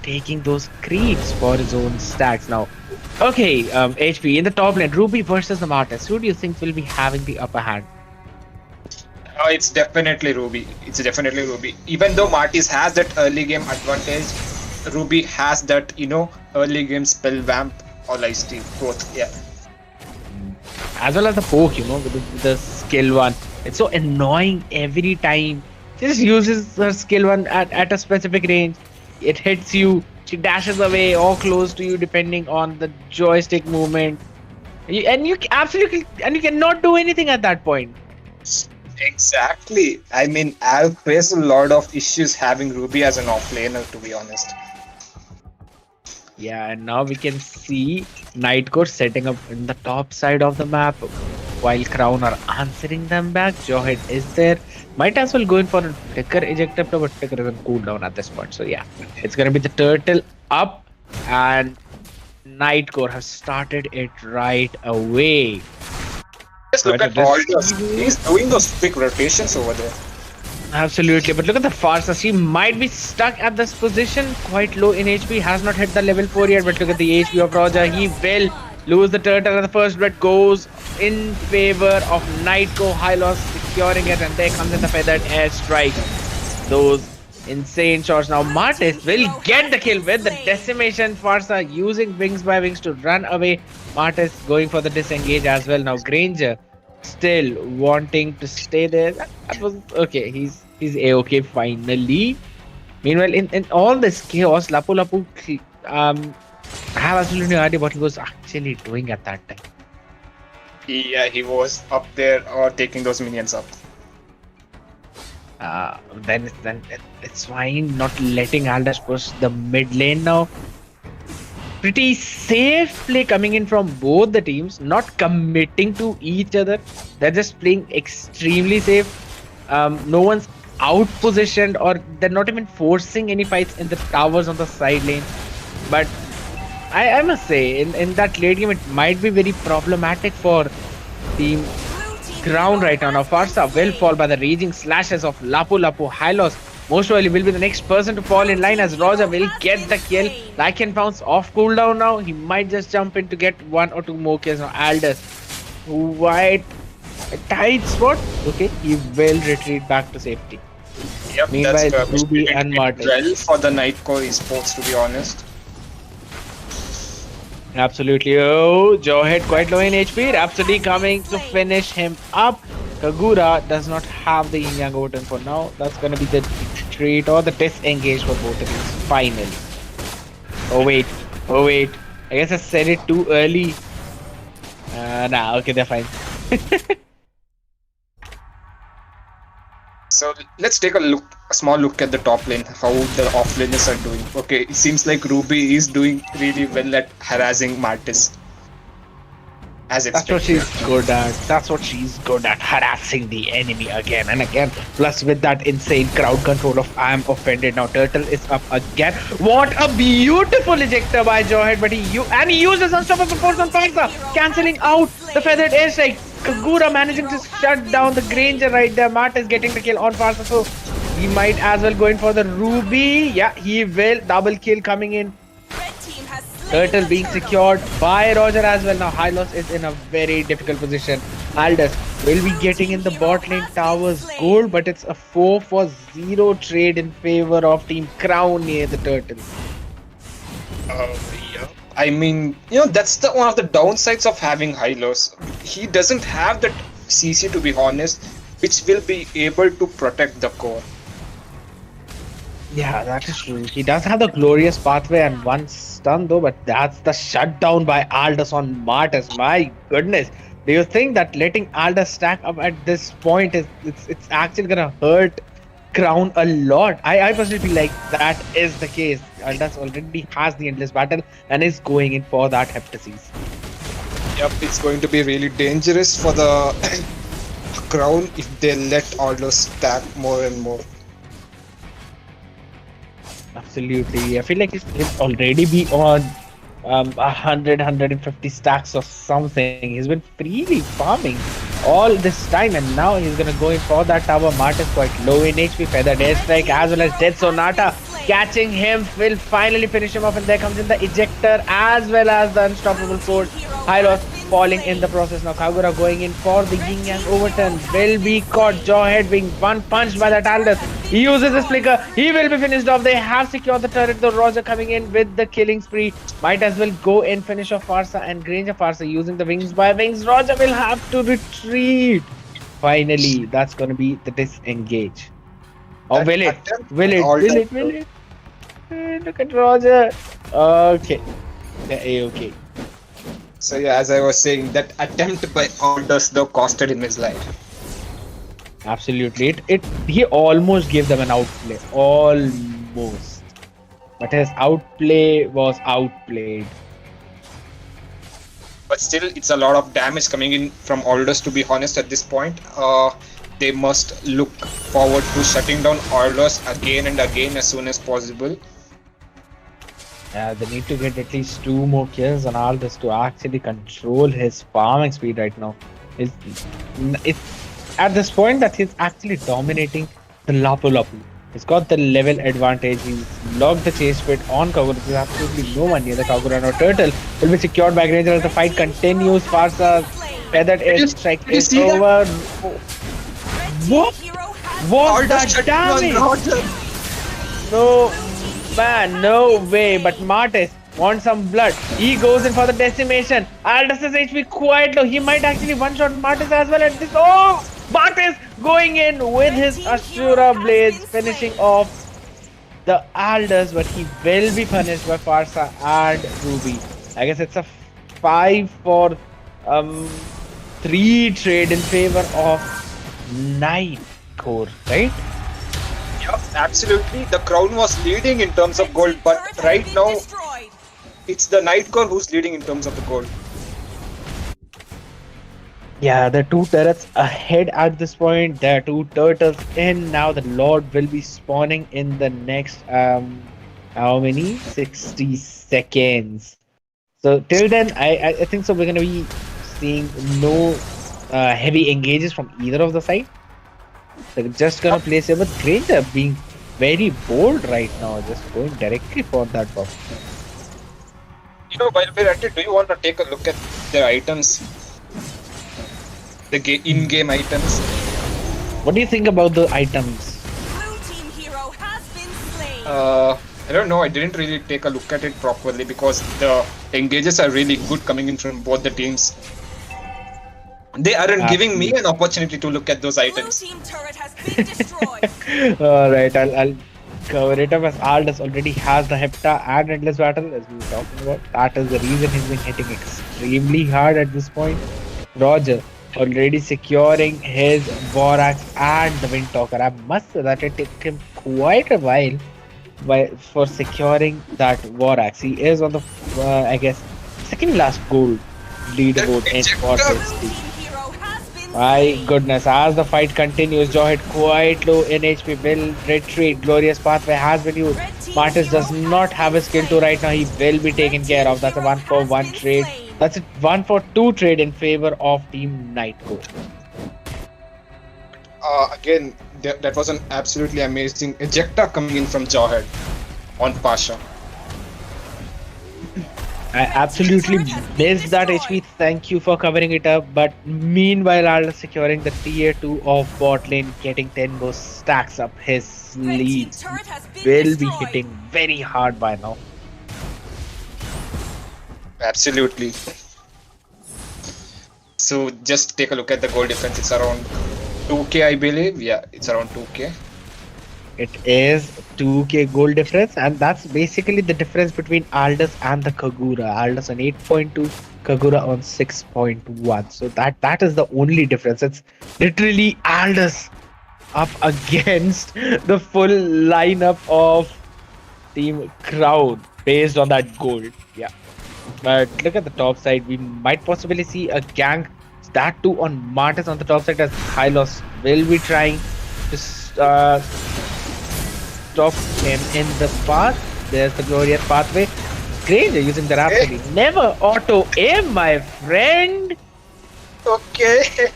taking those creeps for his own stacks now. Okay, HP in the top lane, Ruby versus the Martis. Who do you think will be having the upper hand? It's definitely Ruby. Even though Martis has that early game advantage, Ruby has that early game spell vamp or lifesteal both. Yeah. As well as the poke, with the skill one. It's so annoying every time. She just uses her skill one at a specific range. It hits you. She dashes away or close to you depending on the joystick movement. You cannot do anything at that point. Exactly. I mean, I've faced a lot of issues having Ruby as an offlaner, to be honest. Yeah, and now we can see Nightcore setting up in the top side of the map, while Crown are answering them back. Jawhead is there. Might as well go in for a Flicker ejector, but Flicker is on cooldown at this point. So yeah, it's gonna be the turtle up, and Nightcore has started it right away. Just look at all those. He's doing those quick rotations over there. Absolutely, but look at the Farsa. She might be stuck at this position, quite low in HP, has not hit the level 4 yet, but look at the HP of Roger. He will lose the turtle, and the first blood goes in favor of Nightcore. High loss securing it, and there comes in the feathered airstrike. Those insane shots. Now Martis will get the kill with the decimation. Farsa using wings by wings to run away. Martis going for the disengage as well. Now Granger still wanting to stay there. That was okay. He's a-okay finally. Meanwhile, in all this chaos, Lapu Lapu, I have absolutely no idea what he was actually doing at that time. Yeah, he was up there or taking those minions up. then it's fine. Not letting Aldous push the mid lane now. Pretty safe play coming in from both the teams, not committing to each other. They're just playing extremely safe. No one's out positioned, or they're not even forcing any fights in the towers on the side lane. But I must say, in that late game, it might be very problematic for Team Crown right now. Now Farsa will fall by the raging slashes of Lapu Lapu. Hylos most probably will be the next person to fall in line, as Roger will get the kill. Lycan bounce off cooldown now. He might just jump in to get 1 or 2 more kills. Now Aldous, quite a tight spot. Okay, he will retreat back to safety. Yep, Meanwhile, that's Ruby and Martin. well for the Nightcore Esports, to be honest. Absolutely. Oh, Jawhead quite low in HP. Rhapsody coming to finish him up. Kagura does not have the yin yang overturn for now. That's gonna be the retreat or the disengage for both of these. Finally. Oh wait. I guess I said it too early. Nah, okay, they're fine. So let's take a small look at the top lane, how the off laners are doing. Okay, it seems like Ruby is doing really well at harassing Martis. As That's what she's good at. That's what she's good at, harassing the enemy again and again. Plus with that insane crowd control of I am offended. Now Turtle is up again. What a beautiful ejector by Jawhead, but he uses unstoppable force on Farsa, cancelling out the feathered airstrike. Kagura managing to shut down the Granger right there. Mart is getting the kill on Farsa, so he might as well go in for the Ruby. Yeah, he will. Double kill coming in. Turtle being secured by Roger as well. Now Hylos is in a very difficult position. Aldous will be getting in the bot lane towers gold, but it's a 4-for-0 trade in favor of Team Crown near the Turtle. Yeah. I mean, that's one of the downsides of having Hylos. He doesn't have that CC, to be honest, which will be able to protect the core. Yeah, that is true. He does have the glorious pathway and one stun though, but that's the shutdown by Aldous on Martis. My goodness. Do you think that letting Aldous stack up at this point it's actually gonna hurt Crown a lot? I personally feel like that is the case. Aldous already has the endless battle and is going in for that Heptasis. Yep, it's going to be really dangerous for the Crown if they let Aldous stack more and more. Absolutely. I feel like he's already be on 100-150 stacks or something. He's been freely farming all this time, and now he's gonna go in for that tower. Mart is quite low in HP. Feathered airstrike as well as Death Sonata catching him will finally finish him off, and there comes in the ejector as well as the unstoppable force. Hylos falling in the process. Now Kagura going in for the yin yang overturn will be caught. Jawhead being one punched by that Aldous. He uses his flicker. He will be finished off. They have secured the turret though. Roger coming in with the killing spree. Might as well go in finish off Farsa and Granger. Farsa using the wings by wings. Roger will have to retreat. Finally, that's going to be the disengage. Oh, will it? Will it? Look at Roger. Okay. Okay. So yeah, as I was saying, that attempt by Aldous though costed him his life. Absolutely. He almost gave them an outplay. Almost. But his outplay was outplayed. But still, it's a lot of damage coming in from Aldous, to be honest, at this point. They must look forward to shutting down Aldous again and again as soon as possible. They need to get at least 2 more kills on Aldous to actually control his farming speed right now. It's at this point that he's actually dominating the Lapu Lapu. He's got the level advantage. He's locked the chase pit on Kagura. There's absolutely no one near the Kagura. Now Turtle will be secured by Granger as the fight continues. Farsa's feathered airstrike is over. What? What that damage? No, man, no way. But Martis wants some blood. He goes in for the decimation. Aldous' HP quite low. He might actually one-shot Martis as well at this. Oh! Martis going in with his Ashura Blades, finishing off the Aldous, but he will be punished by Farsa and Ruby. I guess it's a 5-for-3 trade in favor of Night Core, right? Yeah, absolutely. The Crown was leading in terms of gold, but right now it's the Nightcore who's leading in terms of the gold. Yeah, the two turrets ahead at this point. There are two turtles in. Now the Lord will be spawning in the next how many? 60 seconds. So till then, I think so we're gonna be seeing no heavy engages from either of the side. They're just gonna place it, but Granger being very bold right now, just going directly for that buff. You know, while we're at it, do you want to take a look at their items? The in-game items. What do you think about the items? Blue team hero has been slain. I don't know. I didn't really take a look at it properly because the engages are really good coming in from both the teams. They aren't giving me an opportunity to look at those items. Blue team turret has been destroyed. Alright, I'll cover it up as Aldous already has the Hepta and Endless Battle as we were talking about. That is the reason he's been hitting extremely hard at this point. Roger already securing his Vorax and the Windtalker. I must say that it took him quite a while for securing that Vorax. He is on the, I guess, second last gold leaderboard in for this team. My goodness, as the fight continues, Jawhead quite low in HP, will retreat. Glorious Pathway has been used. Martis does not have a skill to right now. He will be taken care of. That's a 1-for-1 trade. That's a 1-for-2 trade in favor of Team Nightcore. Again, that was an absolutely amazing ejector coming in from Jawhead on Pasha. I absolutely missed that HP. Thank you for covering it up. But meanwhile, Aldous securing the tier 2 of bot lane, getting 10 more stacks up his sleeves. Will be hitting very hard by now. Absolutely. So just take a look at the goal difference. It's around 2k, I believe. Yeah, it's around 2k. It is 2k gold difference, and that's basically the difference between Aldous and the Kagura. Aldous on 8.2, Kagura on 6.1. So that is the only difference. It's literally Aldous up against the full lineup of Team Crowd based on that gold. Yeah. But look at the top side. We might possibly see a gank. That too on Martis on the top side as Hylos will be trying to stop him in the path. There's the Glorious Pathway. Granger using the Rhapsody. Never auto aim, my friend. Okay.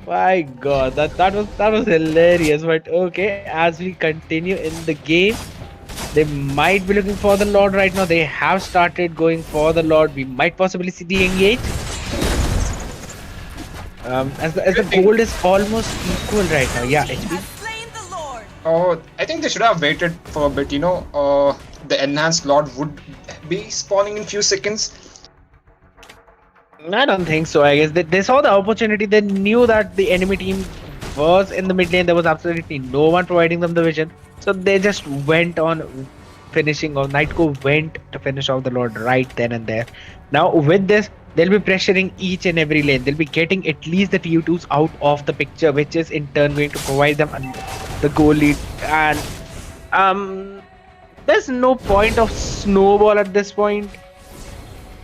My god, that was hilarious. But okay, as we continue in the game, they might be looking for the Lord right now. They have started going for the Lord. We might possibly see the engage. As the gold is almost equal right now. Yeah, HP. Oh, I think they should have waited for a bit. You know, the enhanced Lord would be spawning in few seconds. I don't think so. I guess they saw the opportunity. They knew that the enemy team was in the mid lane. There was absolutely no one providing them the vision. So they just went on finishing, or Nightcore went to finish off the Lord right then and there. Now with this, they'll be pressuring each and every lane. They'll be getting at least the TU2s out of the picture, which is in turn going to provide them the goal lead. And there's no point of snowball at this point.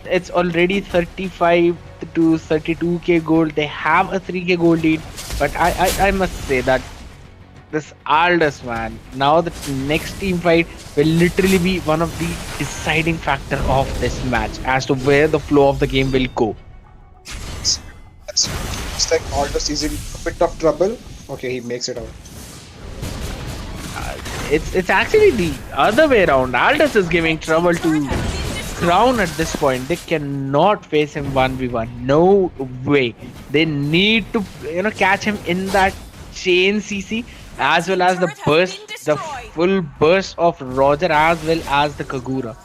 It's already 35 to 32k gold. They have a 3k gold lead, but I must say that this Aldous, man, now the next team fight will literally be one of the deciding factor of this match as to where the flow of the game will go. It's like Aldous is in a bit of trouble. Okay, he makes it out. It's actually the other way around. Aldous is giving trouble to Crown at this point. They cannot face him 1v1. No way. They need to, catch him in that chain CC, as well as the burst, the full burst of Roger, as well as the Kagura.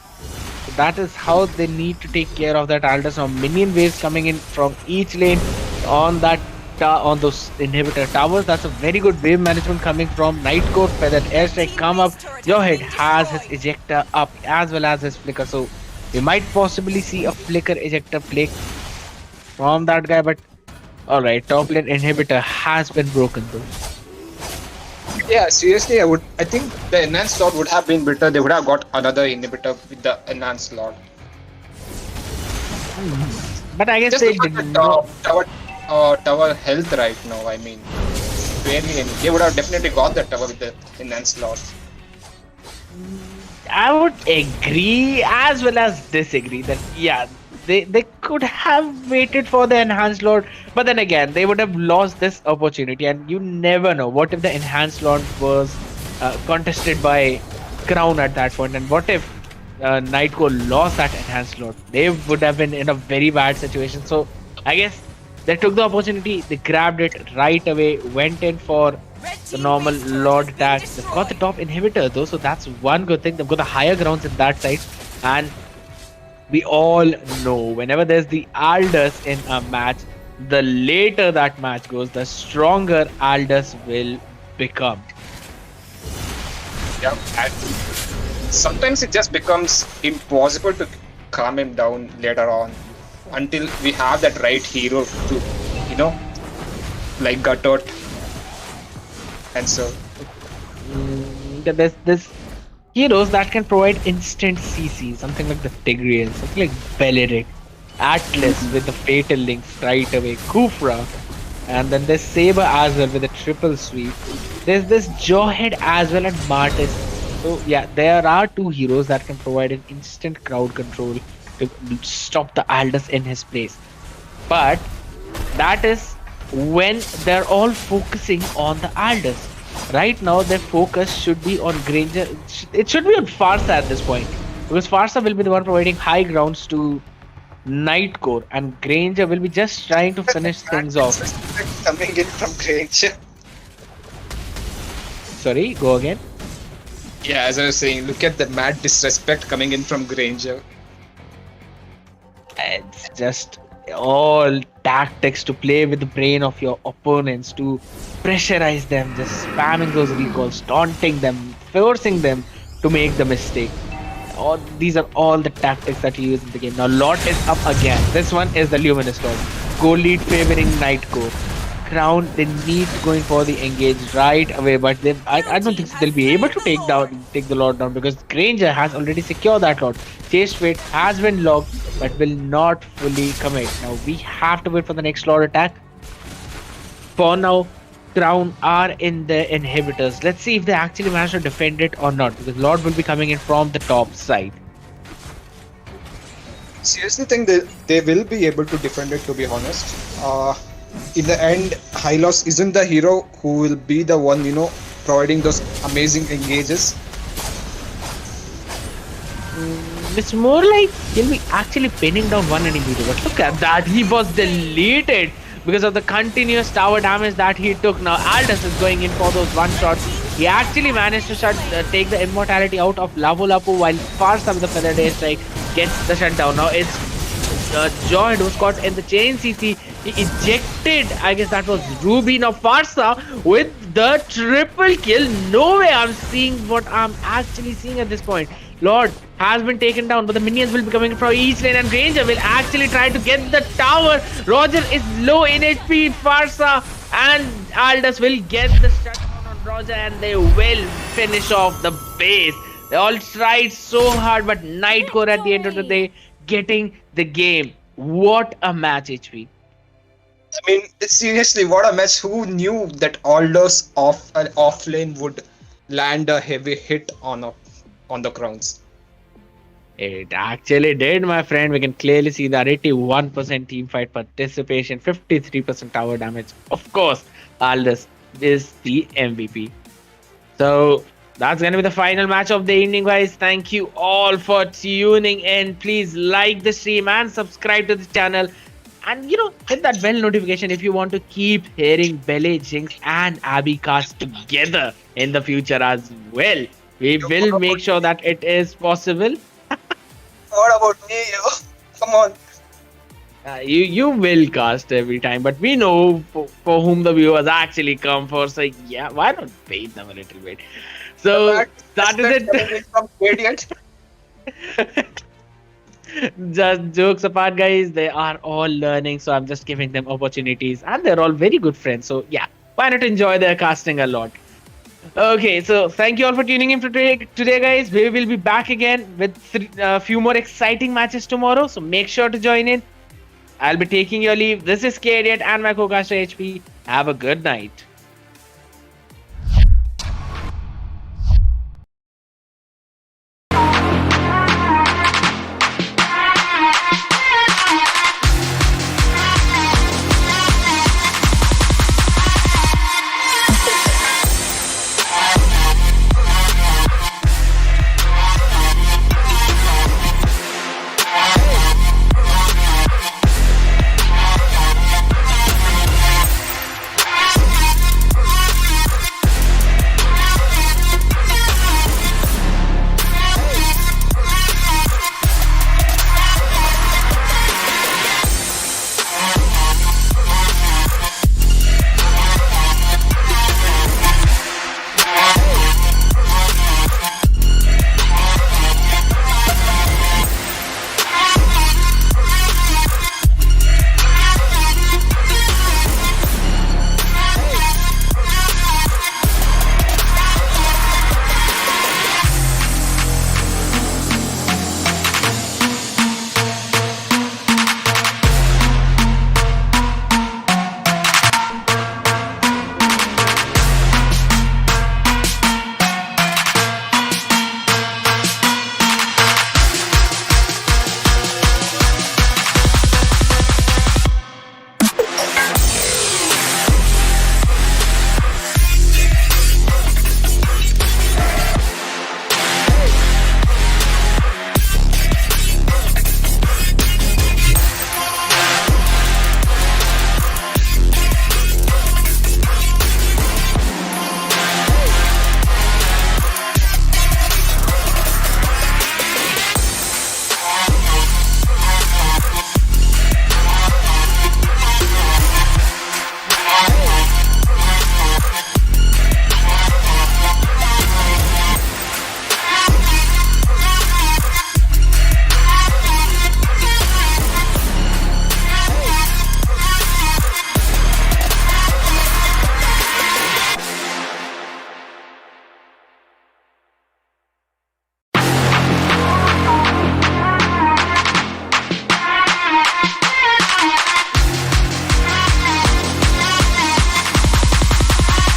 So that is how they need to take care of that Aldous. Now minion waves coming in from each lane on that on those inhibitor towers. That's a very good wave management coming from Nightcore. Feathered airstrike come up. Jawhead has his ejector up as well as his flicker. So we might possibly see a flicker ejector play from that guy. But alright, top lane inhibitor has been broken though. Yeah, seriously, I think the enhanced slot would have been better. They would have got another inhibitor with the enhanced slot. But I guess Just they look at did the not. tower health right now. I mean, barely any. They would have definitely got the tower with the enhanced slot. I would agree as well as disagree that yeah, they could have waited for the enhanced lord, but then again they would have lost this opportunity, and you never know what if the enhanced lord was contested by Crown at that point, and what if Nightcore lost that enhanced lord? They would have been in a very bad situation. So I guess they took the opportunity, they grabbed it right away, went in for the normal Lord attack. They've got the top inhibitor though, so that's one good thing. They've got the higher grounds in that side, and we all know whenever there's the Aldous in a match, the later that match goes, the stronger Aldous will become. Yeah, and sometimes it just becomes impossible to calm him down later on until we have that right hero to, you know, like Gatot. And so There's heroes that can provide instant CC, something like the Tigreal, something like Beleric, Atlas with the Fatal Links right away, Kufra, and then there's Saber as well with a triple sweep. There's this Jawhead as well and Martis. So yeah, there are two heroes that can provide an instant crowd control to stop the Aldous in his place. But that is when they're all focusing on the Aldous. Right now, their focus should be on Granger. It should be on Farsa at this point, because Farsa will be the one providing high grounds to Nightcore, and Granger will be just trying to finish things off. Coming in from Granger. Sorry, go again. Yeah, as I was saying, look at the mad disrespect coming in from Granger. It's just all tactics to play with the brain of your opponents, to pressurize them, just spamming those recalls, taunting them, forcing them to make the mistake. These are all the tactics that you use in the game. Now Lot is up again. This one is the Luminous Lord. Go lead favoring Nightcore. Crown, they need going for the engage right away, but I don't think they'll be able to take the Lord down, because Granger has already secured that Lord. Chase Fate has been locked but will not fully commit. Now we have to wait for the next Lord attack. For now, Crown are in the inhibitors. Let's see if they actually manage to defend it or not, because Lord will be coming in from the top side. Seriously think they will be able to defend it, to be honest. In the end, Hylos isn't the hero who will be the one, providing those amazing engages. It's more like he'll be actually pinning down one enemy. But look at that, he was deleted because of the continuous tower damage that he took. Now Aldous is going in for those one shots. He actually managed to take the immortality out of Lapu while Farsa with the Feather Day Strike gets the shutdown. Now it's Joy who's caught in the chain CC. He ejected, I guess that was Ruby. Now Farsa with the triple kill. No way I'm seeing what I'm actually seeing at this point. Lord has been taken down, but the minions will be coming from east lane, and Granger will actually try to get the tower. Roger is low in HP. Farsa and Aldous will get the shutdown on Roger, and they will finish off the base. They all tried so hard, but Nightcore at the end of the day getting the game. What a match, HP. I mean, seriously, what a match. Who knew that Aldous off lane would land a heavy hit on the crowns? It actually did, my friend. We can clearly see that 81% teamfight participation, 53% tower damage. Of course, Aldous is the MVP. So that's going to be the final match of the evening, guys. Thank you all for tuning in. Please like the stream and subscribe to the channel. And, hit that bell notification if you want to keep hearing Bele, Jinx and Abby cast together in the future as well. We will make sure that it is possible. What about me, yo? Come on. You will cast every time, but we know for whom the viewers actually come for. So yeah, why not pay them a little bit? So that is it. Just jokes apart, guys. They are all learning, so I'm just giving them opportunities, and they're all very good friends. So yeah, why not enjoy their casting a lot? Okay, so thank you all for tuning in for today, guys. We will be back again with a few more exciting matches tomorrow. So make sure to join in. I'll be taking your leave. This is K-Idiot and my co-caster HP. Have a good night.